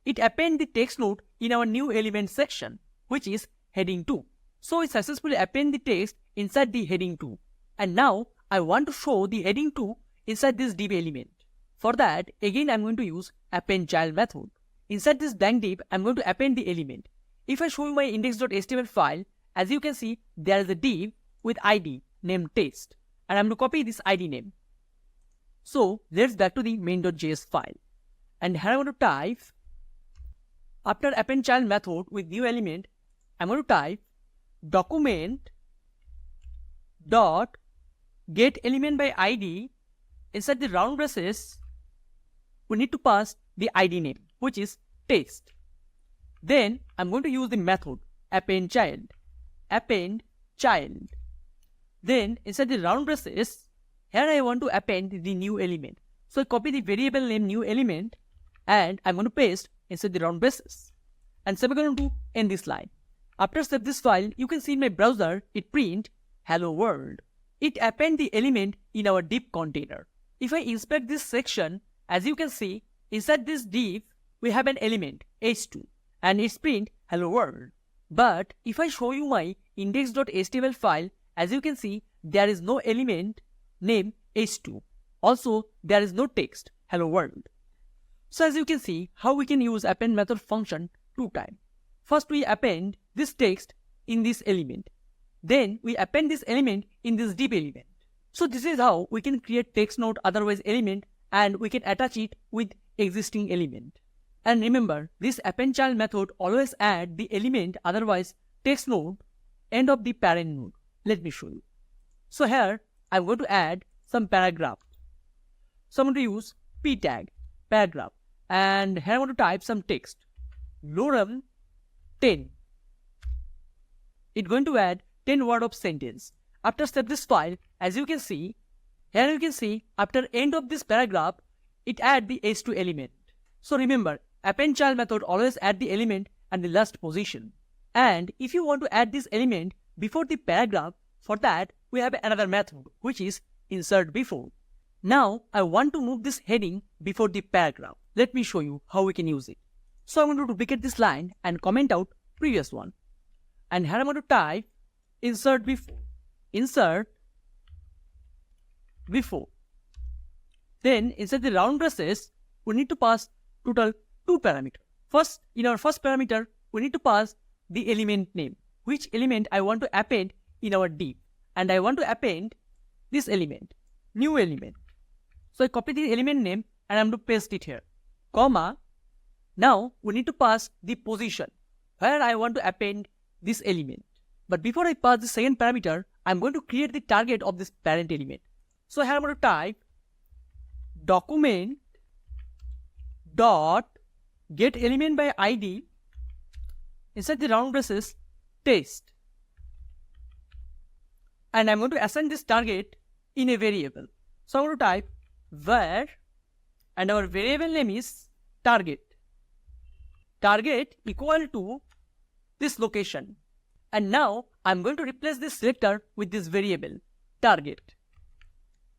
it append the text node in our new element section, which is heading 2. So it successfully append the text inside the heading 2. And now I want to show the heading 2 inside this div element. For that, again I'm going to use appendChild method. Inside this blank div, I'm going to append the element. If I show you my index.html file, as you can see, there is a div with ID named test. And I'm going to copy this ID name. So let's back to the main.js file. And here I'm going to type, after appendChild method with new element, I'm going to type document dot get element by ID. Inside the round braces, we need to pass the ID name, which is test. Then I'm going to use the method appendChild. Then inside the round braces, here I want to append the new element. So I copy the variable name new element and I'm going to paste inside the round braces. And so we're going to end this line. After save this file, you can see in my browser, it print hello world. It append the element in our div container. If I inspect this section, as you can see, inside this div, we have an element h2 and it's print hello world. But if I show you my index.html file, as you can see, there is no element named h2. Also, there is no text hello world. So as you can see, how we can use append method function 2 times. First we append this text in this element. Then we append this element in this div element. So this is how we can create text node, otherwise element, and we can attach it with existing element. And remember, this appendChild method always add the element, otherwise text node, end of the parent node. Let me show you. So here I'm going to add some paragraph. So I'm going to use p tag paragraph, and here I'm going to type some text. Lorem 10. It's going to add 10 word of sentence. After save this file, as you can see, here you can see after end of this paragraph, it add the h2 element. So remember, appendChild method always add the element at the last position. And if you want to add this element before the paragraph, for that we have another method which is insertBefore. Now I want to move this heading before the paragraph. Let me show you how we can use it. So I'm going to duplicate this line and comment out previous one. And here I'm going to type insertBefore. Insert_before. Then inside the round braces, we need to pass total 2 parameters. First, in our first parameter, we need to pass the element name. Which element I want to append in our div. And I want to append this element, new element. So I copy the element name and I'm going to paste it here. Comma. Now we need to pass the position where I want to append this element. But before I pass the second parameter, I'm going to create the target of this parent element. So here I'm going to type document dot get element by id inside the round braces test, and I'm going to assign this target in a variable. So I'm going to type var, and our variable name is target equal to this location. And now I'm going to replace this selector with this variable target.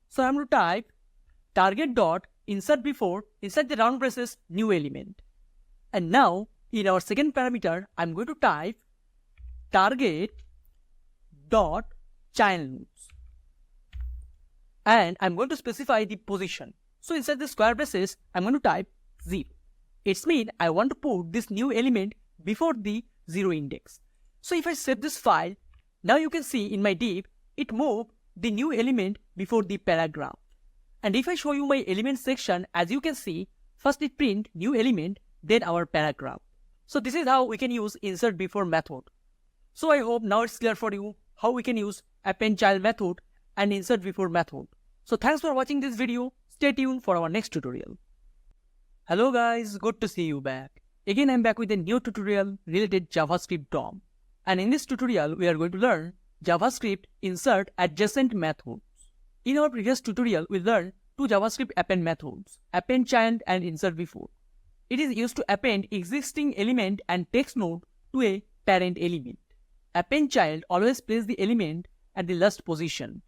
So I'm going to type target dot insert before inside the round braces new element. And now in our second parameter, I'm going to type target dot childNodes. And I'm going to specify the position. So inside the square braces, I'm going to type 0. It means I want to put this new element before the 0 index. So if I save this file, now you can see in my div, it moved the new element before the paragraph. And if I show you my element section, as you can see, first it print new element, then our paragraph. So this is how we can use insertBefore method. So I hope now it's clear for you how we can use appendChild method and insertBefore method. So thanks for watching this video. Stay tuned for our next tutorial. Hello guys, good to see you back. Again I'm back with a new tutorial related JavaScript DOM. And in this tutorial we are going to learn JavaScript insert adjacent methods. In our previous tutorial we learned two JavaScript append methods, appendChild and insertBefore. It is used to append existing element and text node to a parent element. AppendChild always places the element at the last position.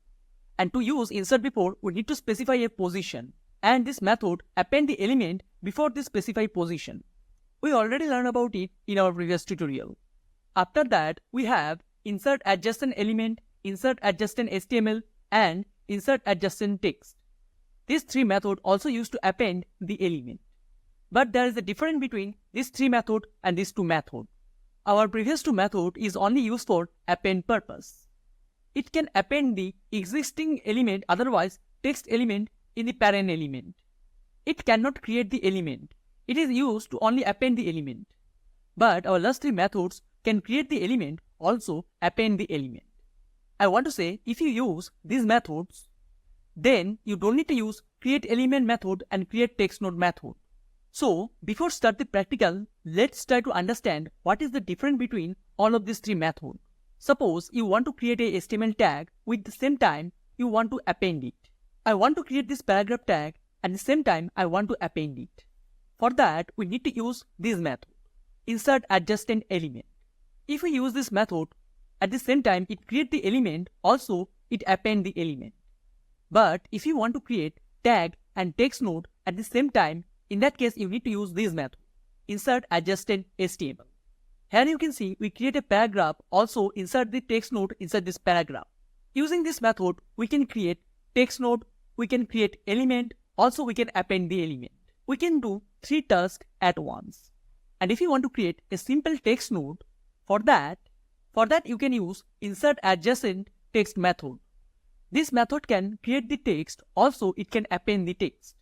And to use insertBefore, we need to specify a position. And this method append the element before the specified position. We already learned about it in our previous tutorial. After that, we have insertAdjacentElement, insertAdjacentHTML, and insertAdjacentText. These three methods also used to append the element. But there is a difference between these three methods and these two methods. Our previous two methods is only used for append purpose. It can append the existing element, otherwise text element, in the parent element. It cannot create the element. It is used to only append the element. But our last three methods can create the element, also append the element. I want to say, if you use these methods, then you don't need to use createElement method and createTextNode method. So, before start the practical, let's try to understand what is the difference between all of these three methods. Suppose you want to create a HTML tag, with the same time you want to append it. I want to create this paragraph tag, and at the same time I want to append it. For that, we need to use this method, insertAdjacentElement. If we use this method, at the same time it creates the element, also it append the element. But if you want to create tag and text node at the same time, in that case you need to use this method, insertAdjacentHTML. Here you can see we create a paragraph, also insert the text node inside this paragraph. Using this method, we can create text node, we can create element, also we can append the element. We can do three tasks at once. And if you want to create a simple text node, for that you can use insertAdjacentText method. This method can create the text, also it can append the text.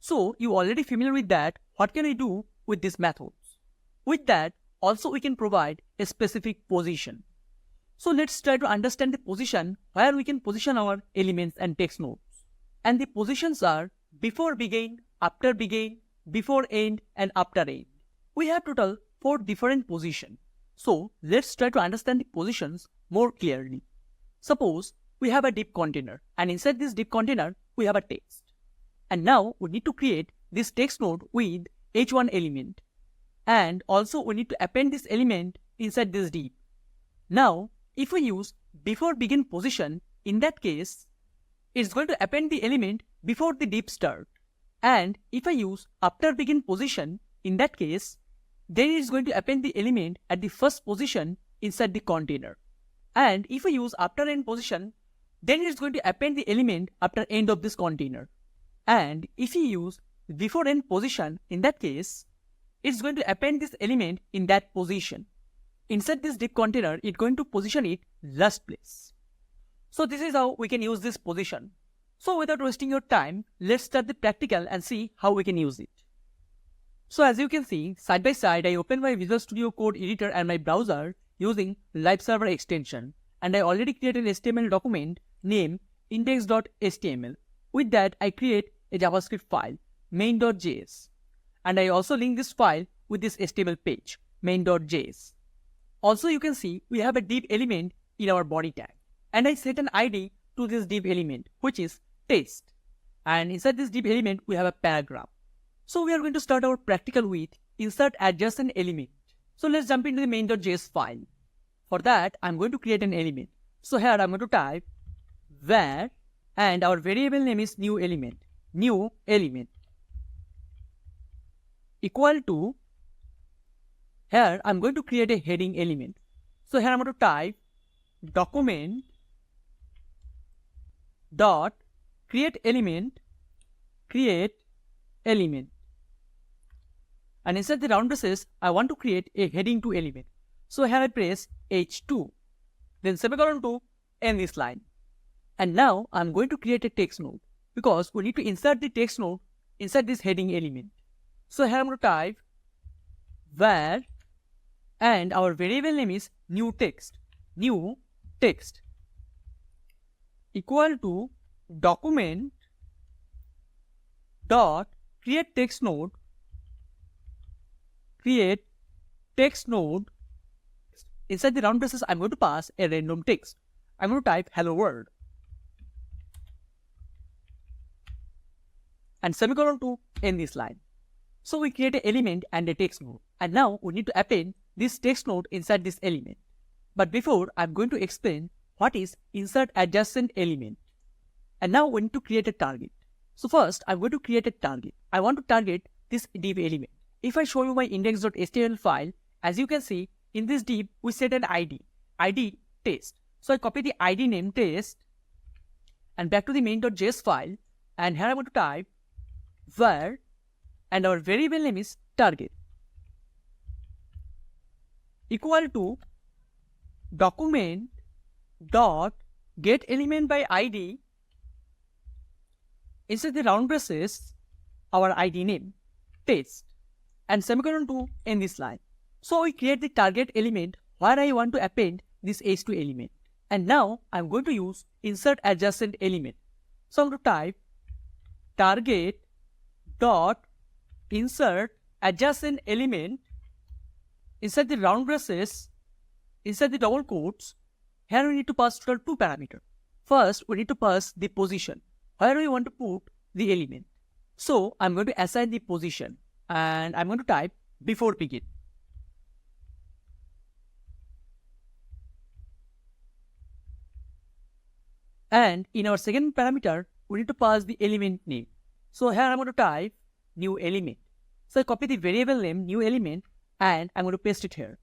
So you already familiar with that. What can I do with these methods? With that, also we can provide a specific position. So let's try to understand the position where we can position our elements and text nodes. And the positions are before begin, after begin, before end, and after end. We have total 4 different positions. So let's try to understand the positions more clearly. Suppose we have a div container, and inside this div container we have a text. And now we need to create this text node with h1 element. And also we need to append this element inside this div. Now, if we use before begin position, in that case, it's going to append the element before the div start. And if I use after begin position, in that case, then it's going to append the element at the first position inside the container. And if I use after end position, then it's going to append the element after end of this container. And if you use before end position, in that case, it's going to append this element in that position. Inside this div container, it's going to position it last place. So this is how we can use this position. So without wasting your time, let's start the practical and see how we can use it. So as you can see, side by side, I open my Visual Studio Code editor and my browser using Live Server extension. And I already created an HTML document named index.html. With that, I create a JavaScript file, main.js. And I also link this file with this HTML page, main.js. Also, you can see we have a div element in our body tag. And I set an ID to this div element, which is text. And inside this div element, we have a paragraph. So we are going to start our practical with insertAdjacentElement. So let's jump into the main.js file. For that, I'm going to create an element. So here I'm going to type var, and our variable name is new element. Equal to, here I'm going to create a heading element. So here I'm going to type document dot createElement. And inside the round braces, I want to create a heading to element. So here I press H2, then semicolon to end this line. And now I'm going to create a text node because we need to insert the text node inside this heading element. So here I'm going to type var, and our variable name is new text equal to document dot createTextNode. Inside the round braces, I'm going to pass a random text. I'm going to type hello world and semicolon to end this line. So we create an element and a text node, and now we need to append this text node inside this element. But before, I'm going to explain what is insertAdjacentElement. And now we need to create a target. So first, I'm going to create a target. I want to target this div element. If I show you my index.html file, as you can see, in this div, we set an ID test. So I copy the ID name test and back to the main.js file, and here I'm going to type var, and our variable name is target equal to document dot get element by ID. Inside the round braces, our ID name test and semicolon to end this line. So we create the target element where I want to append this h2 element. And now I'm going to use insertAdjacentElement. So I'm going to type target dot insertAdjacentElement. Inside the round braces, inside the double quotes, here we need to pass total two parameters. First, we need to pass the position, where we want to put the element. So I'm going to assign the position, and I'm going to type before begin. And in our second parameter, we need to pass the element name. So here I'm going to type new element. So I copy the variable name new element, and I'm going to paste it here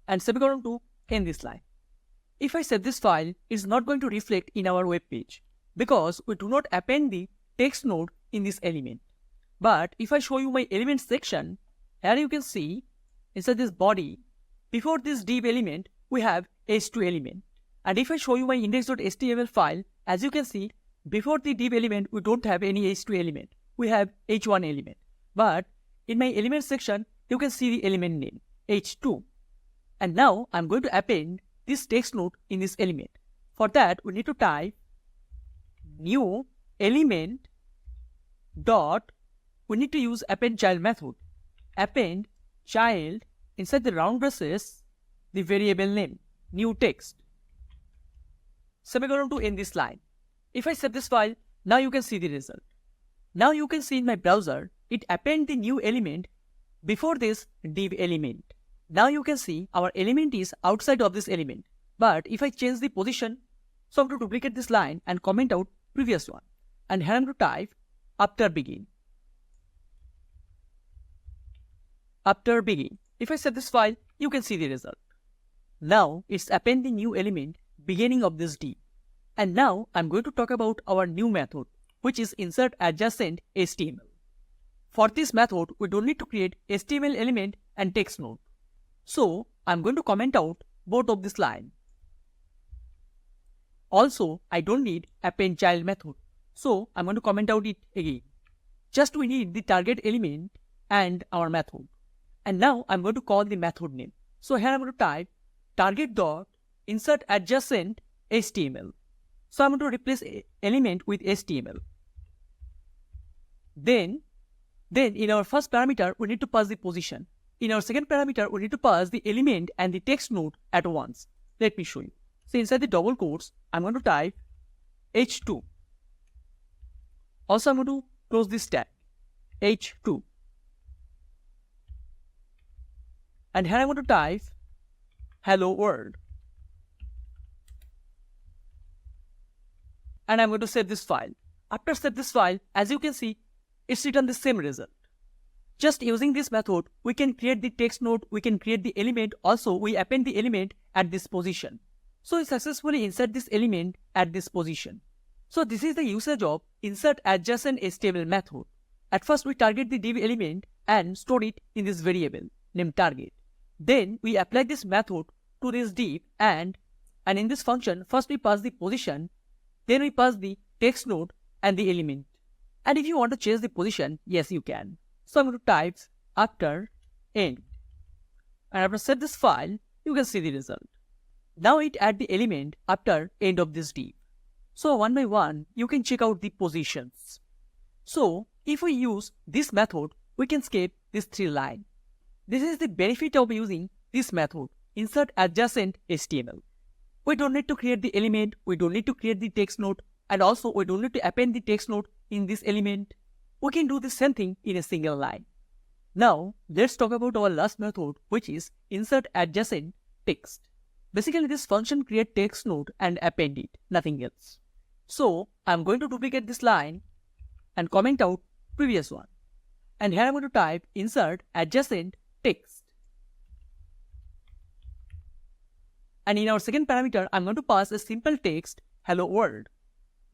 and semicolon to end this line. If I save this file, it's not going to reflect in our web page because we do not append the text node in this element. But if I show you my element section, here you can see inside this body, before this div element, we have h2 element. And if I show you my index.html file, as you can see, before the div element, we don't have any h2 element. We have h1 element. But in my element section, you can see the element name, h2. And now I'm going to append this text node in this element. For that, we need to type new element dot, we need to use appendChild method. AppendChild, inside the round braces, the variable name, new text. Semicolon to end this line. If I save this file, now you can see the result. Now you can see in my browser, it append the new element before this div element. Now you can see our element is outside of this element. But if I change the position, so I'm going to duplicate this line and comment out previous one. And here I'm going to type after begin. After begin. If I save this file, you can see the result. Now it's appending new element beginning of this div. And now I'm going to talk about our new method, which is insertAdjacentHTML. For this method, we don't need to create HTML element and text node. So I'm going to comment out both of this line. Also, I don't need appendChild method. So I'm going to comment out it again. Just we need the target element and our method. And now I'm going to call the method name. So here I'm going to type target.insertAdjacentHTML. So I'm going to replace element with HTML. Then in our first parameter, we need to pass the position. In our second parameter, we need to pass the element and the text node at once. Let me show you. So inside the double quotes, I'm going to type h2. Also, I'm going to close this tag, h2. And here I'm going to type hello world. And I'm going to save this file. After save this file, as you can see, it's written the same result. Just using this method, we can create the text node, we can create the element, also we append the element at this position. So we successfully insert this element at this position. So this is the usage of insertAdjacentHTML method. At first we target the div element and store it in this variable named target. Then we apply this method to this div and in this function, first we pass the position, then we pass the text node and the element. And if you want to change the position, yes you can. So I'm going to type after end. And after set this file, you can see the result. Now it add the element after end of this div. So one by one, you can check out the positions. So if we use this method, we can skip this 3 line. This is the benefit of using this method, insertAdjacentHTML. We don't need to create the element, we don't need to create the text node, and also we don't need to append the text node in this element. We can do the same thing in a single line. Now let's talk about our last method, which is insertAdjacentText. Basically this function creates text node and append it, nothing else. So I'm going to duplicate this line and comment out previous one. And here I'm going to type insertAdjacentText. And in our second parameter, I'm going to pass a simple text hello world,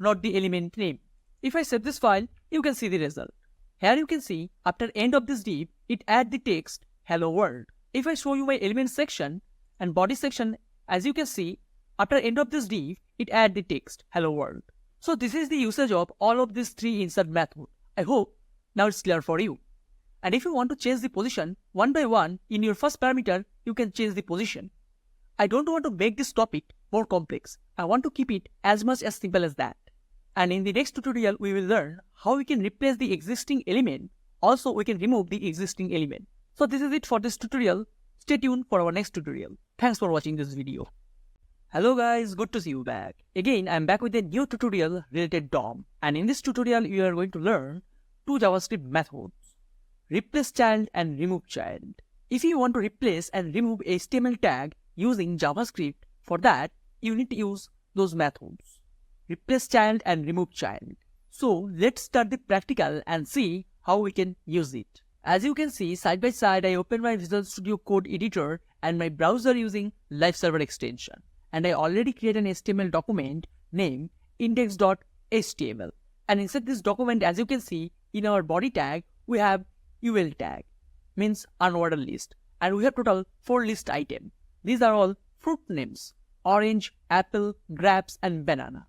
not the element name. If I save this file, you can see the result. Here you can see after end of this div, it add the text hello world. If I show you my element section and body section, as you can see, after end of this div, it add the text hello world. So this is the usage of all of these 3 insert methods. I hope now it's clear for you. And if you want to change the position one by one in your first parameter, you can change the position. I don't want to make this topic more complex. I want to keep it as much as simple as that. And in the next tutorial, we will learn how we can replace the existing element. Also, we can remove the existing element. So this is it for this tutorial. Stay tuned for our next tutorial. Thanks for watching this video. Hello guys, good to see you back. Again, I'm back with a new tutorial related DOM. And in this tutorial, you are going to learn 2 JavaScript methods, replaceChild and removeChild. If you want to replace and remove HTML tag using JavaScript, for that, you need to use those methods, replaceChild and removeChild. So let's start the practical and see how we can use it. As you can see, side by side, I open my Visual Studio Code editor and my browser using Live Server extension. And I already created an HTML document named index.html. And inside this document, as you can see, in our body tag, we have UL tag, means unordered list. And we have total 4 list items. These are all fruit names: orange, apple, grapes, and banana.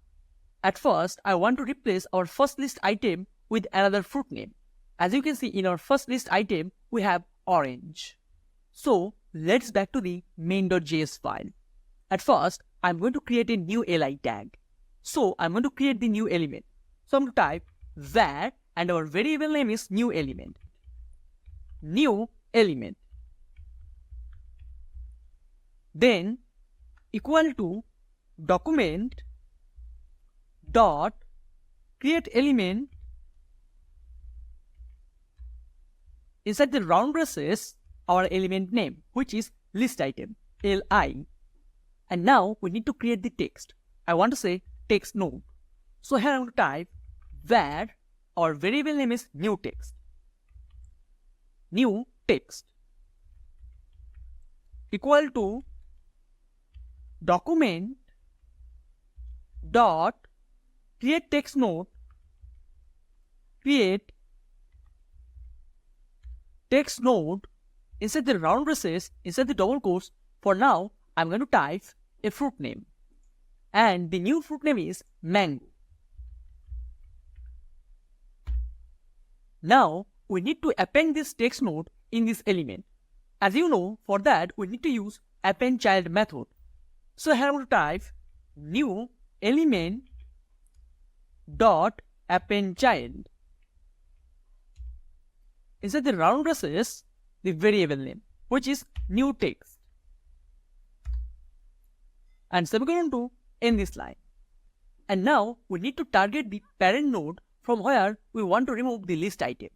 At first, I want to replace our first list item with another fruit name. As you can see, in our first list item, we have orange. So let's back to the main.js file. At first, I'm going to create a new li tag. So I'm going to create the new element. So I'm going to type var, and our variable name is new element. New element. Then equal to document dot create element. Inside the round braces, our element name, which is list item, li. And now we need to create the text. I want to say text node. So here I'm going to type var, our variable name is new text. New text equal to document dot create text node, create text node, inside the round braces, inside the double quotes. For now, I'm going to type a fruit name, and the new fruit name is mango. Now we need to append this text node in this element. As you know, for that we need to use appendChild method. So here I'm going to type new element dot appendChild. Inside the round braces, the variable name, which is new text, and semicolon to end this line. And now we need to target the parent node from where we want to remove the list item.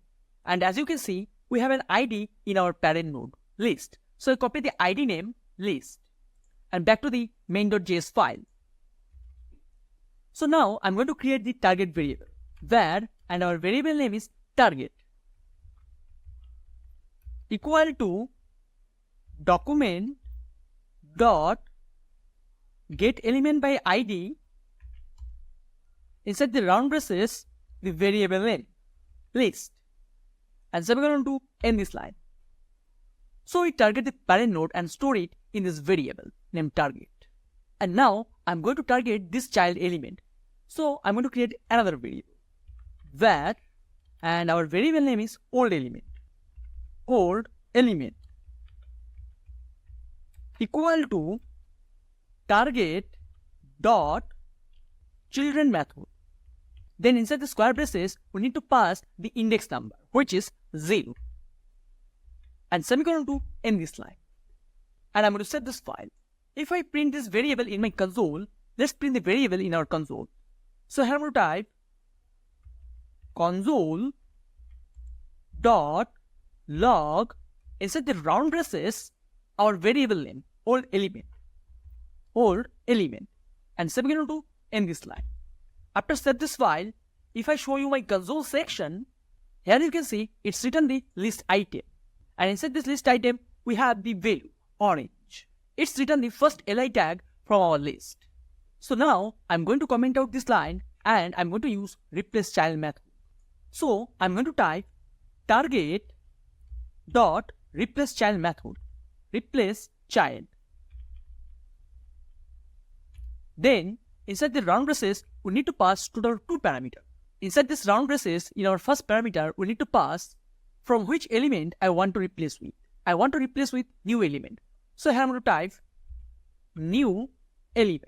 And as you can see, we have an ID in our parent node, list. So I copy the ID name, list, and back to the main.js file. So now I'm going to create the target variable, var, and our variable name is target, equal to document dot get element by ID, inside the round braces, the variable name, list, and semicolon to end this line. So we target the parent node and store it in this variable named target. And now I'm going to target this child element. So I'm going to create another variable, var, and our variable name is old element, equal to target dot children method. Then inside the square braces, we need to pass the index number, which is 0, and semicolon to end this line. And I'm going to set this file. If I print this variable in my console, let's print the variable in our console. So here I'm going to type console dot log, inside the round braces, our variable name, old element, and semicolon to end this line. After set this file, if I show you my console section, here you can see it's written the list item, and inside this list item we have the value orange. It's written the first li tag from our list. So now I'm going to comment out this line, and I'm going to use replaceChild method. So I'm going to type target dot replaceChild method, replace child. Then inside the round braces, we need to pass total 2 parameters. Inside this round braces, in our first parameter, we need to pass from which element I want to replace with. I want to replace with new element. So here I'm going to type new element.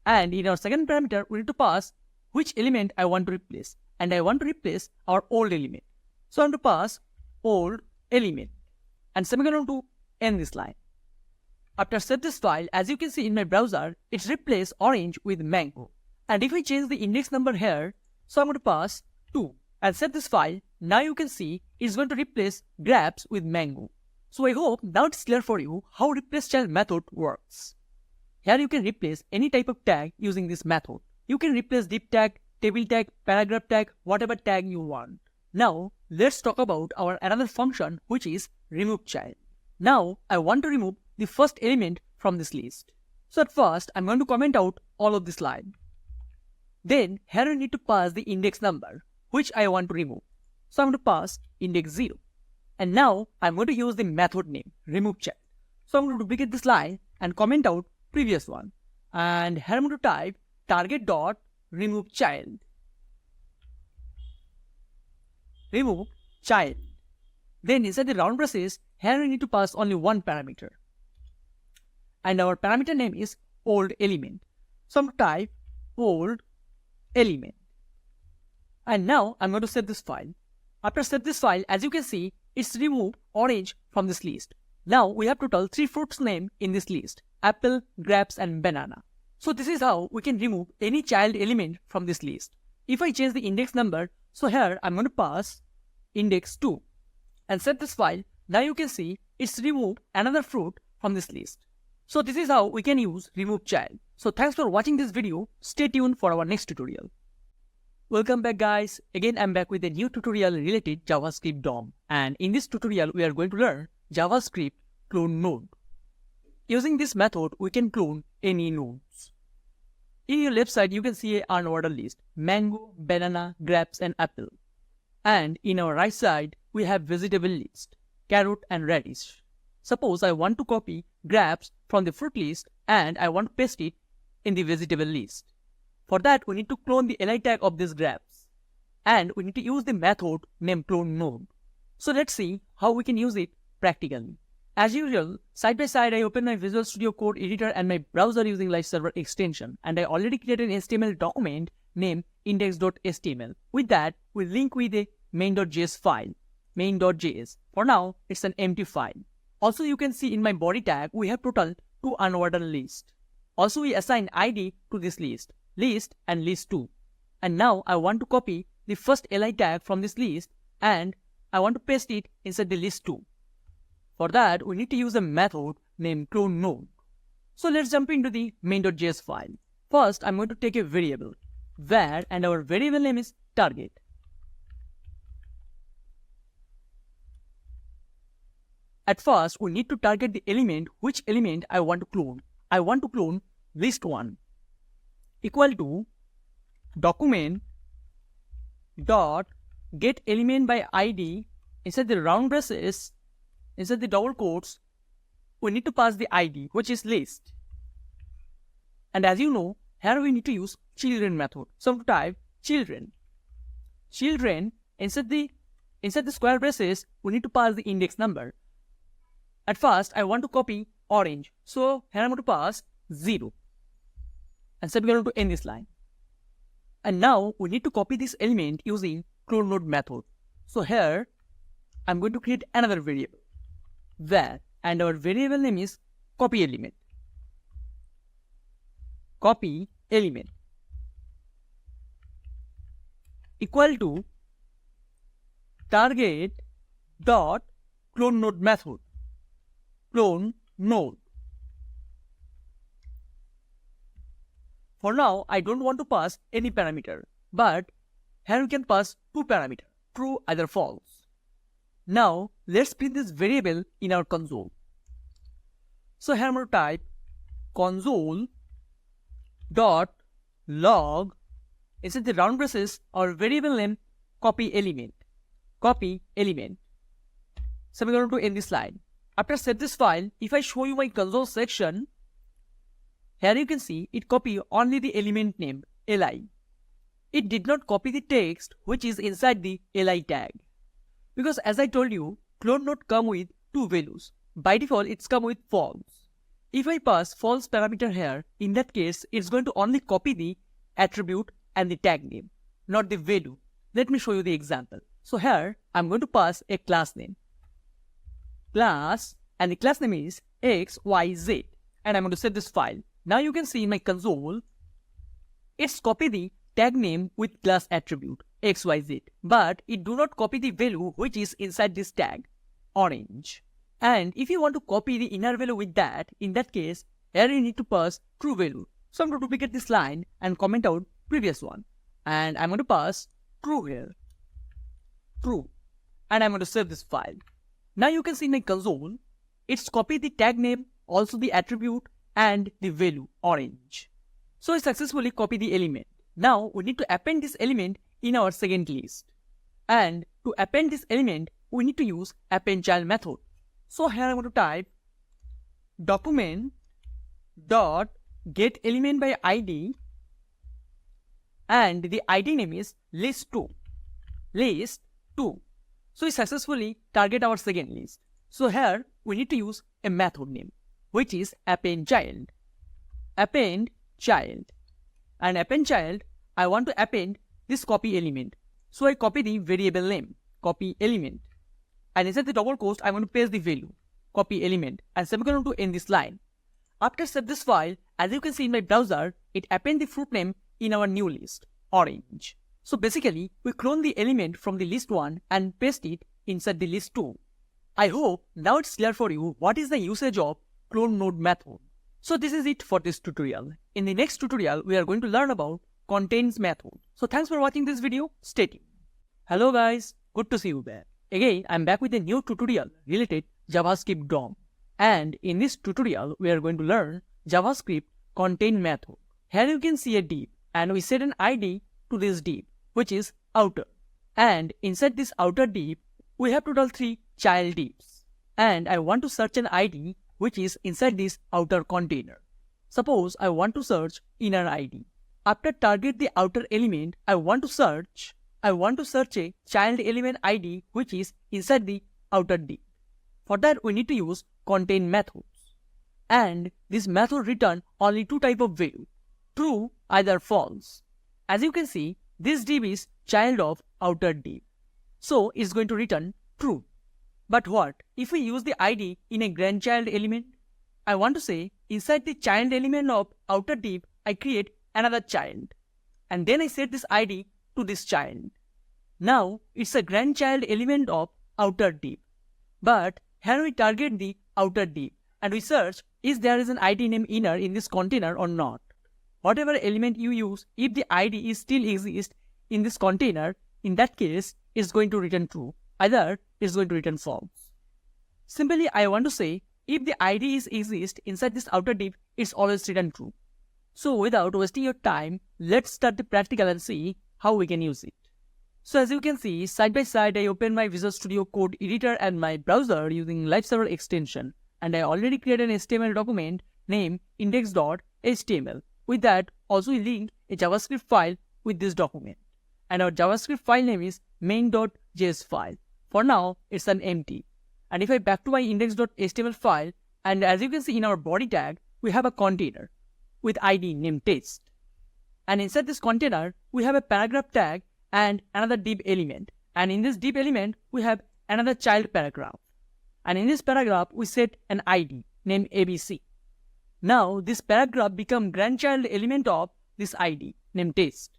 And in our second parameter, we need to pass which element I want to replace. And I want to replace our old element. So I'm going to pass old element, and semicolon to end this line. After set this file, as you can see in my browser, it's replaced orange with mango. And if I change the index number here, so I'm going to pass 2 and set this file. Now you can see it's going to replace grapes with mango. So I hope now it's clear for you how replaceChild method works. Here you can replace any type of tag using this method. You can replace div tag, table tag, paragraph tag, whatever tag you want. Now let's talk about our another function, which is removeChild. Now I want to remove the first element from this list. So at first I'm going to comment out all of this line. Then here I need to pass the index number, which I want to remove. So I'm going to pass index 0. And now I'm going to use the method name removeChild. So I'm going to duplicate this line and comment out previous one. And here I'm going to type target dot removeChild. Remove child. Then inside the round braces, here I need to pass only one parameter. And our parameter name is old element. So I'm going to type old element. And now I'm going to set this file. After set this file, as you can see, it's removed orange from this list. Now we have total 3 fruits name in this list: apple, grapes, and banana. So this is how we can remove any child element from this list. If I change the index number, so here I'm going to pass index 2 and set this file. Now you can see it's remove another fruit from this list. So this is how we can use removeChild. So thanks for watching this video. Stay tuned for our next tutorial. Welcome back guys. Again I'm back with a new tutorial related JavaScript DOM. And in this tutorial we are going to learn JavaScript cloneNode. Using this method we can clone any nodes. In your left side you can see an unordered list: mango, banana, grapes and apple. And in our right side we have vegetable list: carrot and radish. Suppose I want to copy grapes from the fruit list and I want to paste it in the vegetable list. For that we need to clone the li tag of these grapes. And we need to use the method named cloneNode. So let's see how we can use it practically. As usual, side by side I open my Visual Studio Code editor and my browser using Live Server extension, and I already created an HTML document named index.html. With that, we link with a main.js file, main.js. For now, it's an empty file. Also, you can see in my body tag, we have total 2 unordered lists. Also, we assign ID to this list and list2. And now I want to copy the first li tag from this list and I want to paste it inside the list2. For that, we need to use a method named cloneNode. So let's jump into the main.js file. First, I'm going to take a variable var, and our variable name is target. At first, we need to target the element, which element I want to clone. I want to clone list1 equal to document dot get element by id. Inside the round braces, inside the double quotes, we need to pass the id, which is list. And as you know, here we need to use children method. So I'm going to type children. Inside the square braces, we need to pass the index number. At first, I want to copy orange. So here I'm going to pass 0. And semicolon to end this line. And now we need to copy this element using cloneNode method. So here, I'm going to create another variable var, and our variable name is copyElement. CopyElement equal to target dot cloneNode method. cloneNode. For now, I don't want to pass any parameter, but here we can pass 2 parameters, true either false. Now, let's print this variable in our console. So here I'm going to type console.log. Inside the round braces, our variable name copyElement. So we're going to end this line. After save this file, if I show you my console section, here you can see it copied only the element name li. It did not copy the text which is inside the li tag. Because as I told you, cloneNode come with 2 values. By default, it's come with false. If I pass false parameter here, in that case, it's going to only copy the attribute and the tag name, not the value. Let me show you the example. So here, I'm going to pass a class name. Class, and the class name is xyz. And I'm going to save this file. Now you can see in my console, it's copy the tag name with class attribute xyz, but it do not copy the value which is inside this tag, orange. And if you want to copy the inner value with that, in that case, here you need to pass true value. So I'm going to duplicate this line and comment out previous one. And I'm going to pass true here. True. And I'm going to save this file. Now you can see in my console, it's copied the tag name, also the attribute and the value, orange. So I successfully copied the element. Now we need to append this element in our second list. And to append this element, we need to use appendChild method. So here I'm going to type document dot get element by id, and the id name is list2. So we successfully target our second list. So here we need to use a method name, which is appendChild. And appendChild, I want to append this copyElement. So I copy the variable name, copyElement. And inside the double quotes, I'm going to paste the value, copyElement, and semicolon to end this line. After save this file, as you can see in my browser, it append the fruit name in our new list, orange. So basically, we clone the element from the list 1 and paste it inside the list 2. I hope now it's clear for you what is the usage of cloneNode method. So this is it for this tutorial. In the next tutorial, we are going to learn about contains method. So thanks for watching this video. Stay tuned. Hello guys, good to see you there. Again, I'm back with a new tutorial related JavaScript DOM. And in this tutorial, we are going to learn JavaScript contain method. Here you can see a div, and we set an ID to this div, which is outer. And inside this outer div, we have total 3 child divs. And I want to search an ID which is inside this outer container. Suppose I want to search inner ID. After target the outer element, I want to search a child element ID which is inside the outer div. For that, we need to use contain methods. And this method return only 2 type of value, true either false. As you can see, this div is child of outer div, so it's going to return true. But what if we use the ID in a grandchild element? I want to say inside the child element of outer div, I create another child, and then I set this ID to this child. Now it's a grandchild element of outer div. But here we target the outer div and we search if there is an ID named inner in this container or not. Whatever element you use, if the ID is still exists in this container, in that case, it's going to return true. Either it's going to return false. Simply, I want to say if the ID is exist inside this outer div, it's always return true. So without wasting your time, let's start the practical and see how we can use it. So as you can see, side by side, I open my Visual Studio Code editor and my browser using Live Server extension, and I already created an HTML document named index.html. With that, also we link a JavaScript file with this document. And our JavaScript file name is main.js file. For now, it's an empty. And if I back to my index.html file, and as you can see in our body tag, we have a container with ID named test. And inside this container, we have a paragraph tag and another div element. And in this div element, we have another child paragraph. And in this paragraph, we set an ID named ABC. Now, this paragraph becomes grandchild element of this ID named test.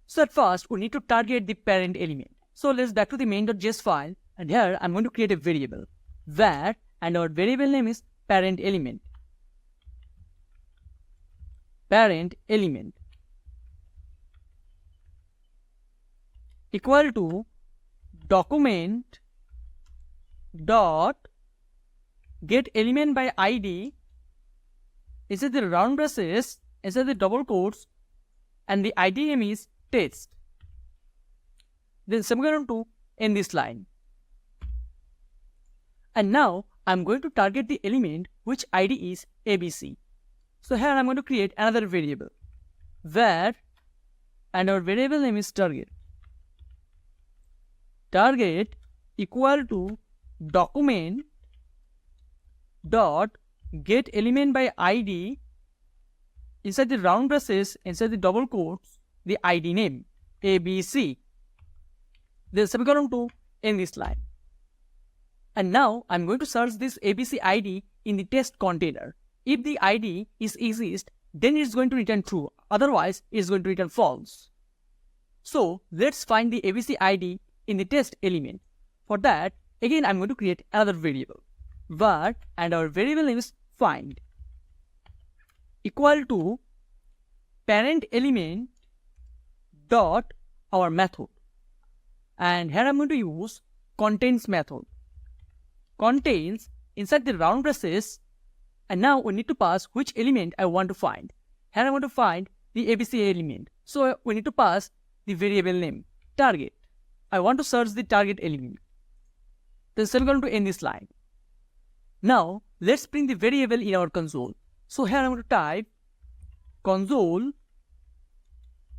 So at first, we need to target the parent element. So let's back to the main.js file, and here I'm going to create a variable var, and our variable name is parentElement. ParentElement equal to document dot get element by ID inside the round braces, inside the double quotes, and the ID name is test. Then semicolon to end this line. And now I'm going to target the element which ID is ABC. So here I'm going to create another variable var, and our variable name is target. Target equal to document dot get element by ID inside the round braces, inside the double quotes, the ID name ABC. Then semicolon to end this line. And now I'm going to search this ABC ID in the test container. If the ID is exist, then it's going to return true. Otherwise, it's going to return false. So let's find the ABC ID in the test element. For that, again I'm going to create another variable var, and our variable name is find equal to parentElement dot our method. And here I'm going to use contains method. Contains inside the round braces, and now we need to pass which element I want to find. Here I want to find the ABC element, so we need to pass the variable name target. I want to search the target element. Then semicolon to end this line. Now let's print the variable in our console. So here I'm going to type console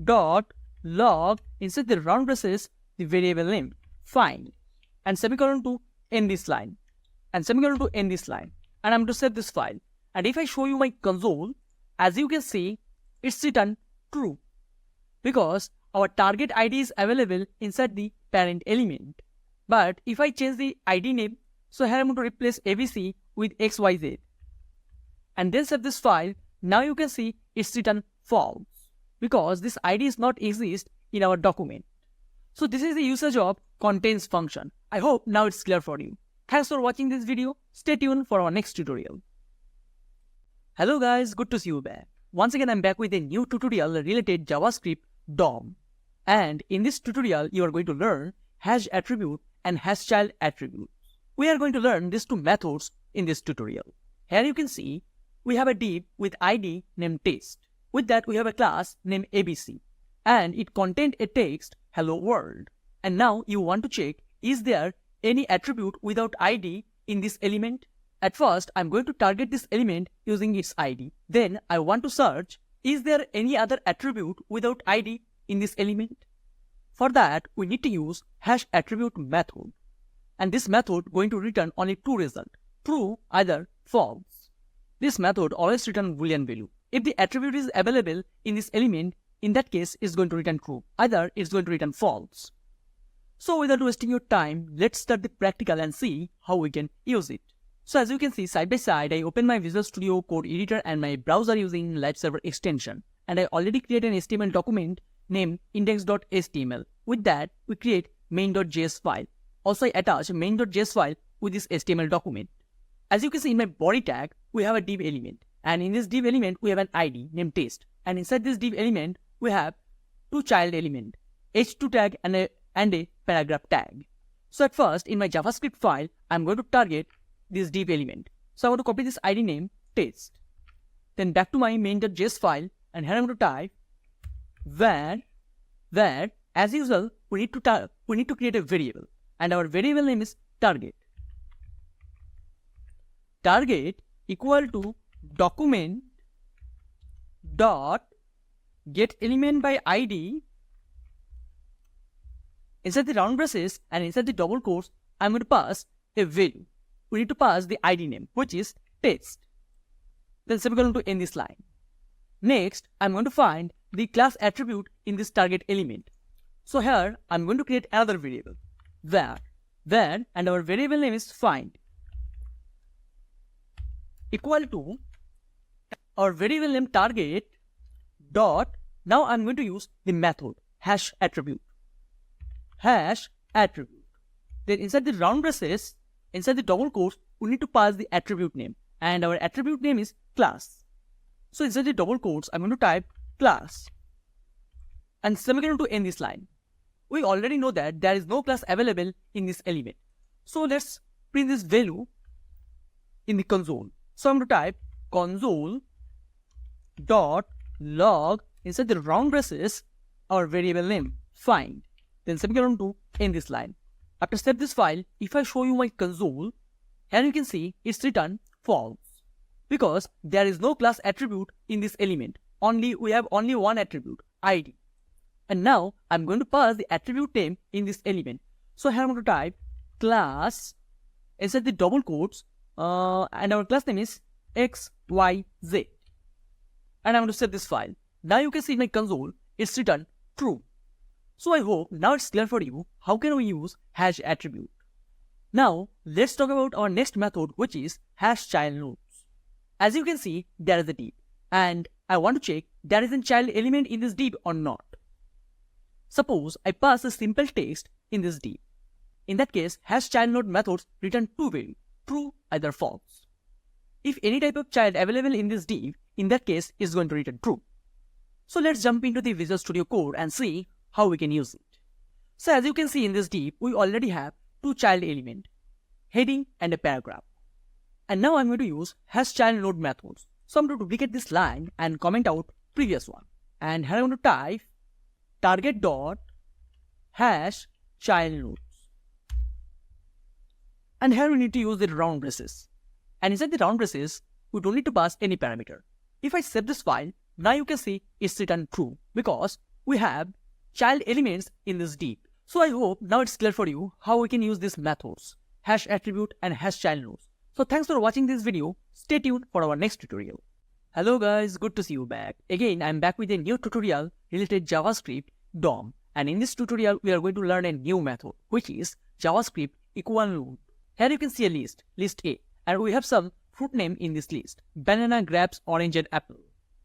dot log inside the round braces the variable name find, and semicolon to end this line, and semicolon to end this line, and I'm going to save this file. And if I show you my console, as you can see, it's written true because our target ID is available inside the parent element. But if I change the ID name, so here I'm going to replace ABC with XYZ and then save this file. Now you can see it's written false because this ID is not exist in our document. So this is the usage of contains function. I hope now it's clear for you. Thanks for watching this video. Stay tuned for our next tutorial. Hello guys, good to see you back. Once again, I'm back with a new tutorial related JavaScript DOM. And in this tutorial, you are going to learn hasAttribute and hasChildAttribute. We are going to learn these two methods in this tutorial. Here you can see we have a div with ID named test. With that, we have a class named ABC. And it contained a text hello world. And now you want to check, is there any attribute without ID in this element? At first, I'm going to target this element using its ID. Then I want to search, is there any other attribute without ID in this element? For that, we need to use hasAttribute method. And this method going to return only two results, true, either false. This method always return boolean value. If the attribute is available in this element, in that case, it's going to return true. Either it's going to return false. So without wasting your time, let's start the practical and see how we can use it. So as you can see, side by side, I open my Visual Studio Code editor and my browser using Live Server extension. And I already created an HTML document named index.html. With that, we create main.js file. Also, I attach main.js file with this HTML document. As you can see in my body tag, we have a div element. And in this div element, we have an ID named test. And inside this div element, we have two child element, h2 tag and a paragraph tag. So at first, in my JavaScript file, I'm going to target this div element. So I want to copy this ID name test. Then back to my main.js file, and here I'm going to type where as usual we need to create a variable, and our variable name is target. Target equal to document dot get element by ID. Inside the round braces and inside the double quotes, I'm going to pass a value. We need to pass the ID name, which is test. Then semicolon to end this line. Next, I'm going to find the class attribute in this target element. So here, I'm going to create another variable, where, and our variable name is find. Equal to our variable name target dot. Now I'm going to use the method hasAttribute. hasAttribute. Then inside the round braces, inside the double quotes, we need to pass the attribute name, and our attribute name is class. So inside the double quotes, I'm going to type class and semicolon to end this line. We already know that there is no class available in this element. So let's print this value in the console. So I'm going to type console dot log inside the round braces our variable name find. Then semicolon to end this line. After save this file, if I show you my console, here you can see it's written false, because there is no class attribute in this element. We have only one attribute, ID. And now I'm going to pass the attribute name in this element. So here I'm going to type class inside the double quotes, and our class name is XYZ. And I'm going to save this file. Now you can see in my console, it's written true. So I hope now it's clear for you how can we use hasAttribute. Now let's talk about our next method, which is hasChildNodes. As you can see, there is a div, and I want to check there is a child element in this div or not. Suppose I pass a simple text in this div. In that case, hasChildNode methods return two values, true, either false. If any type of child available in this div, in that case, is going to return true. So let's jump into the Visual Studio Code and see how we can use it. So as you can see in this div, we already have two child element, heading and a paragraph. And now I'm going to use hasChildNode methods. So I'm going to duplicate this line and comment out previous one. And here I'm going to type target dot hasChildNodes. And here we need to use the round braces. And inside the round braces, we don't need to pass any parameter. If I save this file, now you can see it's written true, because we have child elements in this div. So I hope now it's clear for you how we can use these methods, hasAttribute and hasChildNodes. So thanks for watching this video. Stay tuned for our next tutorial. Hello guys, good to see you back. Again, I'm back with a new tutorial related JavaScript DOM. And in this tutorial, we are going to learn a new method, which is JavaScript EqualNode. Here you can see a list, list A. And we have some fruit name in this list, banana, grapes, orange and apple.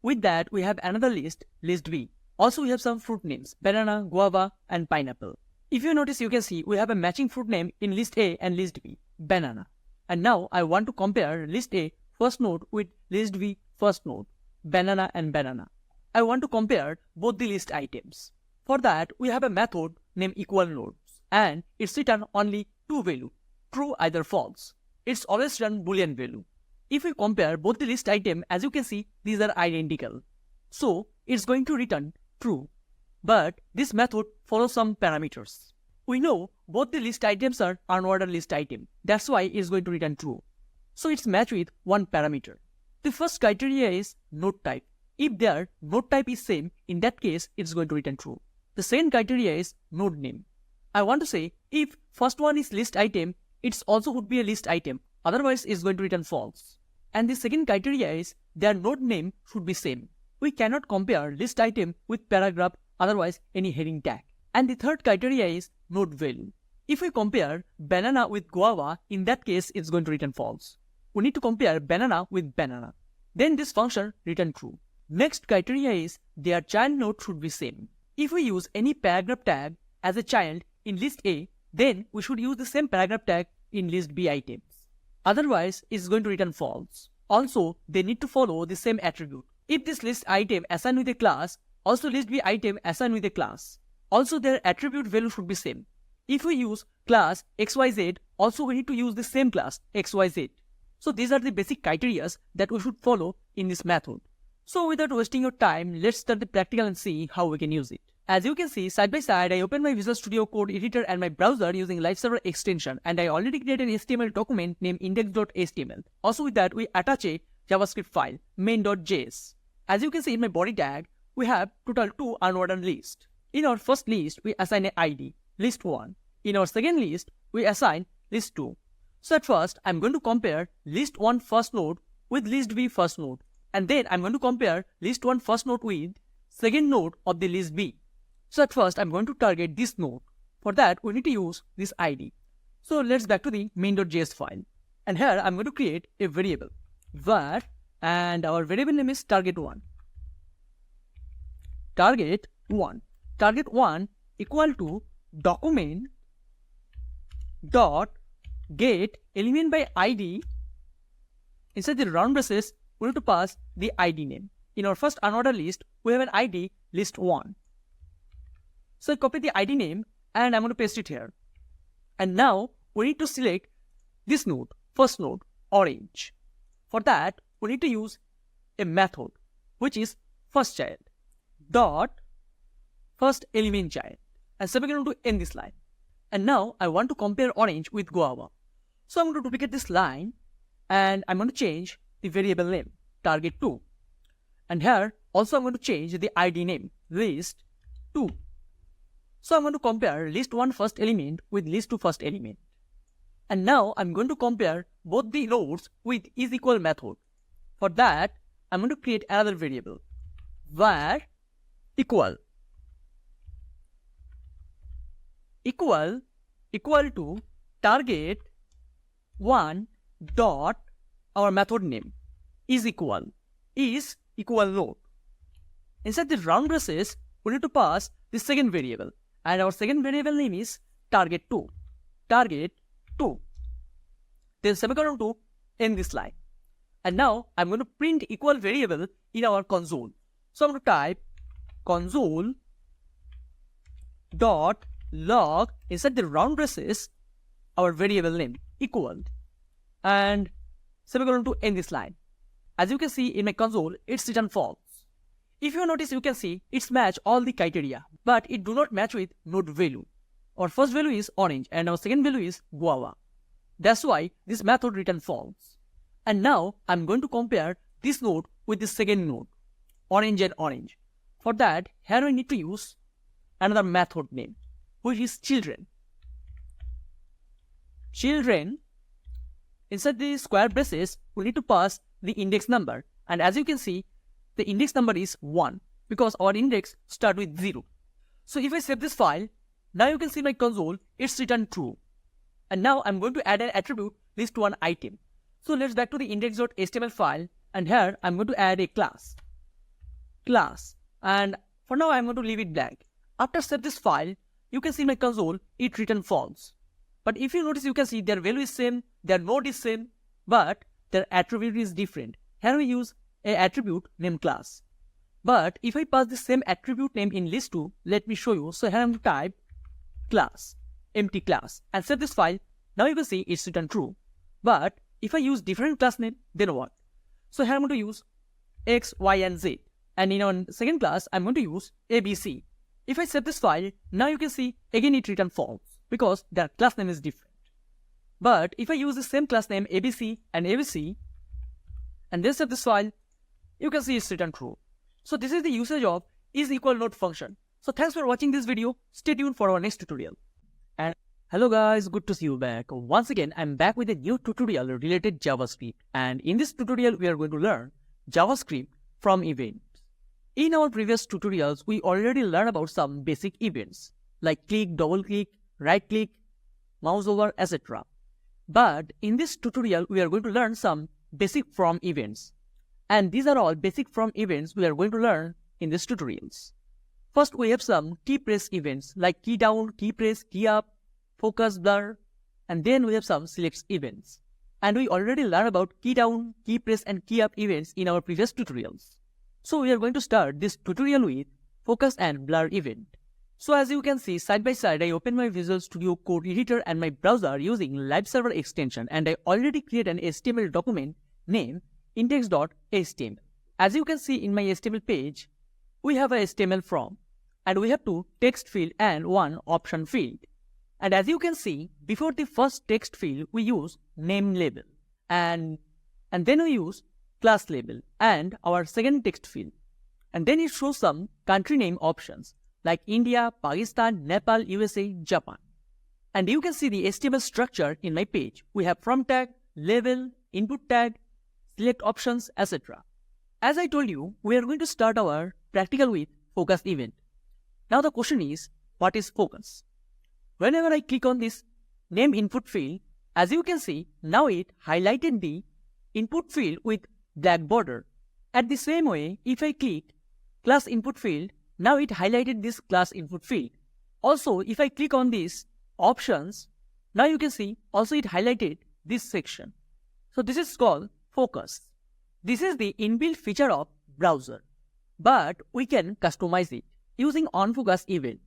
With that, we have another list, list B. Also, we have some fruit names, banana, guava and pineapple. If you notice, you can see we have a matching fruit name in list A and list B, banana. And now I want to compare list A first node with list B first node, banana and banana. I want to compare both the list items. For that, we have a method named equalNodes, and it's return only two value, true either false. It's always return boolean value. If we compare both the list item, as you can see, these are identical. So it's going to return true. But this method follows some parameters. We know both the list items are unordered list item. That's why it's going to return true. So it's matched with one parameter. The first criteria is node type. If their node type is same, in that case, it's going to return true. The second criteria is node name. I want to say if first one is list item, it also would be a list item. Otherwise, it's going to return false. And the second criteria is their node name should be same. We cannot compare list item with paragraph, otherwise any heading tag. And the third criteria is node value. If we compare banana with guava, in that case, it's going to return false. We need to compare banana with banana. Then this function return true. Next criteria is their child node should be same. If we use any paragraph tag as a child in list A, then we should use the same paragraph tag in list B items. Otherwise, it's going to return false. Also, they need to follow the same attribute. If this list item assigned with a class, also list B item assigned with a class. Also, their attribute value should be same. If we use class XYZ, also we need to use the same class XYZ. So these are the basic criteria that we should follow in this method. So without wasting your time, let's start the practical and see how we can use it. As you can see, side by side, I open my Visual Studio Code editor and my browser using Live Server extension, and I already created an HTML document named index.html. Also with that, we attach a JavaScript file, main.js. As you can see in my body tag, we have total 2 unordered lists. In our first list, we assign an ID, list 1. In our second list, we assign list 2. So at first, I'm going to compare list 1 first node with list B first node. And then I'm going to compare list 1 first node with second node of the list B. So at first, I'm going to target this node. For that, we need to use this ID. So let's back to the main.js file. And here, I'm going to create a variable var, and our variable name is target1. Target1. Target1 equal to document dot get element by ID. Inside the round braces, we need to pass the ID name. In our first unordered list, we have an ID list 1. So I copy the ID name and I'm going to paste it here. And now we need to select this node, first node, orange. For that, we need to use a method, which is firstChild dot firstElementChild, and semicolon to end this line. And now I want to compare orange with guava. So I'm going to duplicate this line and I'm going to change the variable name, target2. And here also I'm going to change the ID name, list2. So I'm going to compare list 1 first element with list 2 first element. And now I'm going to compare both the nodes with isEqual method. For that, I'm going to create another variable, var equal to target1 dot our method name isEqualNode. Inside the round braces, we need to pass the second variable, and our second variable name is target2. Then semicolon to end this line. And now I'm going to print equal variable in our console. So I'm going to type console dot log inside the round braces our variable name equal and semicolon to end this line. As you can see in my console, it's written false. If you notice, you can see it's match all the criteria, but it do not match with node value. Our first value is orange and our second value is guava. That's why this method return false. And now I'm going to compare this node with the second node, orange and orange. For that, here we need to use another method name, which is children. Children, inside the square braces, we need to pass the index number. And as you can see, the index number is 1 because our index start with 0. So if I save this file, now you can see my console, it's written true. And now I'm going to add an attribute list1 item. So let's back to the index.html file, and here I'm going to add a class. And for now I'm going to leave it blank. After save this file, you can see in my console, it returned false. But if you notice, you can see their value is same, their node is same, but their attribute is different. Here we use a attribute named class. But if I pass the same attribute name in list2, let me show you. So here I'm going to type class, empty class, and save this file. Now you can see it's written true. But if I use different class name, then what? So here I'm going to use X, Y, and Z. And in our second class, I'm going to use ABC. If I save this file, now you can see again it returned false because their class name is different. But if I use the same class name ABC and ABC, and then save this file, you can see it's written true. So this is the usage of isEqualNode function. So thanks for watching this video. Stay tuned for our next tutorial. And hello guys, good to see you back. Once again, I'm back with a new tutorial related JavaScript. And in this tutorial, we are going to learn JavaScript from events. In our previous tutorials, we already learned about some basic events like click, double click, right click, mouse over, etc. But in this tutorial, we are going to learn some basic from events. And these are all basic from events we are going to learn in these tutorials. First, we have some key press events like key down, key press, key up, focus, blur, and then we have some selects events. And we already learned about key down, key press, and key up events in our previous tutorials. So we are going to start this tutorial with focus and blur event. So as you can see, side by side, I open my Visual Studio Code editor and my browser using live server extension, and I already create an HTML document named index.html. As you can see in my HTML page, we have a HTML from, and we have two text field and one option field. And as you can see, before the first text field, we use name label, and then we use class label and our second text field. And then it shows some country name options like India, Pakistan, Nepal, USA, Japan. And you can see the HTML structure in my page. We have from tag, label, input tag, select options, etc. As I told you, we are going to start our practical with focus event. Now the question is, what is focus? Whenever I click on this name input field, as you can see, now it highlighted the input field with black border. At the same way, if I click class input field, now it highlighted this class input field. Also, if I click on this options, now you can see also it highlighted this section. So this is called focus. This is the inbuilt feature of browser, but we can customize it using onFocus event.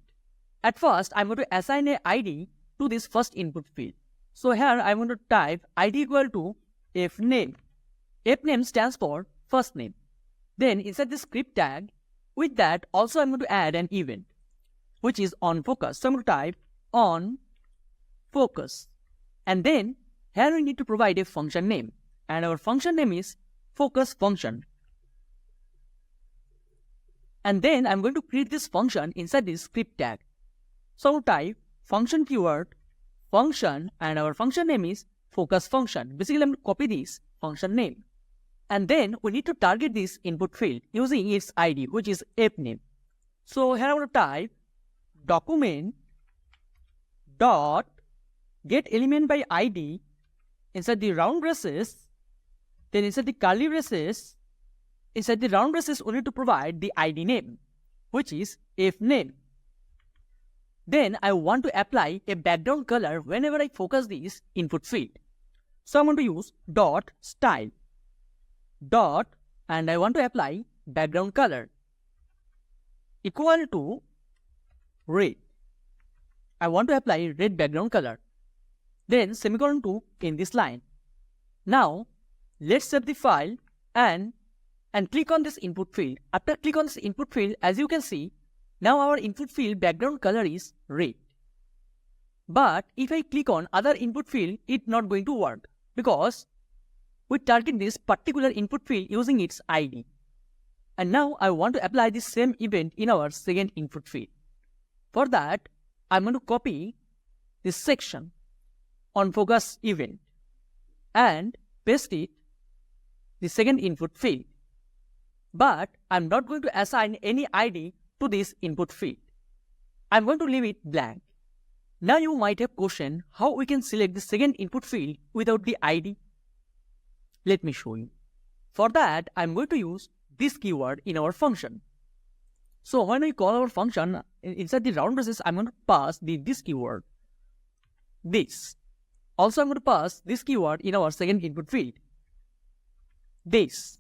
At first, I'm going to assign an ID to this first input field. So here I'm going to type ID equal to fname. Fname stands for first name. Then inside the script tag, with that also I'm going to add an event, which is onFocus. So I'm going to type onFocus. And then here we need to provide a function name. And our function name is focus function. And then I'm going to create this function inside this script tag. So type function keyword, function, and our function name is focus function. Basically, I'm going to copy this function name. And then we need to target this input field using its ID, which is fname. So here I'm going to type document dot get element by ID inside the round braces. Then inside the curly braces, inside the round braces, we need to provide the ID name, which is fname. Then I want to apply a background color whenever I focus this input field. So I'm going to use dot style dot, and I want to apply background color equal to red. I want to apply red background color. Then semicolon 2 in this line. Now let's save the file and click on this input field. After click on this input field, as you can see, now our input field background color is red. But if I click on other input field, it's not going to work because we target this particular input field using its ID. And now I want to apply the same event in our second input field. For that, I'm going to copy this section onFocus event and paste it the second input field. But I'm not going to assign any ID to this input field. I'm going to leave it blank. Now you might have questioned how we can select the second input field without the ID. Let me show you. For that, I'm going to use this keyword in our function. So when we call our function inside the round braces, I'm going to pass this keyword. This. Also, I'm going to pass this keyword in our second input field. This.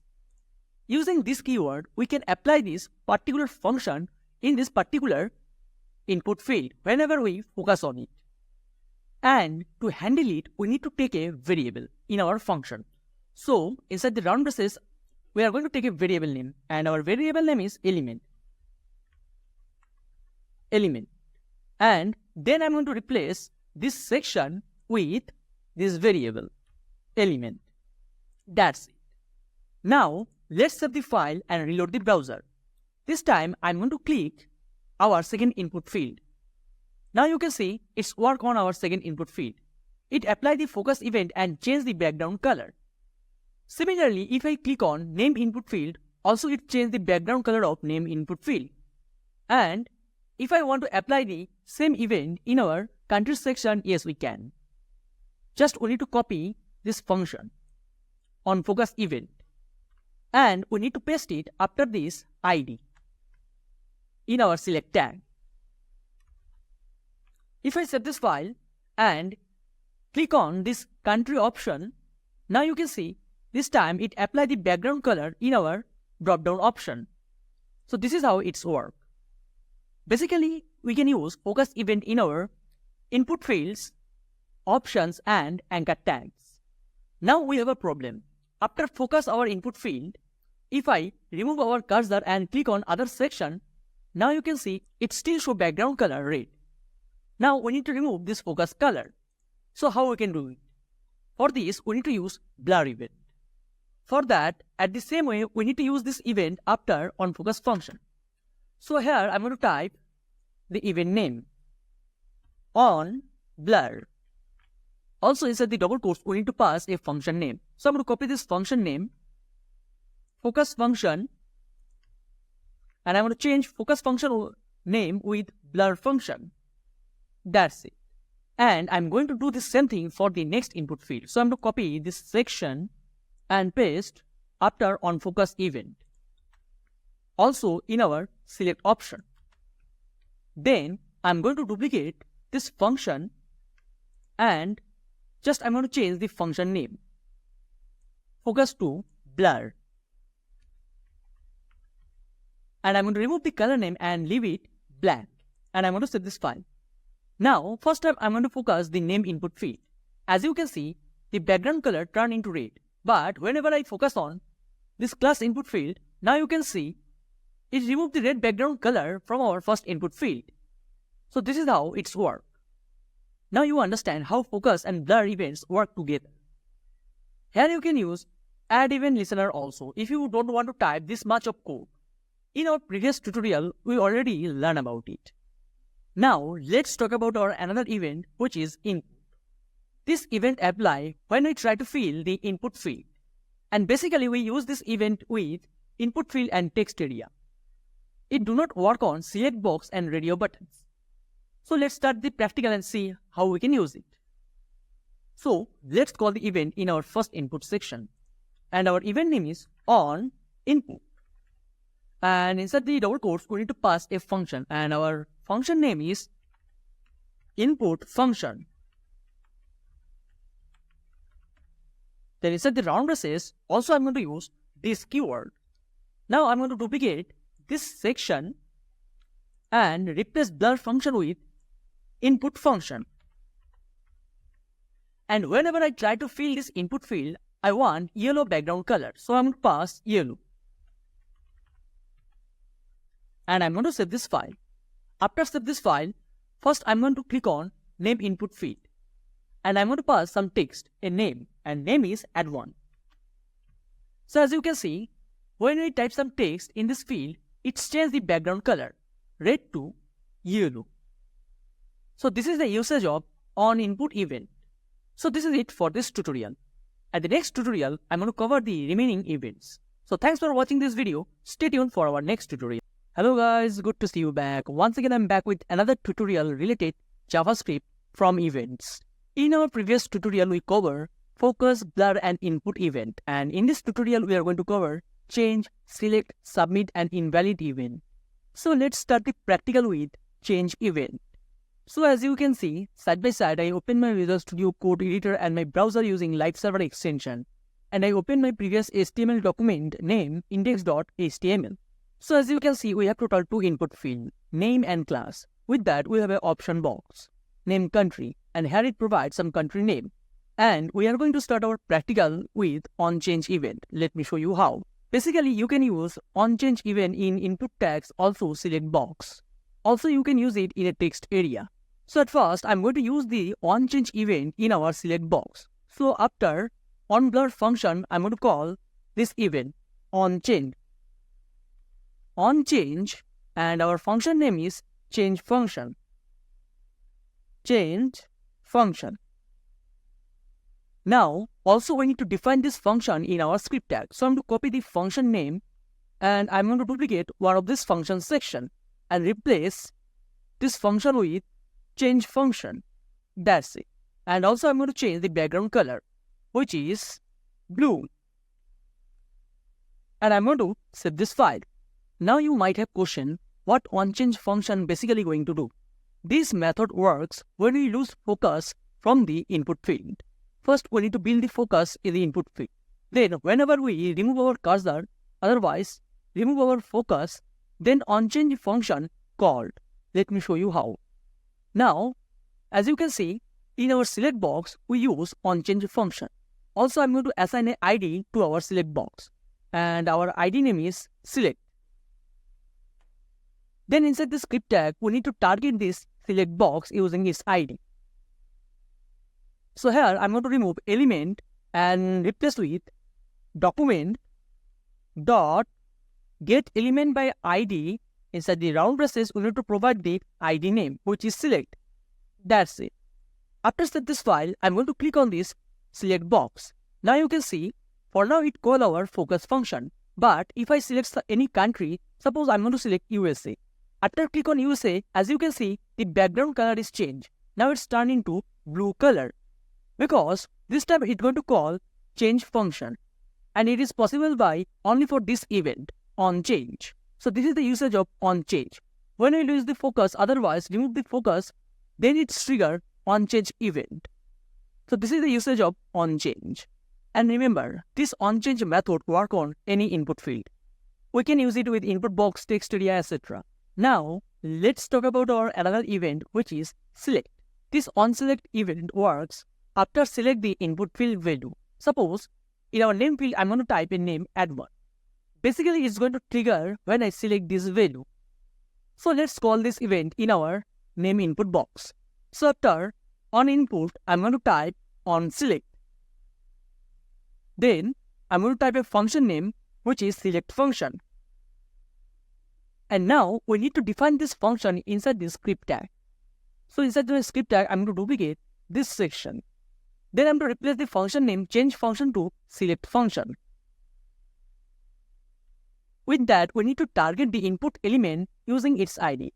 Using this keyword, we can apply this particular function in this particular input field whenever we focus on it. And to handle it, we need to take a variable in our function. So, inside the round braces, we are going to take a variable name, and our variable name is element. And then I'm going to replace this section with this variable element. That's it. Now, let's save the file and reload the browser. This time, I'm going to click our second input field. Now you can see it's work on our second input field. It applied the focus event and changed the background color. Similarly, if I click on name input field, also it changed the background color of name input field. And if I want to apply the same event in our country section, yes we can. Just we need to copy this function on focus event. And we need to paste it after this ID in our select tag. If I save this file and click on this country option, now you can see this time it applied the background color in our drop down option. So this is how it's work. Basically, we can use focus event in our input fields, options and anchor tags. Now we have a problem. After focus our input field, if I remove our cursor and click on other section, now you can see it still show background color red. Now we need to remove this focus color. So how we can do it? For this, we need to use blur event. For that, at the same way, we need to use this event after onFocus function. So here I'm going to type the event name on blur. Also inside the double quotes, we need to pass a function name. So I'm going to copy this function name, focus function, and I'm going to change focus function name with blur function. That's it. And I'm going to do the same thing for the next input field. So I'm going to copy this section and paste after onFocus event. Also in our select option. Then I'm going to duplicate this function and just I'm going to change the function name. Focus to blur. And I'm going to remove the color name and leave it blank. And I'm going to save this file. Now, first time I'm going to focus the name input field. As you can see, the background color turned into red. But whenever I focus on this class input field, now you can see it removed the red background color from our first input field. So this is how it's work. Now you understand how focus and blur events work together. Here you can use addEventListener also if you don't want to type this much of code. In our previous tutorial, we already learned about it. Now let's talk about our another event, which is input. This event apply when we try to fill the input field. And basically we use this event with input field and text area. It do not work on select box and radio buttons. So let's start the practical and see how we can use it. So let's call the event in our first input section. And our event name is on input. And inside the double quotes, we need to pass a function. And our function name is input function. Then inside the round braces, also I'm going to use this keyword. Now I'm going to duplicate this section and replace blur function with input function. And whenever I try to fill this input field, I want yellow background color. So I'm going to pass yellow. And I'm going to save this file. After save this file, first I'm going to click on name input field. And I'm going to pass some text, a name, and name is add1. So as you can see, when we type some text in this field, it's changed the background color, red to yellow. So this is the usage of onInput event. So this is it for this tutorial. At the next tutorial, I'm going to cover the remaining events. So thanks for watching this video. Stay tuned for our next tutorial. Hello guys, good to see you back. Once again, I'm back with another tutorial related JavaScript from events. In our previous tutorial, we cover focus, blur and input event. And in this tutorial, we are going to cover change, select, submit and invalid event. So let's start the practical with change event. So as you can see, side by side, I open my Visual Studio Code editor and my browser using Live Server extension. And I open my previous HTML document name index.html. So as you can see, we have total 2 input fields, name and class. With that, we have an option box, name country, and here it provides some country name. And we are going to start our practical with onChange event. Let me show you how. Basically, you can use onChange event in input tags, also select box. Also, you can use it in a text area. So at first, I'm going to use the onChange event in our select box. So after onBlur function, I'm going to call this event onChange. OnChange, and our function name is change function. Change function. Now, also we need to define this function in our script tag. So I'm going to copy the function name and I'm going to duplicate one of this function section and replace this function with change function. That's it. And also I'm going to change the background color, which is blue. And I'm going to save this file. Now you might have questioned what onChange function basically going to do. This method works when we lose focus from the input field. First, we need to build the focus in the input field. Then, whenever we remove our cursor, otherwise remove our focus, then onChange function called. Let me show you how. Now, as you can see, in our select box, we use onChange function. Also, I'm going to assign an ID to our select box. And our ID name is select. Then inside the script tag, we need to target this select box using its ID. So here, I'm going to remove element and replace with document dot get element by ID. Inside the round braces, we need to provide the ID name, which is select. That's it. After set this file, I'm going to click on this select box. Now you can see, for now it call our focus function. But if I select any country, suppose I'm going to select USA. After click on USA, as you can see, the background color is changed. Now it's turned into blue color. Because this time it's going to call change function. And it is possible by only for this event, onChange. So this is the usage of onChange. When I lose the focus, otherwise remove the focus, then it's trigger onChange event. So this is the usage of onChange. And remember, this onChange method work on any input field. We can use it with input box, text area, etc. Now, let's talk about our another event, which is select. This onSelect event works after select the input field value. Suppose, in our name field, I'm going to type in name add1. Basically, it's going to trigger when I select this value. So let's call this event in our name input box. So after on input, I'm going to type onSelect. Then, I'm going to type a function name, which is select function. And now, we need to define this function inside this script tag. So inside the script tag, I'm going to duplicate this section. Then I'm going to replace the function name change function to select function. With that, we need to target the input element using its ID.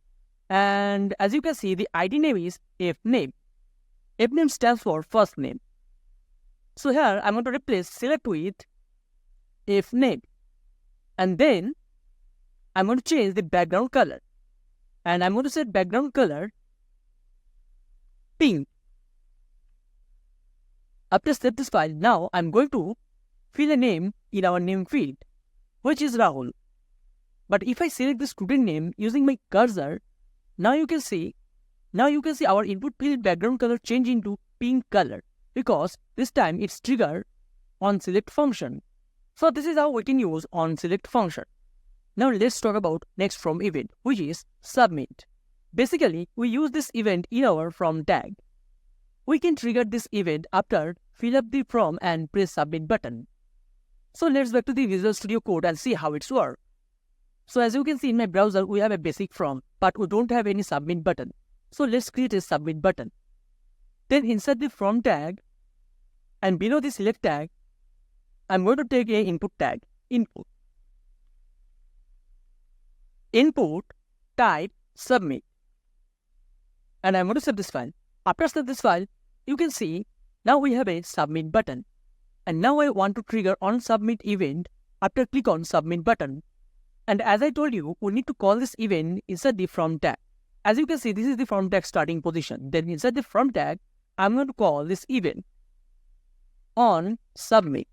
And as you can see, the ID name is fname. Fname stands for first name. So here, I'm going to replace select with fname. And then, I'm going to change the background color. And I'm going to set background color pink. After set this file, now I'm going to fill a name in our name field, which is Rahul. But if I select the student name using my cursor, now you can see our input field background color change into pink color because this time it's triggered onSelect function. So this is how we can use onSelect function. Now let's talk about next from event, which is submit. Basically, we use this event in our from tag. We can trigger this event after fill up the from and press submit button. So let's back to the Visual Studio Code and see how it's work. So as you can see in my browser, we have a basic from, but we don't have any submit button. So let's create a submit button. Then insert the from tag and below the select tag, I'm going to take a input tag, input. Input, type, submit. And I'm going to save this file. After save this file, you can see now we have a submit button. And now I want to trigger on submit event after click on submit button. And as I told you, we need to call this event inside the from tag. as you can see, this is the from tag starting position. Then inside the from tag, I'm going to call this event on submit.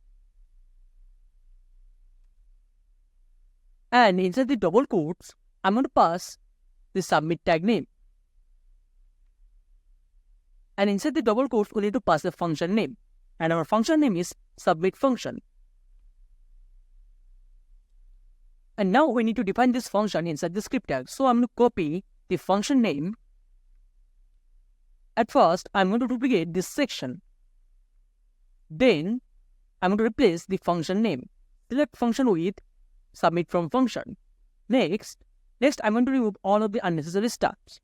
And inside the double quotes, I'm going to pass the submit tag name. And inside the double quotes, we need to pass the function name. And our function name is submit function. And now we need to define this function inside the script tag. So I'm going to copy the function name. At first, I'm going to duplicate this section. Then I'm going to replace the function name. Select function with submit from function. Next, I'm going to remove all of the unnecessary stuffs.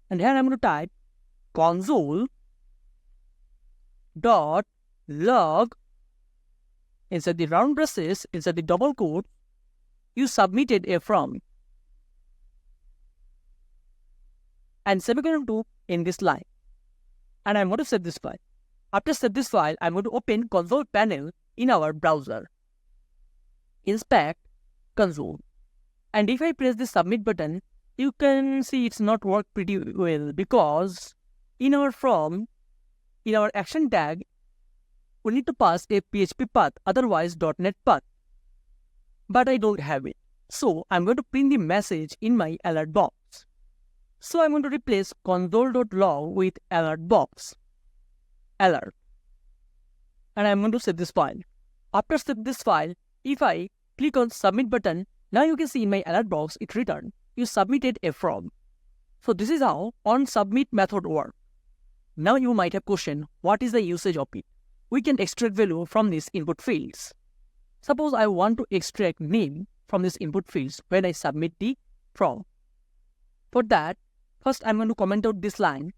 And here I'm going to type console.log inside the round braces, inside the double quote, you submitted a from, and semicolon 2 in this line. And I'm going to save this file. After save this file, I'm going to open console panel in our browser. Inspect console. And if I press the submit button, you can see it's not worked pretty well, because in our from, in our action tag, we need to pass a PHP path, otherwise .NET path. But I don't have it. So I'm going to print the message in my alert box. So I'm going to replace console.log with alert box. Alert. And I'm going to save this file. After save this file, if I click on submit button, now you can see in my alert box it returned, you submitted a from. So this is how onSubmit method works. Now you might have questioned, what is the usage of it? We can extract value from these input fields. Suppose I want to extract name from these input fields when I submit the from. For that, first I'm going to comment out this line.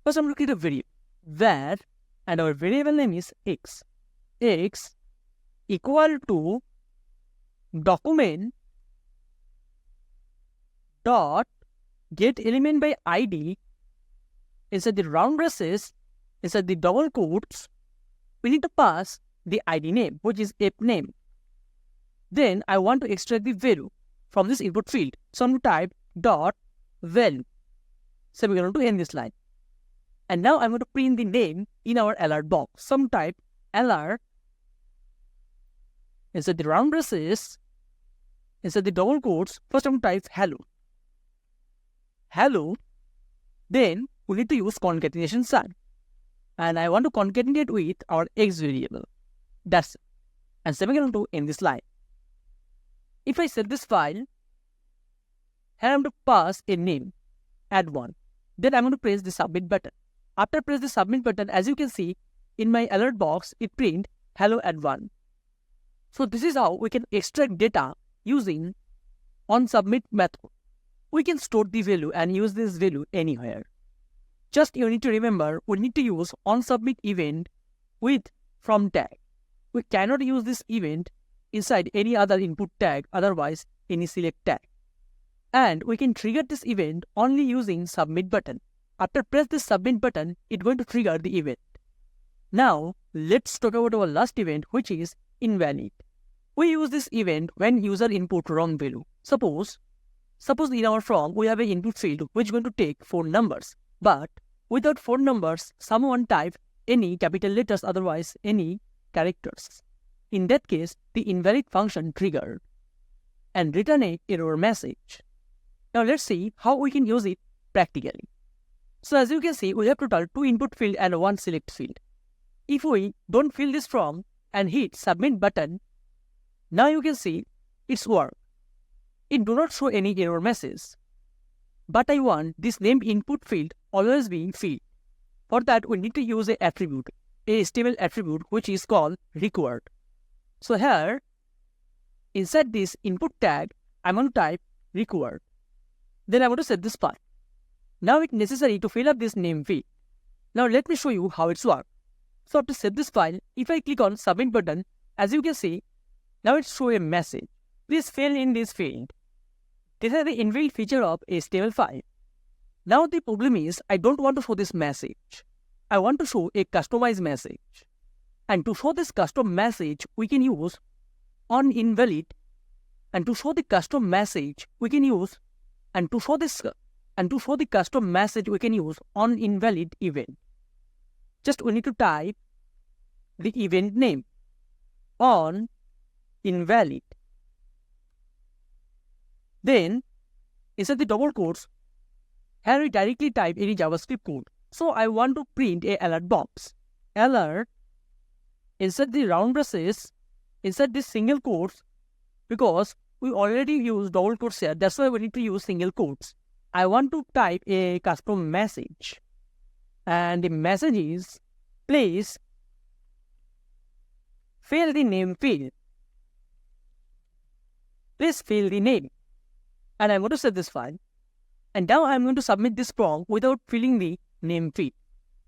First I'm going to create a variable var, and our variable name is x. X equal to document dot get element by id. Inside the round braces, inside the double quotes, we need to pass the id name, which is app name. Then I want to extract the value from this input field. So I'm going to type dot value, semicolon to end this line. And now I'm going to print the name in our alert box. So I'm going to type alert inside the round braces, inside the double quotes. First I'm going to type hello. Hello. Then we need to use concatenation sign. And I want to concatenate with our x variable. That's it. And semicolon to end this line. If I save this file, here I'm going to pass a name, add one. Then I'm going to press the submit button. After press the submit button, as you can see, in my alert box, it print hello add one. So this is how we can extract data using onSubmit method. We can store the value and use this value anywhere. Just you need to remember, we need to use onSubmit event with from tag. We cannot use this event inside any other input tag, otherwise any select tag. And we can trigger this event only using submit button. After press this submit button, it's going to trigger the event. Now let's talk about our last event, which is invalid. We use this event when user input wrong value. Suppose in our from we have an input field which is going to take 4 numbers, but without 4 numbers, someone type any capital letters, otherwise any characters. In that case, the invalid function triggered and return an error message. Now let's see how we can use it practically. So as you can see, we have total 2 input field and 1 select field. If we don't fill this from and hit submit button, now you can see it's work. It do not show any error message. But I want this named input field always being filled. For that, we need to use a attribute, a HTML attribute which is called required. So here, inside this input tag, I'm going to type required. Then I'm going to set this part. Now it's necessary to fill up this name field. Now let me show you how it's worked. So to set this file, if I click on submit button, as you can see, now it shows a message. Please fill in this field. This is the inbuilt feature of HTML file. Now the problem is, I don't want to show this message. I want to show a customized message. And to show this custom message, we can use onInvalid. And to show the custom message, we can use, and to show this And for the custom message, we can use onInvalidEvent. Just we need to type the event name, onInvalid. Then inside the double quotes, here we directly type any JavaScript code. So I want to print a alert box. Alert, insert the round braces, insert this single quotes, because we already use double quotes here. That's why we need to use single quotes. I want to type a custom message. And the message is, please fill the name field. Please fill the name. And I'm going to set this file. And now I'm going to submit this prompt without filling the name field.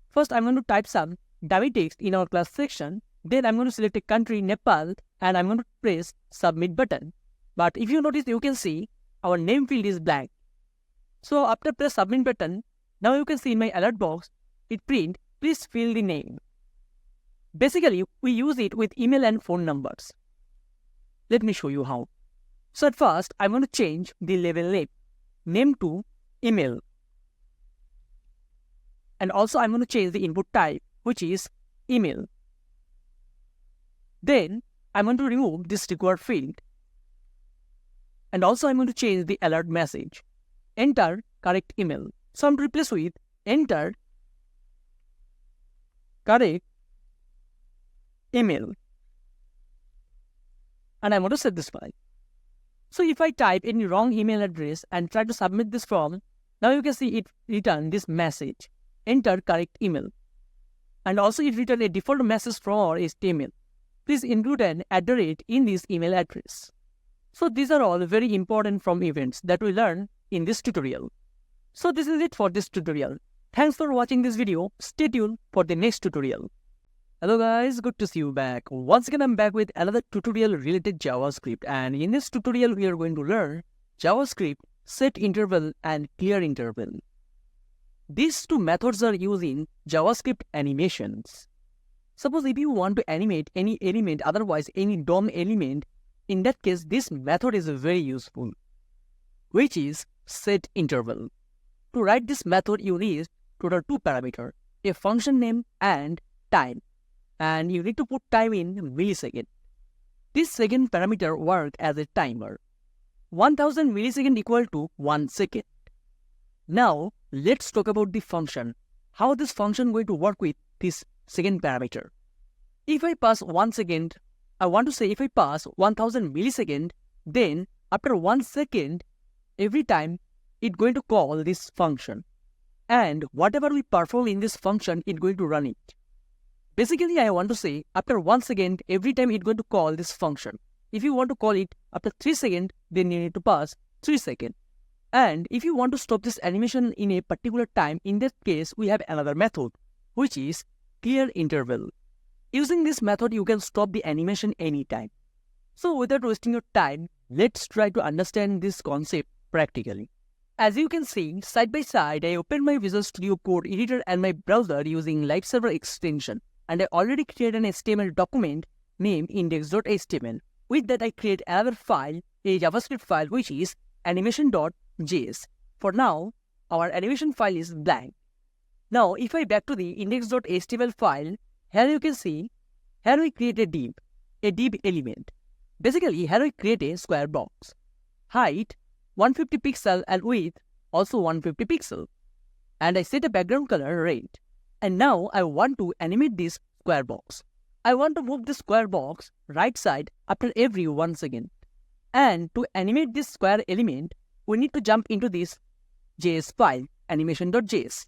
First, I'm going to type some dummy text in our class section. Then I'm going to select a country, Nepal, and I'm going to press submit button. But if you notice, you can see our name field is blank. So after press submit button, now you can see in my alert box, it print, please fill the name. Basically, we use it with email and phone numbers. Let me show you how. So at first, I'm going to change the label name to email. And also I'm going to change the input type, which is email. Then I'm going to remove this required field. And also I'm going to change the alert message. Enter correct email. So I'm going to replace with enter correct email. And I'm going to set this file. So if I type any wrong email address and try to submit this form, now you can see it return this message, enter correct email. And also it return a default message from our HTML. Please include an @ in this email address. So these are all very important from events that we learn in this tutorial. So this is it for this tutorial. Thanks for watching this video. Stay tuned for the next tutorial. Hello guys, good to see you back. Once again, I'm back with another tutorial related JavaScript, and in this tutorial we are going to learn JavaScript setInterval and clearInterval. These two methods are used in JavaScript animations. Suppose if you want to animate any element, otherwise any DOM element, in that case this method is very useful, which is setInterval. To write this method you need total two parameters, a function name and time. And you need to put time in millisecond. This second parameter works as a timer. 1000 millisecond equal to 1 second. Now let's talk about the function. How this function going to work with this second parameter. If I pass 1 second, I want to say if I pass 1000 millisecond, then after 1 second, every time it's going to call this function. And whatever we perform in this function, it's going to run it. Basically, I want to say after 1 second, every time it's going to call this function. If you want to call it after 3 seconds, then you need to pass 3 seconds. And if you want to stop this animation in a particular time, in that case, we have another method, which is clearInterval. Using this method, you can stop the animation anytime. So without wasting your time, let's try to understand this concept practically. As you can see, side by side, I opened my Visual Studio Code editor and my browser using Live Server extension. And I already created an HTML document named index.html. With that, I create another file, a JavaScript file, which is animation.js. For now, our animation file is blank. Now, if I back to the index.html file, here you can see, here we create a div element. Basically, here we create a square box. Height 150 pixel and width also 150 pixel. And I set a background color red. And now I want to animate this square box. I want to move the square box right side after every 1 second. And to animate this square element, we need to jump into this JS file, animation.js.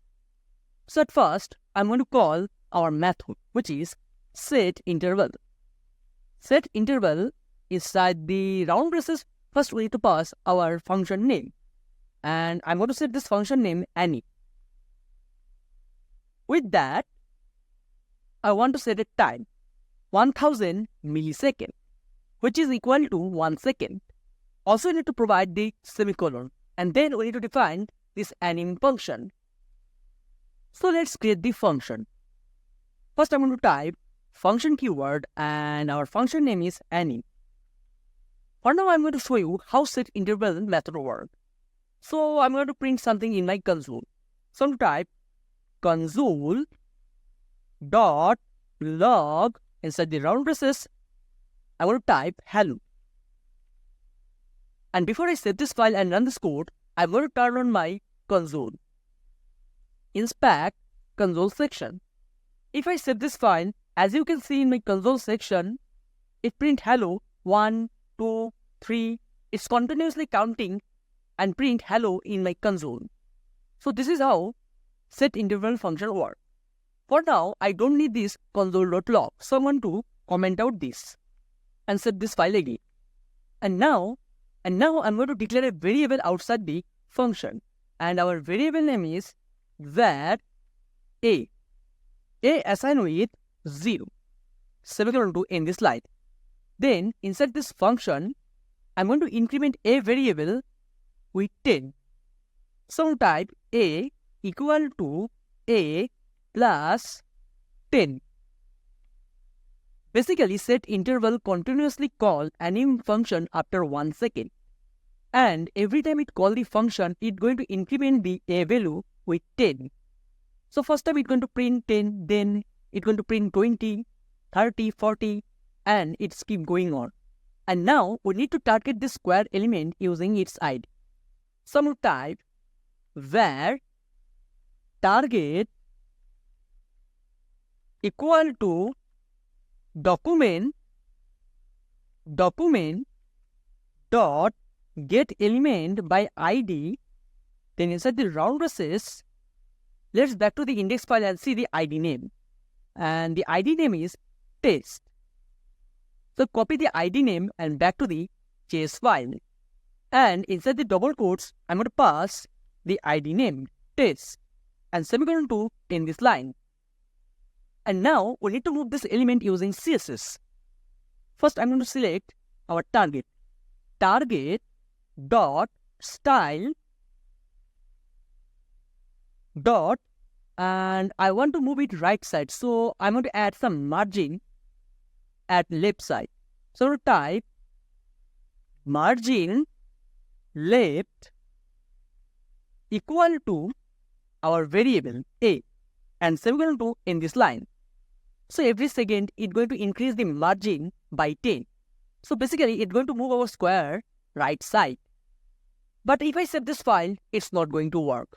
So at first, I'm going to call our method, which is setInterval. SetInterval inside the round braces. First, we need to pass our function name. And I'm going to set this function name any. With that, I want to set a time, 1000 millisecond, which is equal to 1 second. Also, we need to provide the semicolon, and then we need to define this anim function. So let's create the function. First, I'm going to type function keyword, and our function name is anim. For now, I'm going to show you how setInterval method works. So I'm going to print something in my console. So I'm going to type console dot log inside the round braces. I'm going to type hello. And before I save this file and run this code, I'm going to turn on my console. Inspect console section. If I save this file, as you can see in my console section, it print hello 1, 2, 3. It's continuously counting and print hello in my console. So this is how setInterval function works. For now, I don't need this console.log, so I'm going to comment out this and set this file again. And now I'm going to declare a variable outside the function, and our variable name is var a assigned with 0, semicolon to end this line. Then inside this function, I'm going to increment a variable with 10. So type a equal to a plus 10. Basically, setInterval continuously calls any function after 1 second. And every time it calls the function, it's going to increment the a value with 10. So first time it's going to print 10, then it's going to print 20, 30, 40, and it's keep going on. And now we need to target this square element using its ID. So I'm going to type var target equal to document dot get element by ID. Then inside the round braces, let's back to the index file and see the ID name. And the ID name is test. So copy the ID name and back to the JS file. And inside the double quotes, I'm going to pass the ID name test and semicolon to in this line. And now we need to move this element using CSS. First, I'm going to select our target. Target dot style dot, and I want to move it right side. So I'm going to add some margin at left side. So type margin left equal to our variable a and semicolon to in this line. So every second it's going to increase the margin by 10. So basically it's going to move our square right side. But if I save this file, it's not going to work.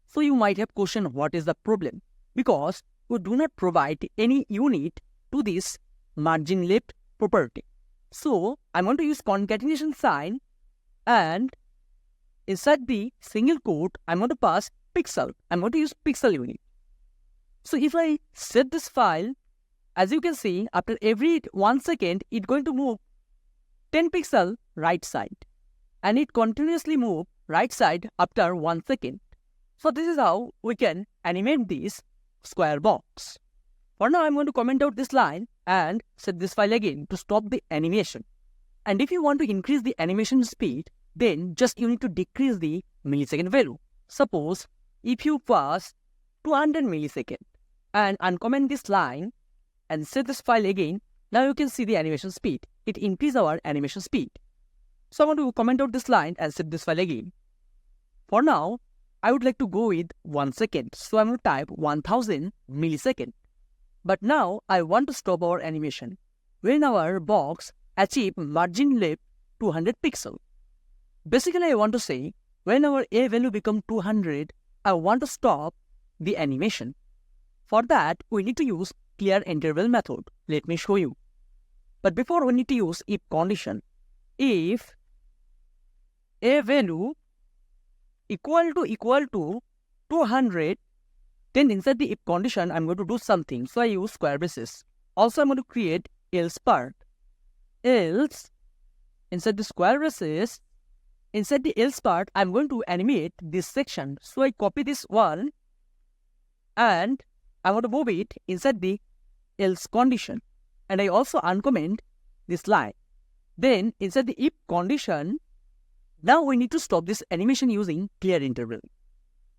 So you might have questioned what is the problem, because we do not provide any unit to this margin left property. So I'm going to use concatenation sign, and inside the single quote, I'm going to pass pixel. I'm going to use pixel unit. So if I set this file, as you can see, after every 1 second, it's going to move 10 pixel right side. And it continuously move right side after 1 second. So this is how we can animate this square box. For now, I'm going to comment out this line and set this file again to stop the animation. And if you want to increase the animation speed, then just you need to decrease the millisecond value. Suppose if you pass 200 milliseconds and uncomment this line and set this file again, now you can see the animation speed. It increases our animation speed. So I'm going to comment out this line and set this file again. For now, I would like to go with 1 second. So I'm going to type 1000 milliseconds. But now I want to stop our animation when our box achieve margin left 200 pixel. Basically, I want to say when our A value become 200, I want to stop the animation. For that, we need to use clearInterval method. Let me show you. But before, we need to use if condition. If A value equal to 200, then inside the if condition, I'm going to do something. So I use square braces. Also, I'm going to create else part. Else, inside the square braces, inside the else part, I'm going to animate this section. So I copy this one and I want to move it inside the else condition. And I also uncomment this line. Then inside the if condition, now we need to stop this animation using clearInterval.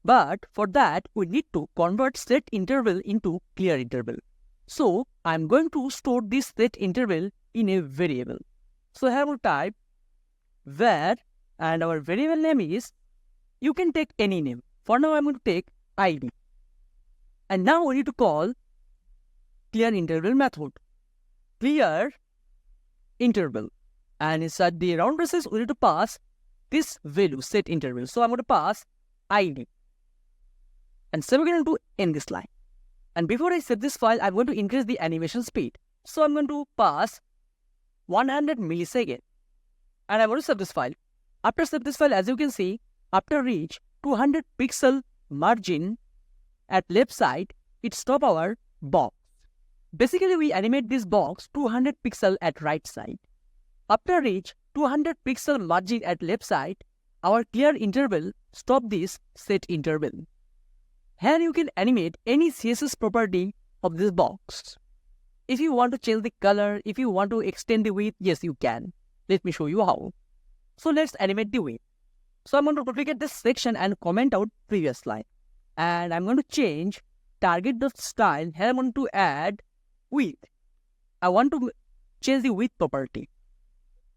But for that, we need to convert setInterval into clearInterval. So I'm going to store this setInterval in a variable. So I will type var, and our variable name is You can take any name. For now, I'm going to take ID. And now we need to call clearInterval method. clearInterval. And inside the round braces, we need to pass this value, setInterval. So I'm going to pass ID. And semicolon to end this line. And before I save this file, I'm going to increase the animation speed. So I'm going to pass 100 milliseconds. And I'm going to save this file. After save this file, as you can see, after reach 200 pixel margin at left side, it stop our box. Basically, we animate this box 200 pixel at right side. After reach 200 pixel margin at left side, our clearInterval stop this setInterval. Here you can animate any CSS property of this box. If you want to change the color, if you want to extend the width, yes you can. Let me show you how. So let's animate the width. So I'm going to duplicate this section and comment out previous line. And I'm going to change target.style. Here I'm going to add width. I want to change the width property.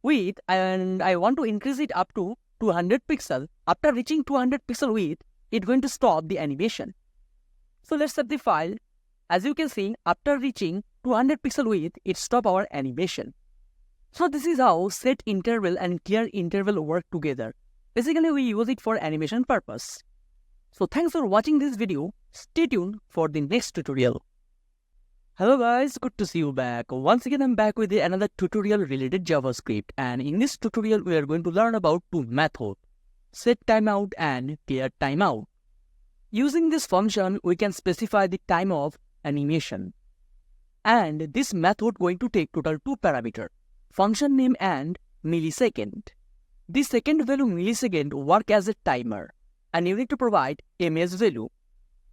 Width, and I want to increase it up to 200 pixel. After reaching 200 pixel width, it's going to stop the animation. So let's set the file. As you can see, after reaching 200 pixel width, it stops our animation. So this is how setInterval and clearInterval work together. Basically, we use it for animation purpose. So thanks for watching this video. Stay tuned for the next tutorial. Hello guys, good to see you back. Once again, I'm back with another tutorial related JavaScript. And in this tutorial, we are going to learn about two methods, setTimeout and createTimeout. Using this function, we can specify the time of animation. And this method going to take total two parameters, function name and millisecond. The second value millisecond work as a timer, and you need to provide ms value.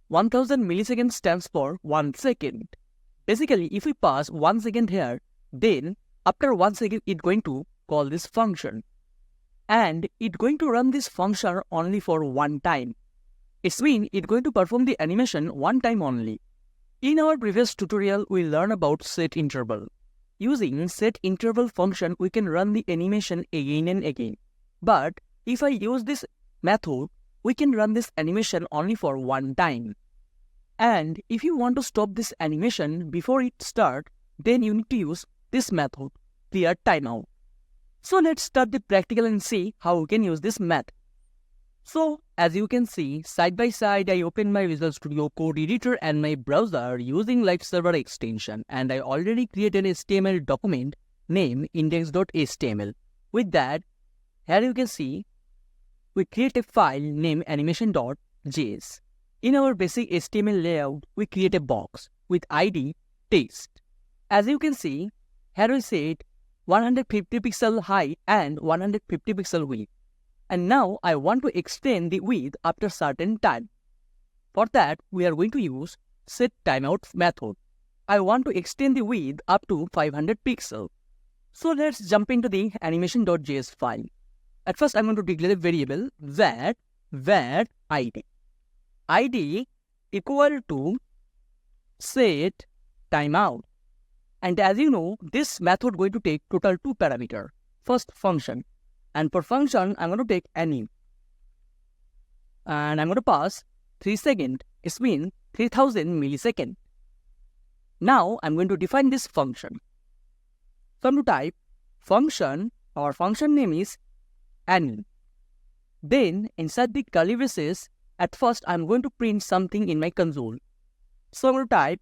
1000 milliseconds stands for 1 second. Basically, if we pass 1 second here, then after 1 second, it's going to call this function. And it's going to run this function only for one time. It means it's going to perform the animation one time only. In our previous tutorial, we learned about setInterval. Using setInterval function, we can run the animation again and again. But if I use this method, we can run this animation only for one time. And if you want to stop this animation before it starts, then you need to use this method, createTimeout. So let's start the practical and see how we can use this method. So as you can see, side by side, I open my Visual Studio Code editor and my browser using Live Server extension, and I already created an HTML document named index.html. With that, here you can see we create a file named animation.js. In our basic HTML layout, we create a box with ID text. As you can see, here we set 150 pixel height and 150 pixel width. And now I want to extend the width after certain time. For that, we are going to use setTimeout method. I want to extend the width up to 500 pixels. So let's jump into the animation.js file. At first, I'm going to declare a variable var id. id equal to setTimeout. And as you know, this method going to take total two parameters. First, function. And for function, I'm going to take any. And I'm going to pass 3 seconds. It means 3000 milliseconds. Now, I'm going to define this function. So I'm going to type function. Our function name is any. Then, inside the curly braces, at first, I'm going to print something in my console. So I'm going to type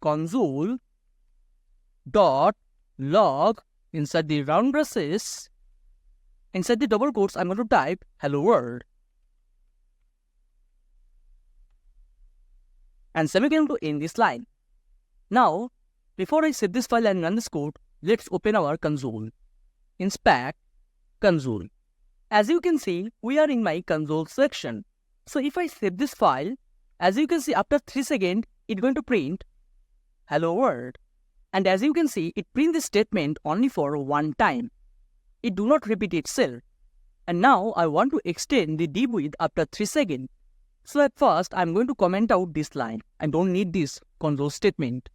console dot log inside the round braces. Inside the double quotes, I'm going to type hello world. And semicolon to end this line. Now, before I save this file and run this code, let's open our console. Inspect console. As you can see, we are in my console section. So if I save this file, as you can see, after 3 seconds, it's going to print hello world. And as you can see, it prints this statement only for one time. It do not repeat itself. And now I want to extend the div width after 3 seconds. So at first, I'm going to comment out this line. I don't need this console statement.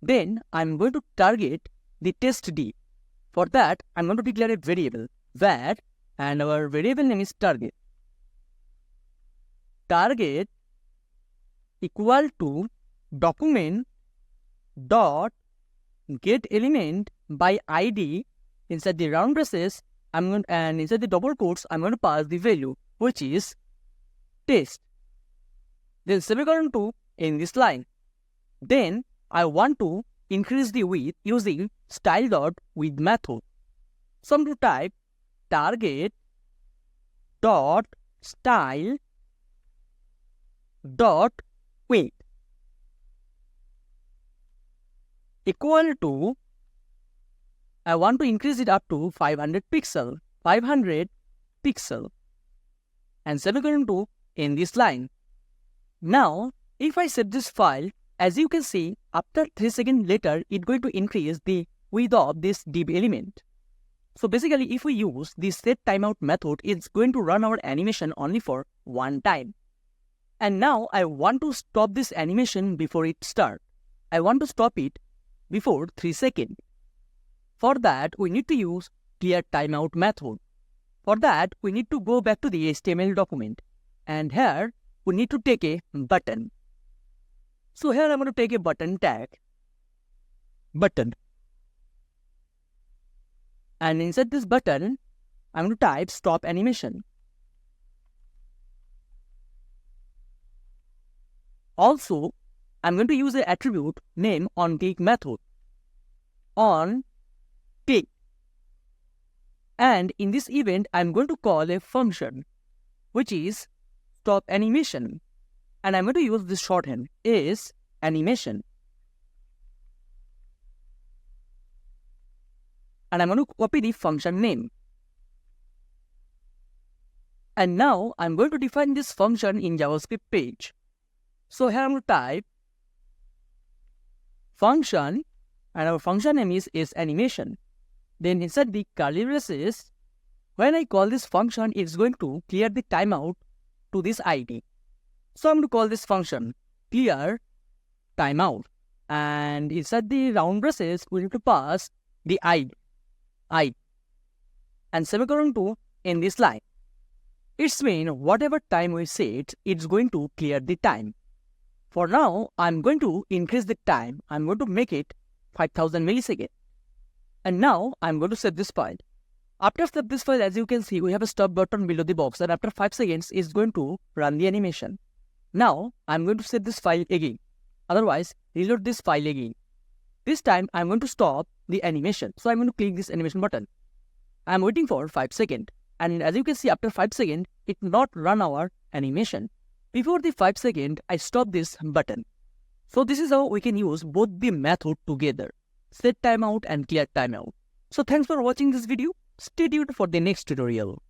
Then I'm going to target the test div. For that, I'm going to declare a variable var and our variable name is target. Target equal to document dot get element by ID. Inside the round braces, and inside the double quotes, I'm going to pass the value, which is test. Then semicolon 2 in this line. Then I want to increase the width using style.width method. So I'm going to type target dot style dot width equal to, I want to increase it up to 500 pixel, and semicolon 2 in this line. Now, if I save this file, as you can see, after 3 seconds later, it's going to increase the width of this div element. So basically, if we use the setTimeout method, it's going to run our animation only for one time. And now I want to stop this animation before it starts. I want to stop it before 3 seconds. For that, we need to use clearTimeout method. For that, we need to go back to the HTML document. And here, we need to take a button. So here I'm going to take a button tag. Button. And inside this button, I'm going to type stop animation. Also, I'm going to use the attribute name onClick method. onClick. And in this event, I'm going to call a function, which is stop animation. And I'm going to use this shorthand is animation. And I'm going to copy the function name. And now I'm going to define this function in JavaScript page. So here I'm going to type function, and our function name is animation. Then inside the curly braces, when I call this function, it's going to clear the timeout to this ID. So I'm going to call this function clearTimeout. And inside the round braces, we need to pass the ID. And semicolon 2 in this line. It's mean whatever time we set, it's going to clear the time. For now, I'm going to increase the time. I'm going to make it 5000 milliseconds. And now I'm going to save this file. After save this file, as you can see, we have a stop button below the box, and after 5 seconds, it's going to run the animation. Now I'm going to save this file again. Otherwise, reload this file again. This time I'm going to stop the animation. So I'm going to click this animation button. I'm waiting for 5 seconds. And as you can see, after 5 seconds, it not run our animation. Before the 5 seconds, I stop this button. So this is how we can use both the method together, setTimeout and clearTimeout. So thanks for watching this video. Stay tuned for the next tutorial.